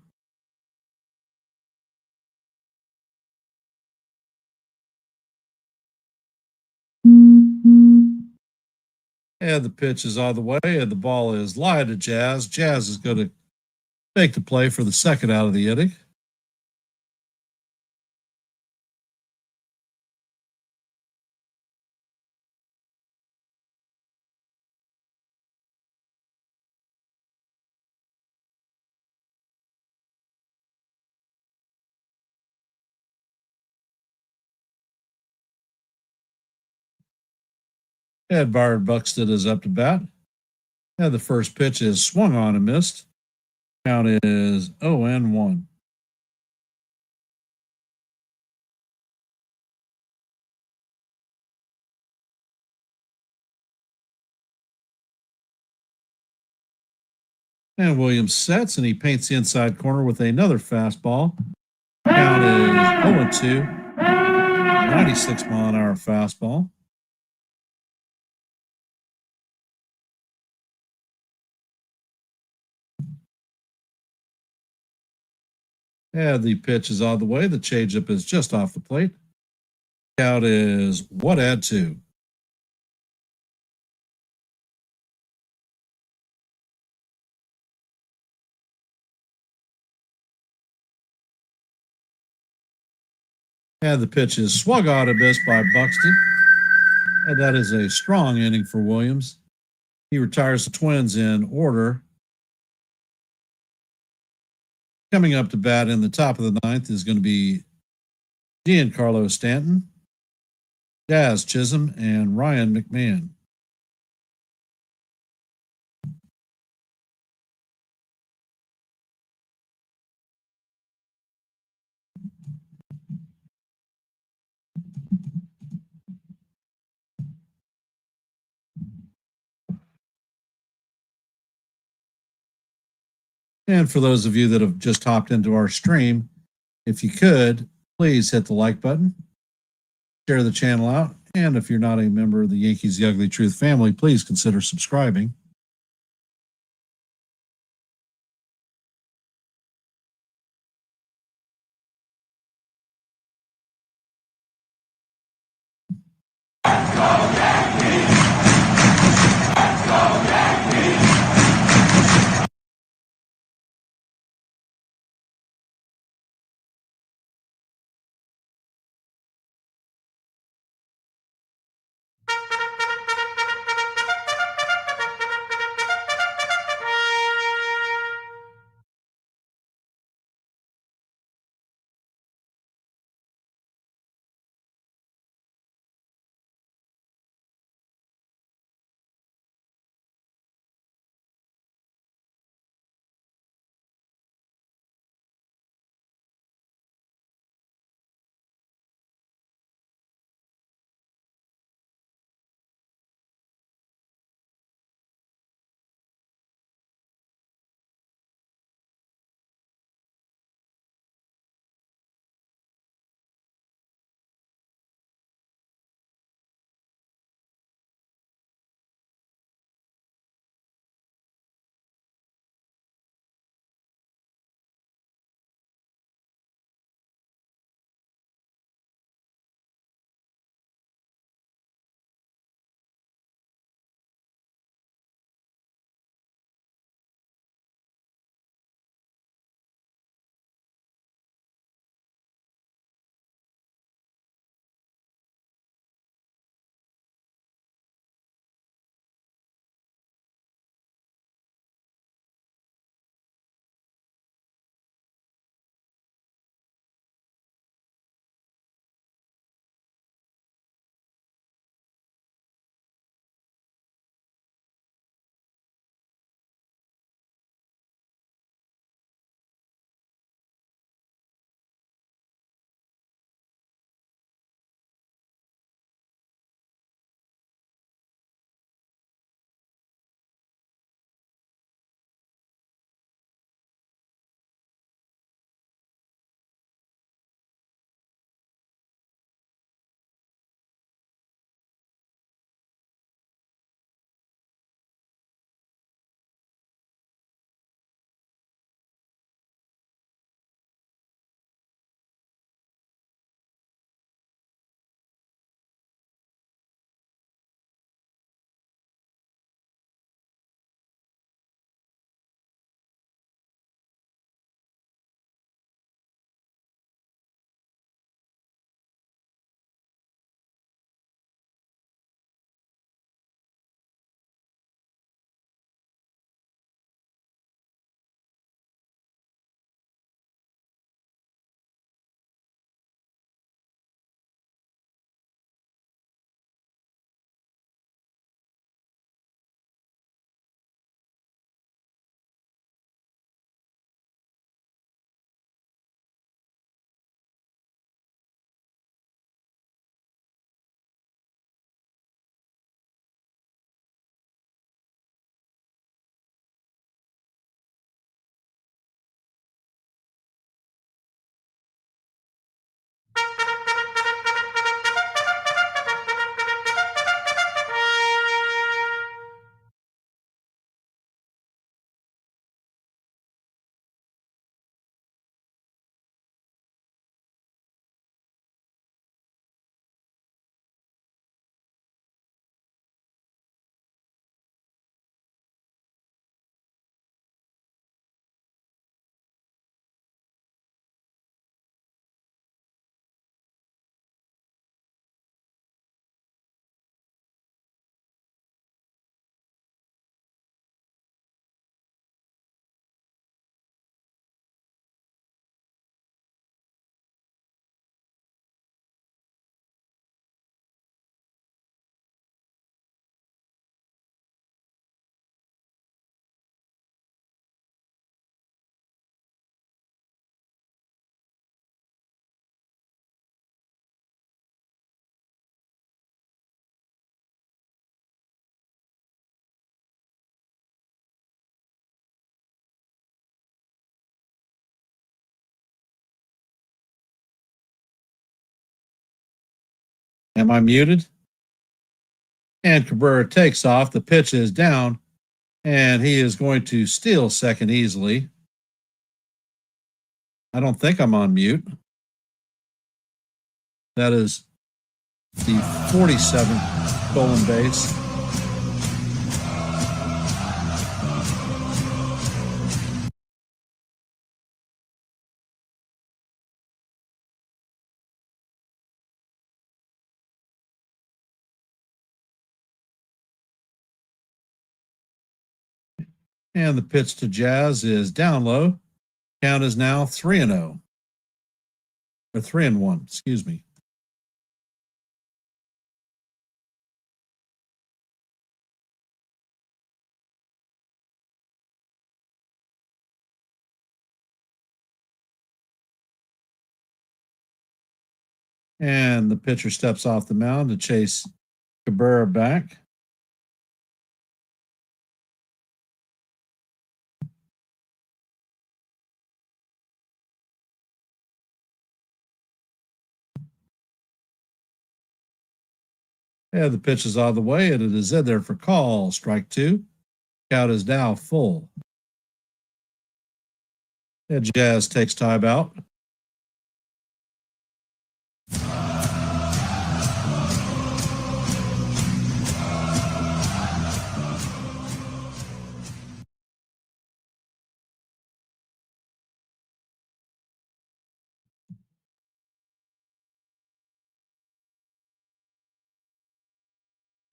And the pitch is on the way, and the ball is lined to Jazz. Jazz is going to make the play for the second out of the inning. And Byron Buxton is up to bat. And the first pitch is swung on and missed. Count is 0-1. And Williams sets, and he paints the inside corner with another fastball. Count is 0-2. 96-mile-an-hour fastball. And the pitch is on the way. The changeup is just off the plate. Count is 1-2. And the pitch is swung on and missed by Buxton. And that is a strong inning for Williams. He retires the Twins in order. Coming up to bat in the top of the ninth is going to be Giancarlo Stanton, Jazz Chisholm, and Ryan McMahon. And for those of you that have just hopped into our stream, if you could, please hit the like button, share the channel out, and if you're not a member of the Yankees The Ugly Truth family, please consider subscribing. Am I muted? And Cabrera takes off. The pitch is down, and he is going to steal second easily. I don't think I'm on mute. That is the 47th stolen base. And the pitch to Jazz is down low. Count is now 3-0. Or 3-1, excuse me. And the pitcher steps off the mound to chase Cabrera back. Yeah, the pitch is out of the way, and it is in there for call. Strike two. Count is now full. And Jazz takes time out.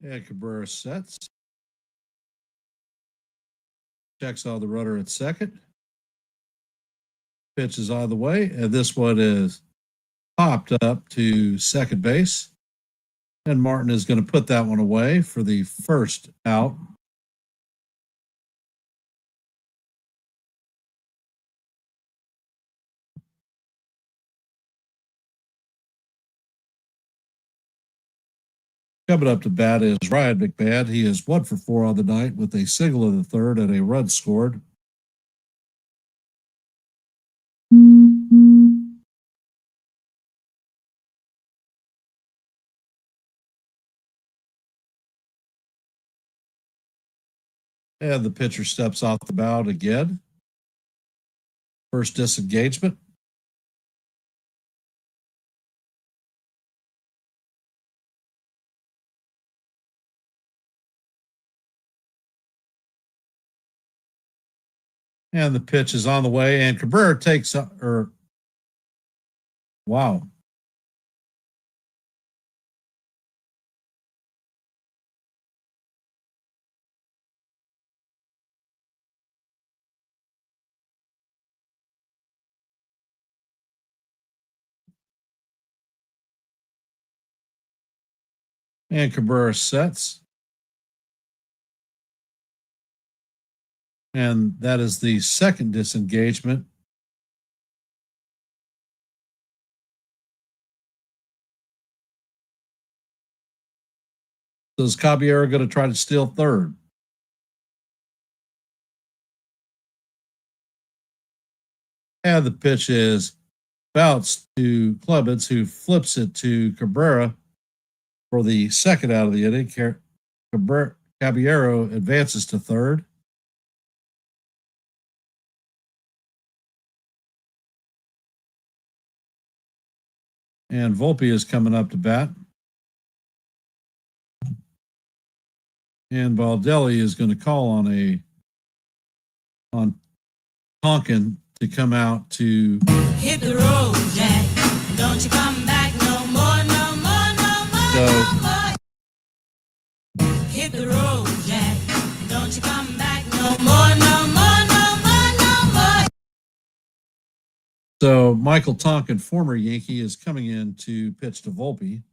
And Cabrera sets. Checks on the runner at second. Pitch is on the way, and this one is popped up to second base. And Martin is going to put that one away for the first out. Coming up to bat is Ryan McMahon. He is 1 for 4 on the night with a single in the third and a run scored. And the pitcher steps off the mound again. First disengagement. And the pitch is on the way, and Cabrera takes wow. And Cabrera sets. And that is the second disengagement. So is Caballero going to try to steal third? And the pitch is bounced to Clemens, who flips it to Cabrera for the second out of the inning. Caballero advances to third. And Volpe is coming up to bat. And Baldelli is going to call on Tonkin to come out to hit the road, Jack. Don't you come back no more, no more, no more, no more. Hit the road, Jack. Don't you come back no more, no more, no more, no more. So Michael Tonkin, former Yankee, is coming in to pitch to Volpe.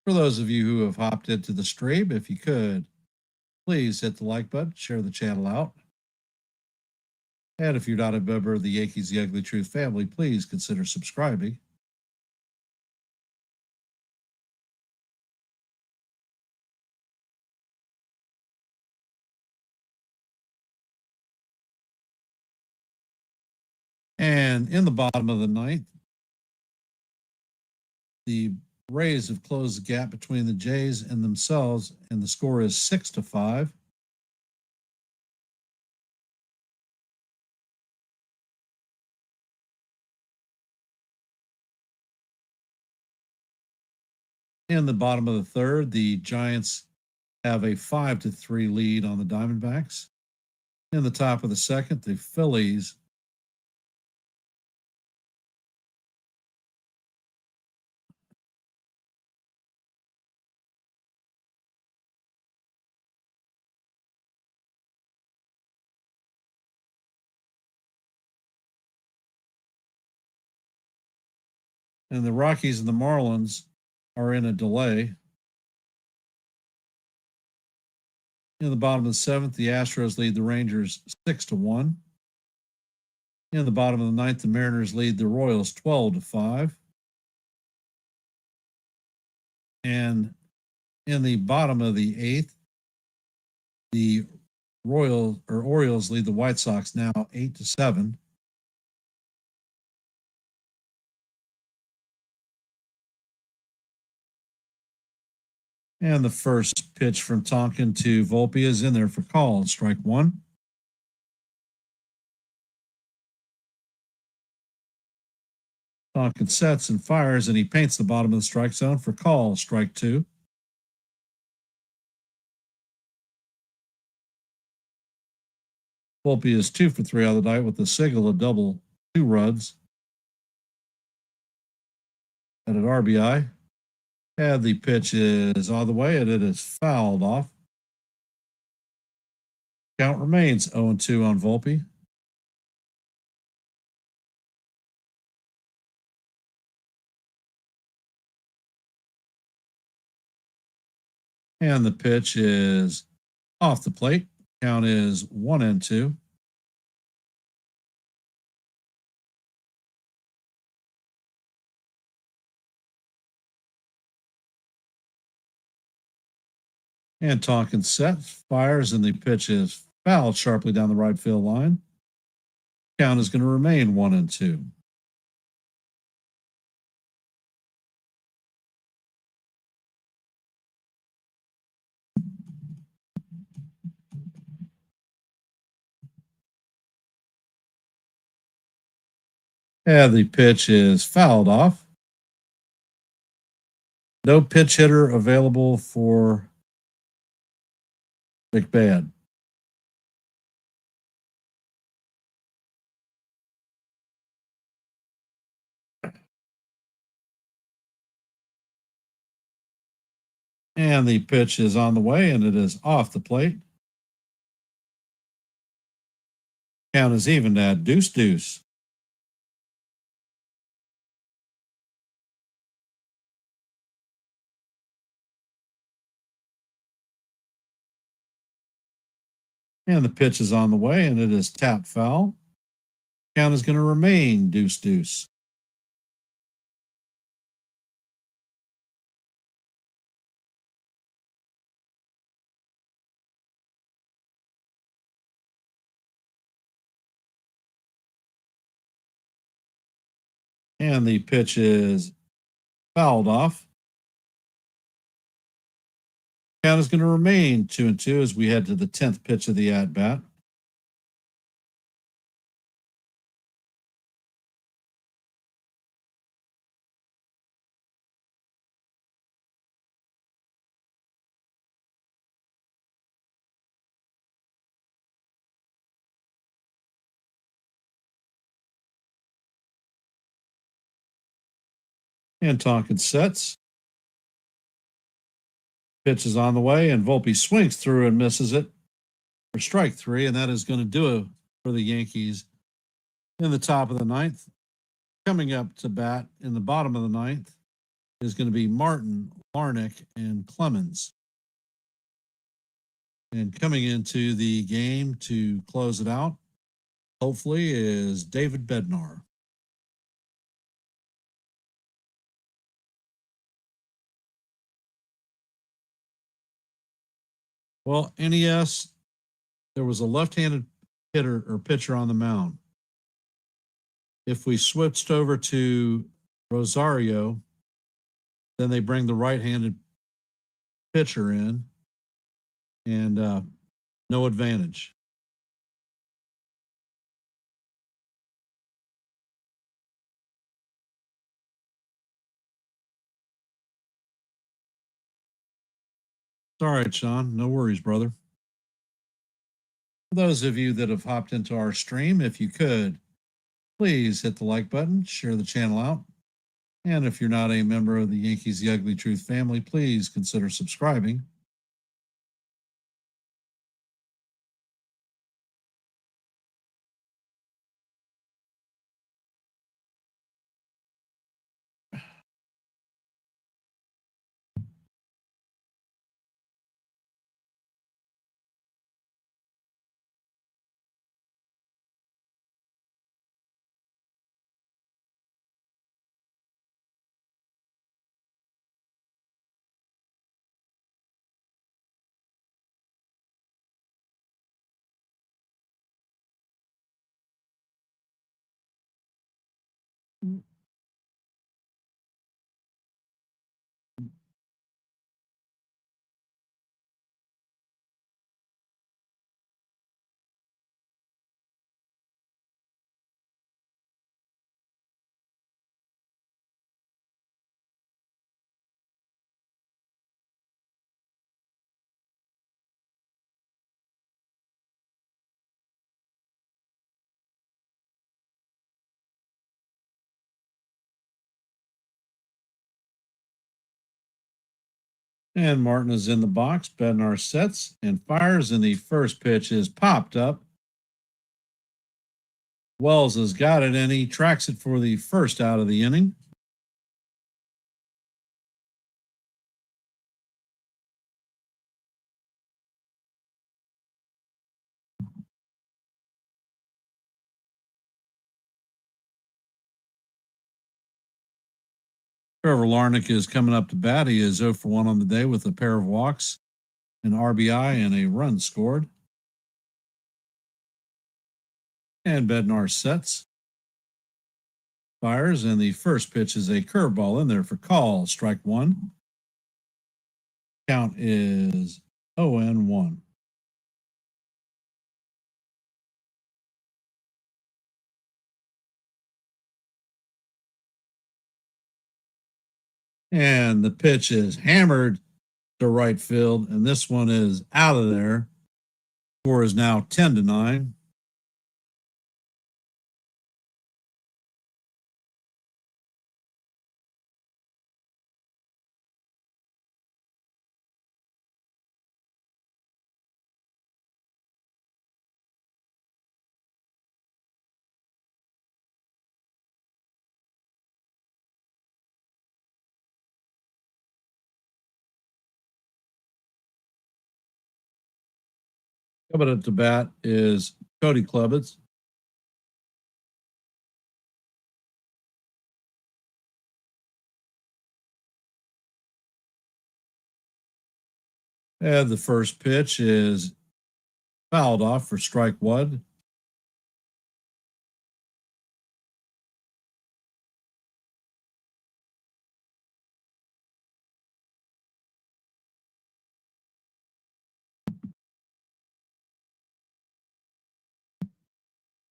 For those of you who have hopped into the stream, if you could, please hit the like button, share the channel out. And if you're not a member of the Yankees The Ugly Truth family, please consider subscribing. And in the bottom of the ninth, the Rays have closed the gap between the Jays and themselves, and the score is 6-5. In the bottom of the third, the Giants have a 5-3 lead on the Diamondbacks. In the top of the second, the Phillies and the Rockies and the Marlins are in a delay. In the bottom of the seventh, the Astros lead the Rangers 6-1. In the bottom of the ninth, the Mariners lead the Royals 12-5. And in the bottom of the eighth, the Orioles lead the White Sox now 8-7. And the first pitch from Tonkin to Volpe is in there for call, strike one. Tonkin sets and fires, and he paints the bottom of the strike zone for call, strike two. Volpe is 2 for 3 on the night with a single, a double, 2 runs, and an RBI. And the pitch is on the way, and it is fouled off. Count remains 0-2 on Volpe. And the pitch is off the plate. Count is 1-2. And Tonkin sets, fires, and the pitch is fouled sharply down the right field line. Count is going to remain 1-2. And the pitch is fouled off. No pitch hitter available for McBad. And the pitch is on the way, and it is off the plate. Count is even at 2-2. And the pitch is on the way, and it is tapped foul. Count is going to remain 2-2. And the pitch is fouled off. Count is going to remain 2-2 as we head to the 10th pitch of the at bat. And Tonkin sets. Pitch is on the way, and Volpe swings through and misses it for strike three, and that is going to do it for the Yankees in the top of the ninth. Coming up to bat in the bottom of the ninth is going to be Martin, Larnick, and Clemens. And coming into the game to close it out, hopefully, is David Bednar. Well, NES, there was a left-handed hitter or pitcher on the mound. If we switched over to Rosario, then they bring the right-handed pitcher in, and no advantage. It's all right, Sean. No worries, brother. For those of you that have hopped into our stream, if you could, please hit the like button, share the channel out. And if you're not a member of the Yankees The Ugly Truth family, please consider subscribing. And Martin is in the box. Bednar sets and fires, and the first pitch is popped up. Wells has got it, and he tracks it for the first out of the inning. Trevor Larnach is coming up to bat. He is 0 for 1 on the day with a pair of walks, an RBI, and a run scored. And Bednar sets, fires, and the first pitch is a curveball in there for call. Strike one. Count is 0-1. And the pitch is hammered to right field, and this one is out of there. Score is now 10-9. Coming up to bat is Cody Klubitz. And the first pitch is fouled off for strike one.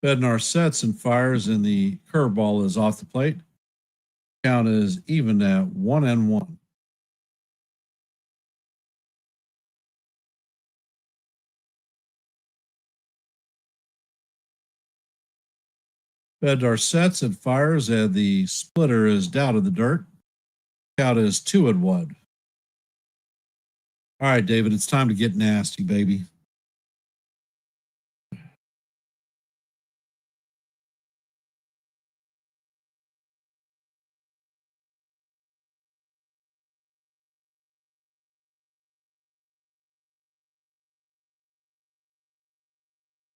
Bednar sets and fires, and the curveball is off the plate. Count is even at 1-1. Bednar sets and fires, and the splitter is down in the dirt. Count is 2-1. All right, David, it's time to get nasty, baby.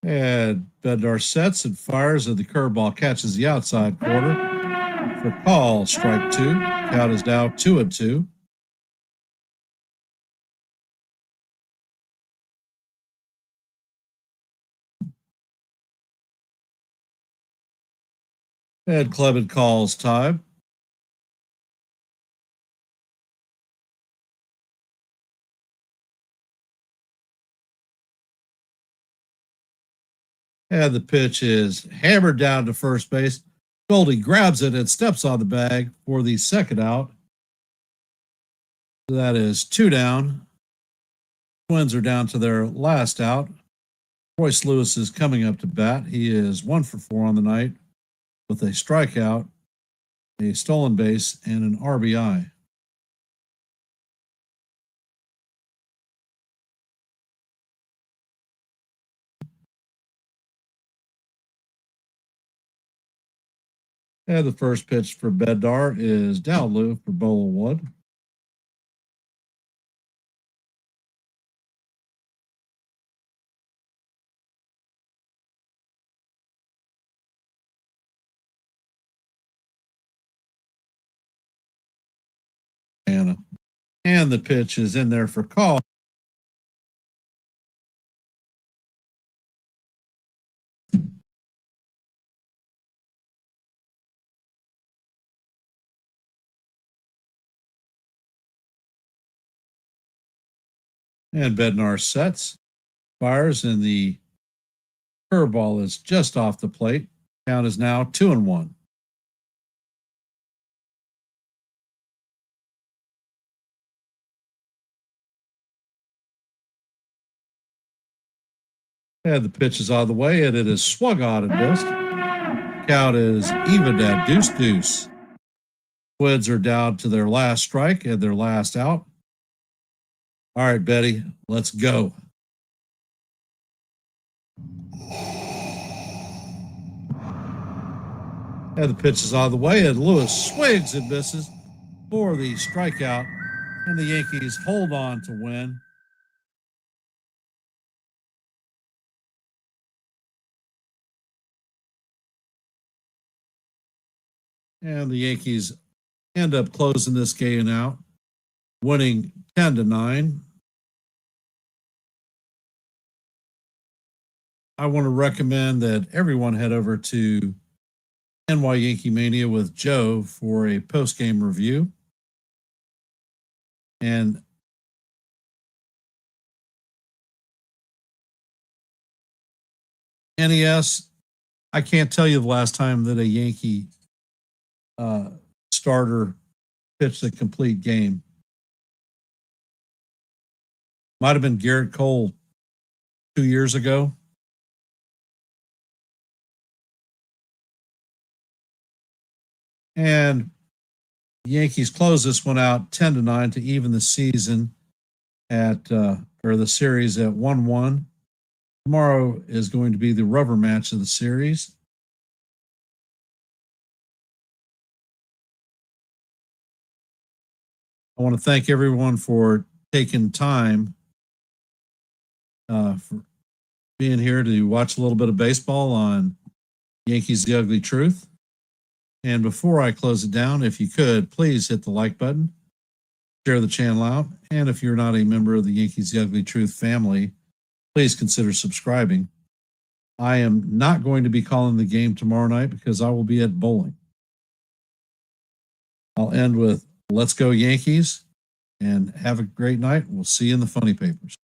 And Bednar sets and fires, and the curveball catches the outside corner for call. Strike two. Count is now 2-2. Ed Clement calls time. And the pitch is hammered down to first base. Goldie grabs it and steps on the bag for the second out. So that is 2 down. Twins are down to their last out. Royce Lewis is coming up to bat. He is 1 for 4 on the night with a strikeout, a stolen base, and an RBI. And the first pitch for Bednar is down low for Bowlwood. And the pitch is in there for call. And Bednar sets, fires, and the curveball is just off the plate. Count is now 2-1. And the pitch is out of the way, and it is swung on and missed. Count is even at deuce. Twins are down to their last strike and their last out. All right, Betty, let's go. And the pitch is out of the way, and Lewis swings and misses for the strikeout, and the Yankees hold on to win. And the Yankees end up closing this game out, winning 10-9. I want to recommend that everyone head over to NY Yankee Mania with Joe for a post-game review. And NES, I can't tell you the last time that a Yankee starter pitched a complete game. Might have been Garrett Cole 2 years ago. And the Yankees close this one out 10-9 to even the season or the series at 1-1. Tomorrow is going to be the rubber match of the series. I want to thank everyone for taking time for being here to watch a little bit of baseball on Yankees The Ugly Truth. And before I close it down, if you could, please hit the like button, share the channel out, and if you're not a member of the Yankees The Ugly Truth family, please consider subscribing. I am not going to be calling the game tomorrow night because I will be at bowling. I'll end with Let's Go Yankees, and have a great night. We'll see you in the funny papers.